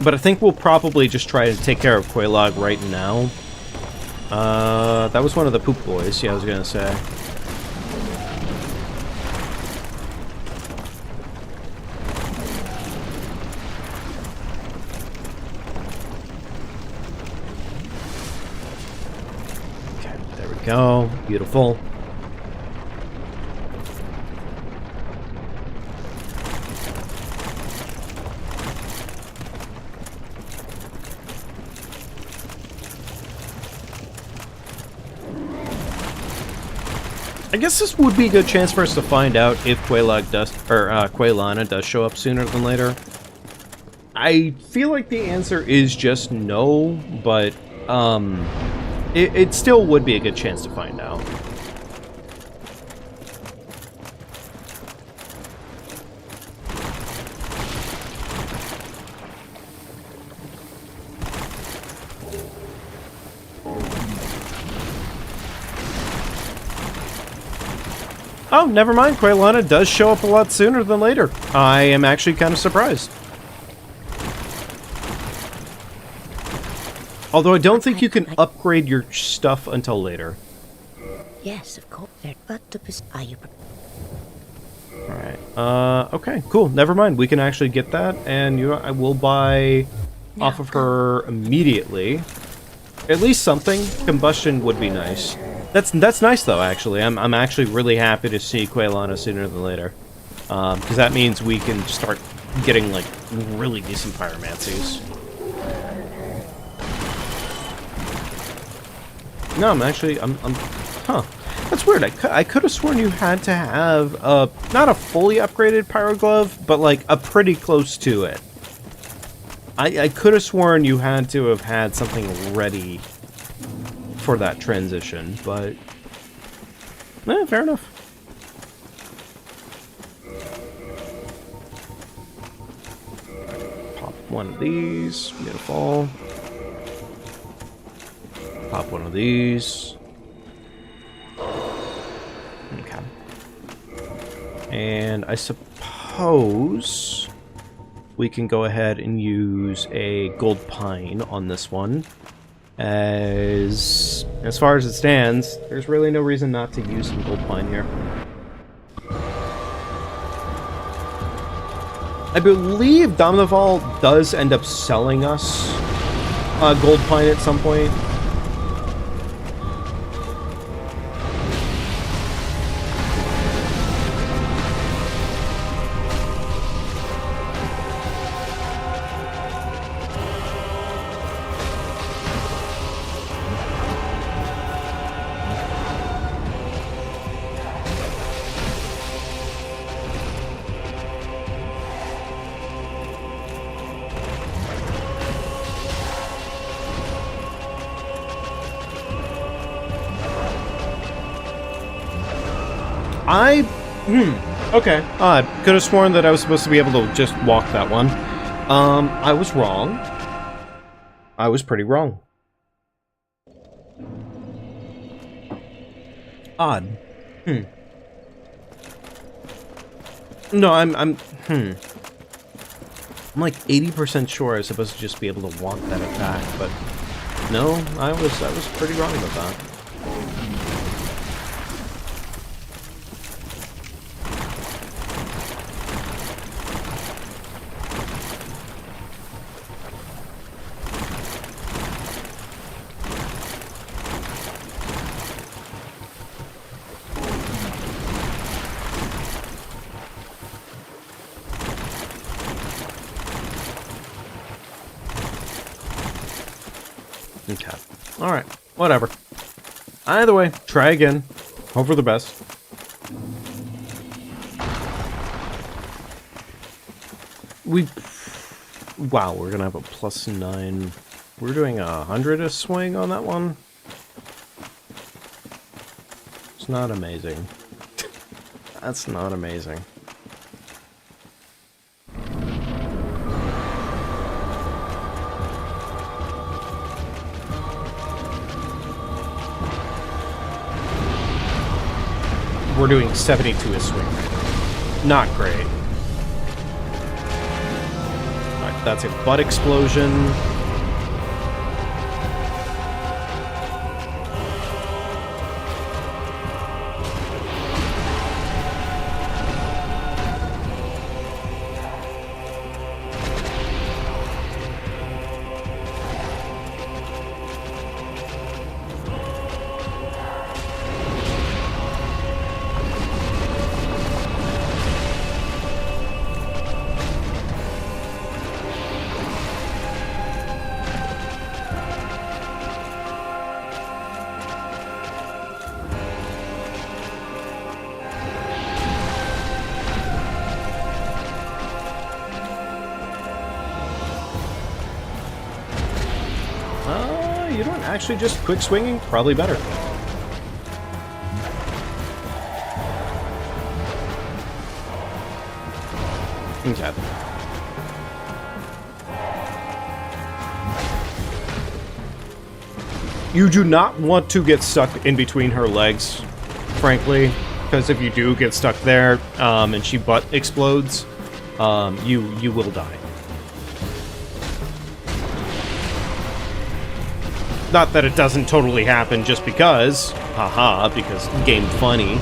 S1: But I think we'll probably just try to take care of Quelaag right now. That was one of the poop boys, yeah, I was gonna say. Okay, there we go. Beautiful. I guess this would be a good chance for us to find out if Quelaag does, or Quailana does show up sooner than later. I feel like the answer is just no, but it still would be a good chance to find out. Oh, never mind. Quailana does show up a lot sooner than later. I am actually kind of surprised. Although I don't think you can upgrade your stuff until later.
S2: Yes, of course. But are you?
S1: Alright. Okay, cool. Never mind. We can actually get that, and you know, I will buy off of her immediately. At least something. Combustion would be nice. That's nice though, actually. I'm actually really happy to see Quailana sooner than later. Because that means we can start getting, like, really decent pyromancies. No, huh. That's weird. I could have sworn you had to have, not a fully upgraded pyro glove, but, like, a pretty close to it. I could have sworn you had to have had something ready for that transition, but fair enough. Pop one of these, beautiful. Pop one of these. Okay. And I suppose we can go ahead and use a gold pine on this one. As far as it stands, there's really no reason not to use some gold pine here. I believe Dominival does end up selling us gold pine at some point. Okay. Odd. Could have sworn that I was supposed to be able to just walk that one. I was wrong. I was pretty wrong. Odd. No, I'm like 80% sure I was supposed to just be able to walk that attack, but no, I was pretty wrong about that. Okay. Alright. Whatever. Either way, try again. Hope for the best. Wow, we're gonna have a +9. We're doing 100 a swing on that one. It's not amazing. That's not amazing. We're doing 72 a swing right now. Not great. Alright, that's a butt explosion. You know what? Actually, just quick swinging, probably better. Okay. You do not want to get stuck in between her legs, frankly, because if you do get stuck there, and she butt explodes, you will die. Not that it doesn't totally happen just because. Haha, because game funny.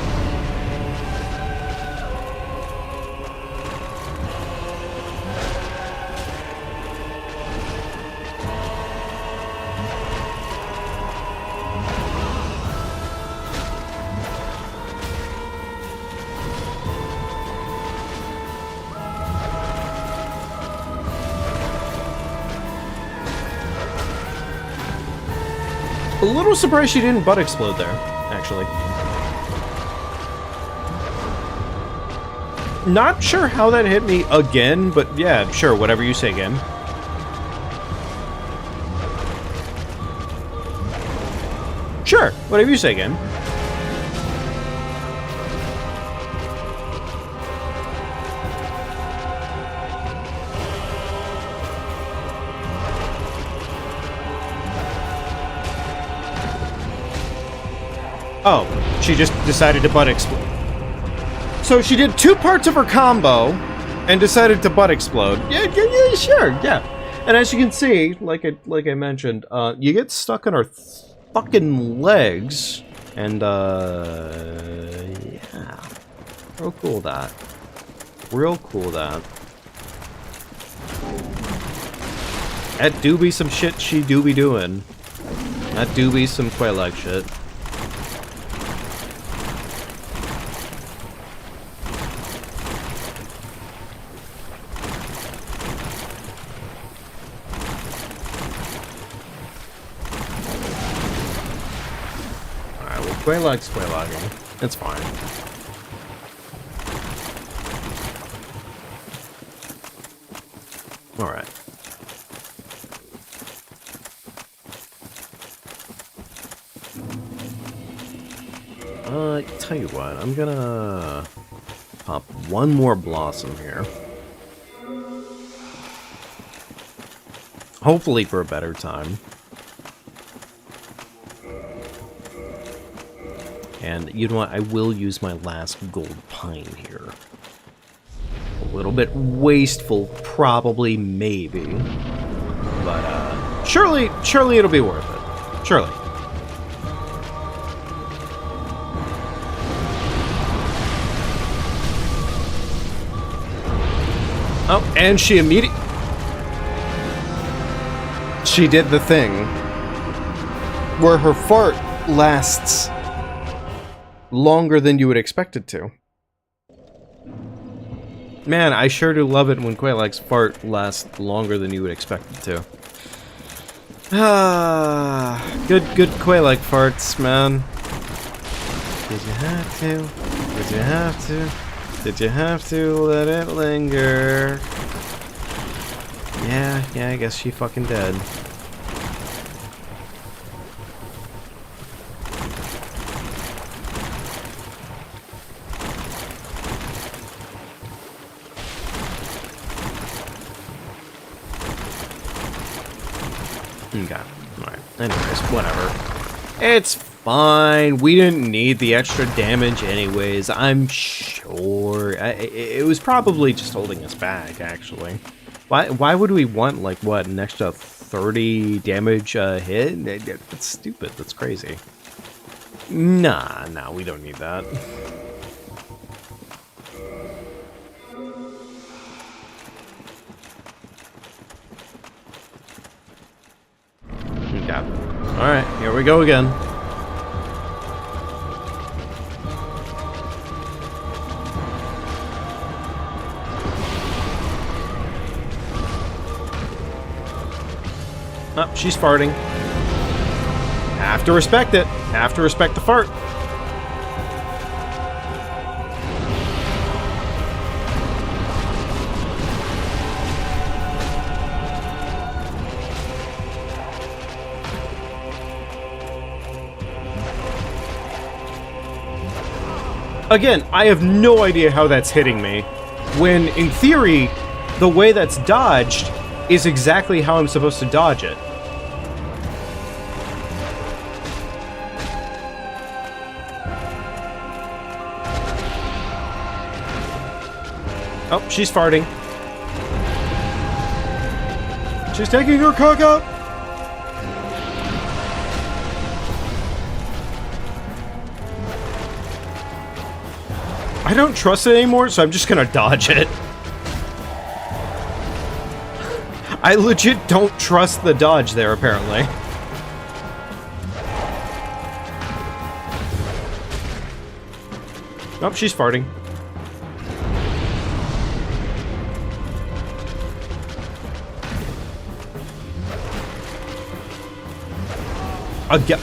S1: A little surprised she didn't butt explode there, actually. Not sure how that hit me again, but yeah, sure, whatever you say, game. Sure, whatever you say, game. Oh, she just decided to butt explode. So she did 2 parts of her combo and decided to butt explode. Yeah, sure, yeah. And as you can see, like I mentioned, you get stuck in her fucking legs, and yeah, real cool that. Real cool that. That do be some shit she do be doing. That do be some Quelaag shit. Quelaag's Quelaaging. It's fine. Alright. Tell you what, I'm gonna pop one more blossom here. Hopefully for a better time. And you know what? I will use my last gold pine here. A little bit wasteful, probably, maybe. But, surely it'll be worth it. Surely. Oh, and she did the thing where her fart lasts longer than you would expect it to. Man, I sure do love it when Quaylag's fart lasts longer than you would expect it to. Ah, good Quaylag farts, man. Did you have to? Did you have to? Did you have to let it linger? Yeah, I guess she fucking did. Okay, alright. Anyways, whatever. It's fine. We didn't need the extra damage anyways, I'm sure. It was probably just holding us back, actually. Why would we want, like, what, an extra 30 damage hit? That's stupid. That's crazy. Nah, we don't need that. Okay. Alright, here we go again. Oh, she's farting. Have to respect it. Have to respect the fart. Again, I have no idea how that's hitting me, when, in theory, the way that's dodged is exactly how I'm supposed to dodge it. Oh, she's farting. She's taking her cock out! I don't trust it anymore, so I'm just gonna dodge it. I legit don't trust the dodge there, apparently. Oh, she's farting.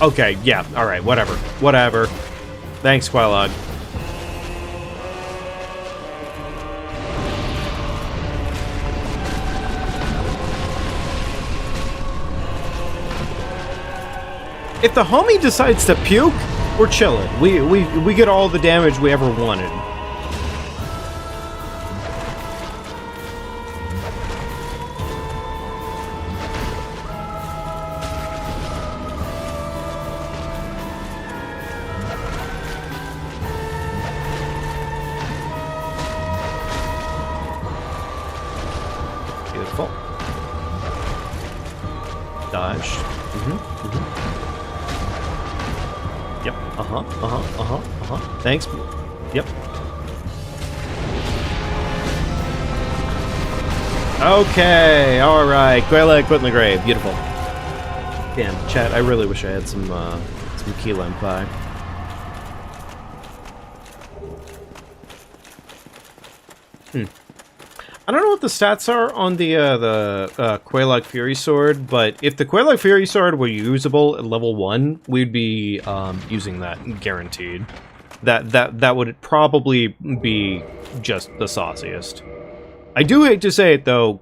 S1: Okay, yeah, alright, whatever. Whatever. Thanks, Quaylog. If the homie decides to puke, we're chilling. We get all the damage we ever wanted. Beautiful. Dodge. Yep. Thanks. Yep. Okay. All right. Quaylag put in the grave. Beautiful. Damn, chat. I really wish I had some key lime pie. I don't know what the stats are on the Quaylag Fury Sword, but if the Quaylag Fury Sword were usable at level 1, we'd be using that, guaranteed. That would probably be just the sauciest. I do hate to say it, though,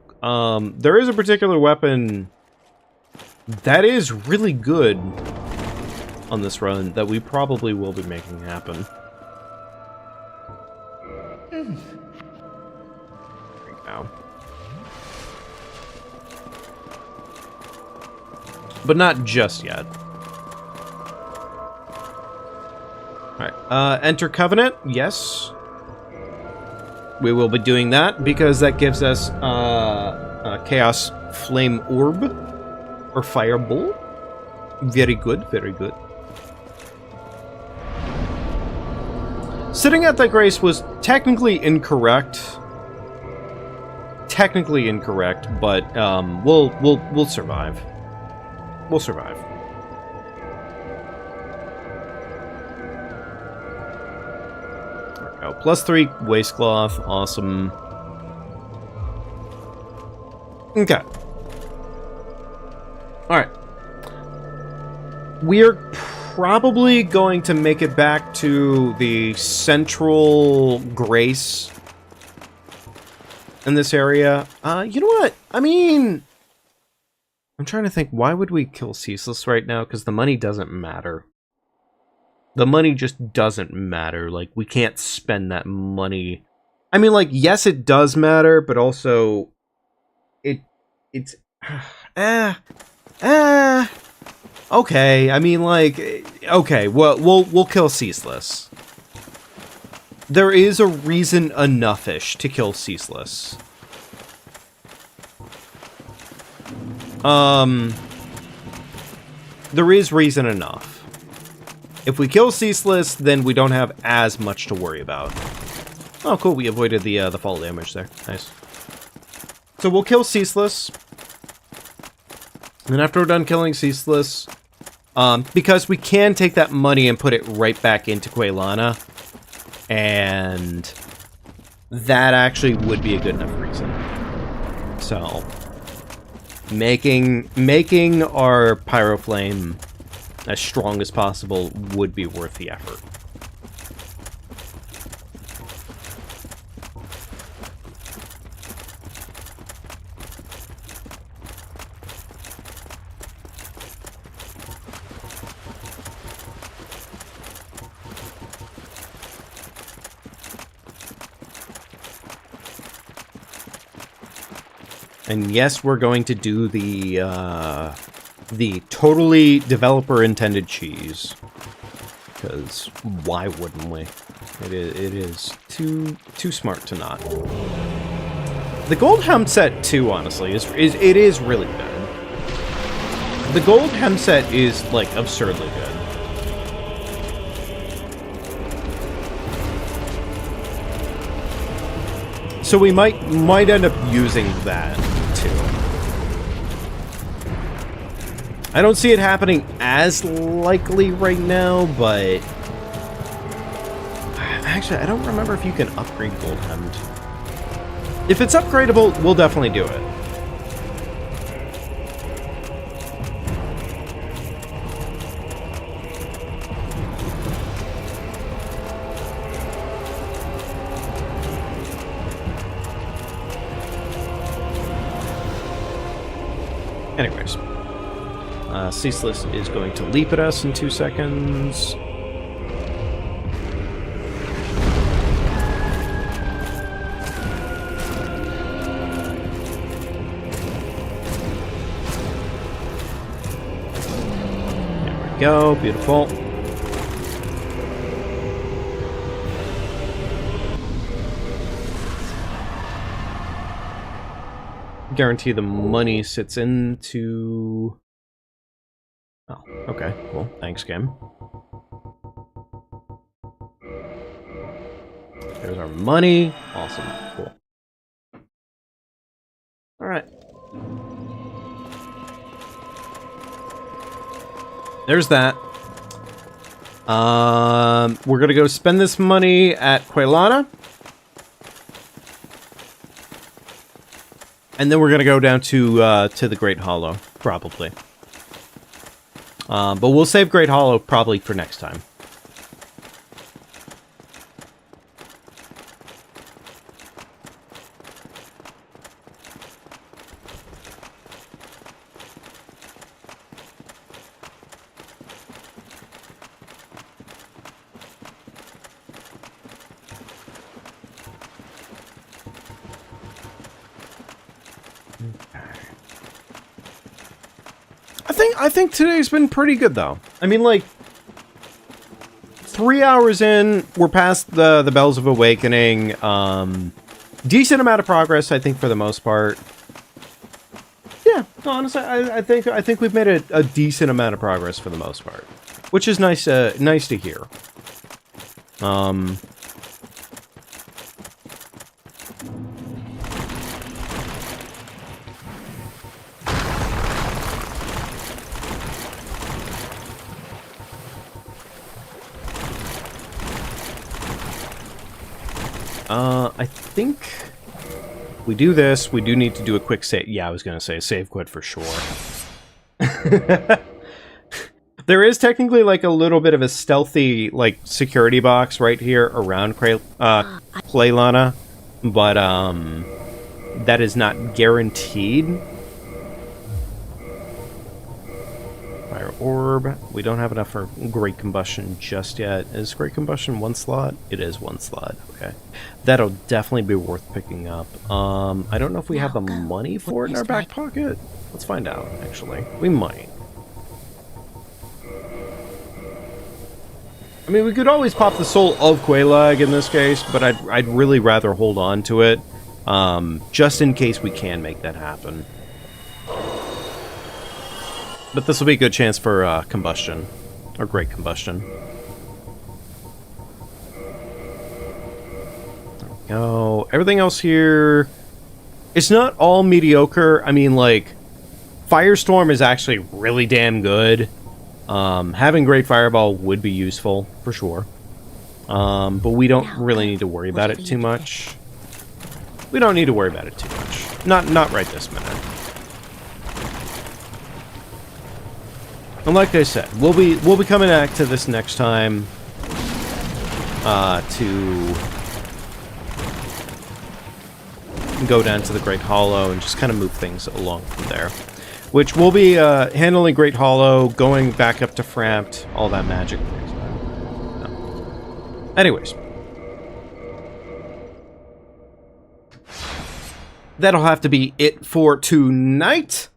S1: there is a particular weapon that is really good on this run that we probably will be making happen. But not just yet. Alright, enter Covenant, yes. We will be doing that because that gives us a Chaos Flame Orb or Fireball. Very good, very good. Sitting at that grace was technically incorrect. Technically incorrect, but we'll survive. We'll survive. There we go. +3 waistcloth, awesome. Okay. Alright. We're probably going to make it back to the central grace in this area. You know what? I mean, I'm trying to think, why would we kill Ceaseless right now? Because the money doesn't matter. The money just doesn't matter. Like, we can't spend that money. I mean, like, yes, it does matter, but also it's okay. I mean, like, okay, well, we'll kill Ceaseless. There is a reason enough-ish to kill Ceaseless. There is reason enough. If we kill Ceaseless, then we don't have as much to worry about. Oh, cool, we avoided the fall damage there. Nice. So we'll kill Ceaseless. And after we're done killing Ceaseless, because we can take that money and put it right back into Quaylana, and that actually would be a good enough reason. So, making our Pyroflame as strong as possible would be worth the effort. And yes, we're going to do the totally developer-intended cheese. Because why wouldn't we? It is too smart to not. The gold hem set too, honestly, is really good. The gold hem set is like absurdly good. So we might end up using that too. I don't see it happening as likely right now, but actually, I don't remember if you can upgrade gold hemmed. If it's upgradable, we'll definitely do it. Anyways, Ceaseless is going to leap at us in 2 seconds. There we go, beautiful. Guarantee the money sits into... Oh, okay, cool. Thanks, game. There's our money. Awesome, cool. Alright. There's that. We're gonna go spend this money at Quaylana. And then we're gonna go down to the Great Hollow, probably. But we'll save Great Hollow probably for next time. I think today's been pretty good, though. I mean, like, 3 hours in, we're past the Bells of Awakening. decent amount of progress, I think, for the most part. Yeah, no, honestly, I think we've made a decent amount of progress for the most part, which is nice. Nice to hear. I think we do this. We do need to do a quick save. Yeah, I was gonna say save quit for sure. There is technically like a little bit of a stealthy like security box right here around Claylana, but that is not guaranteed. Fire orb. We don't have enough for Great Combustion just yet. Is Great Combustion one slot? It is one slot. Okay, that'll definitely be worth picking up. I don't know if we have the money for it in our back pocket. Let's find out. Actually, we might. I mean, we could always pop the soul of Quelaag in this case, but I'd really rather hold on to it, just in case we can make that happen. But this will be a good chance for combustion, or Great Combustion. There we go. Everything else here, it's not all mediocre. I mean, like, Firestorm is actually really damn good. Having Great Fireball would be useful, for sure. But we don't really need to worry about it too much. We don't need to worry about it too much. Not right this minute. And like I said, we'll be coming back to this next time to go down to the Great Hollow and just kind of move things along from there. Which will be handling Great Hollow, going back up to Frampt, all that magic. No. Anyways. That'll have to be it for tonight.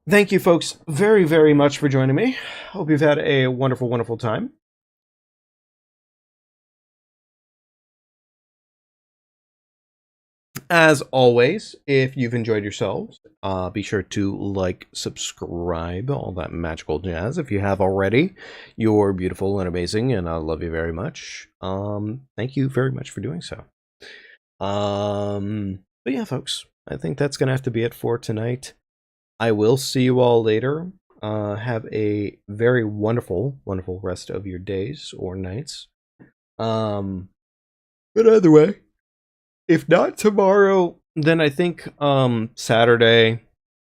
S1: Thank you, folks, very, very much for joining me. Hope you've had a wonderful, wonderful time. As always, if you've enjoyed yourselves, be sure to like, subscribe, all that magical jazz. If you have already, you're beautiful and amazing, and I love you very much. Thank you very much for doing so. But yeah, folks, I think that's going to have to be it for tonight. I will see you all later. Have a very wonderful, wonderful rest of your days or nights. But either way, if not tomorrow, then I think Saturday.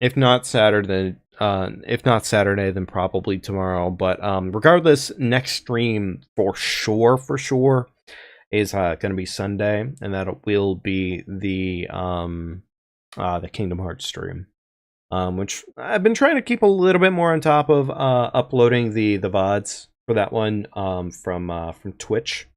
S1: If not Saturday, then probably tomorrow. But regardless, next stream for sure is going to be Sunday, and that will be the Kingdom Hearts stream. Which I've been trying to keep a little bit more on top of uploading the VODs for that one from Twitch.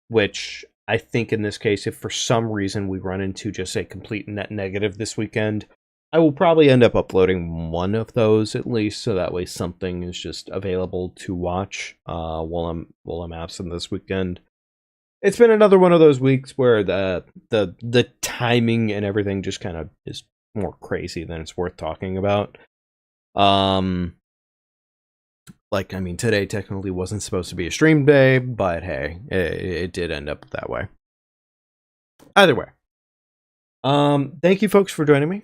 S1: Which I think in this case, if for some reason we run into just a complete net negative this weekend, I will probably end up uploading one of those at least, so that way something is just available to watch while I'm absent this weekend. It's been another one of those weeks where the timing and everything just kind of is more crazy than it's worth talking about. Like, I mean, today technically wasn't supposed to be a stream day, but hey, it did end up that way. Either way. Thank you folks for joining me.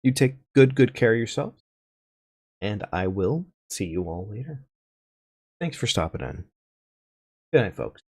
S1: You take good care of yourselves. And I will see you all later. Thanks for stopping in. Good night, folks.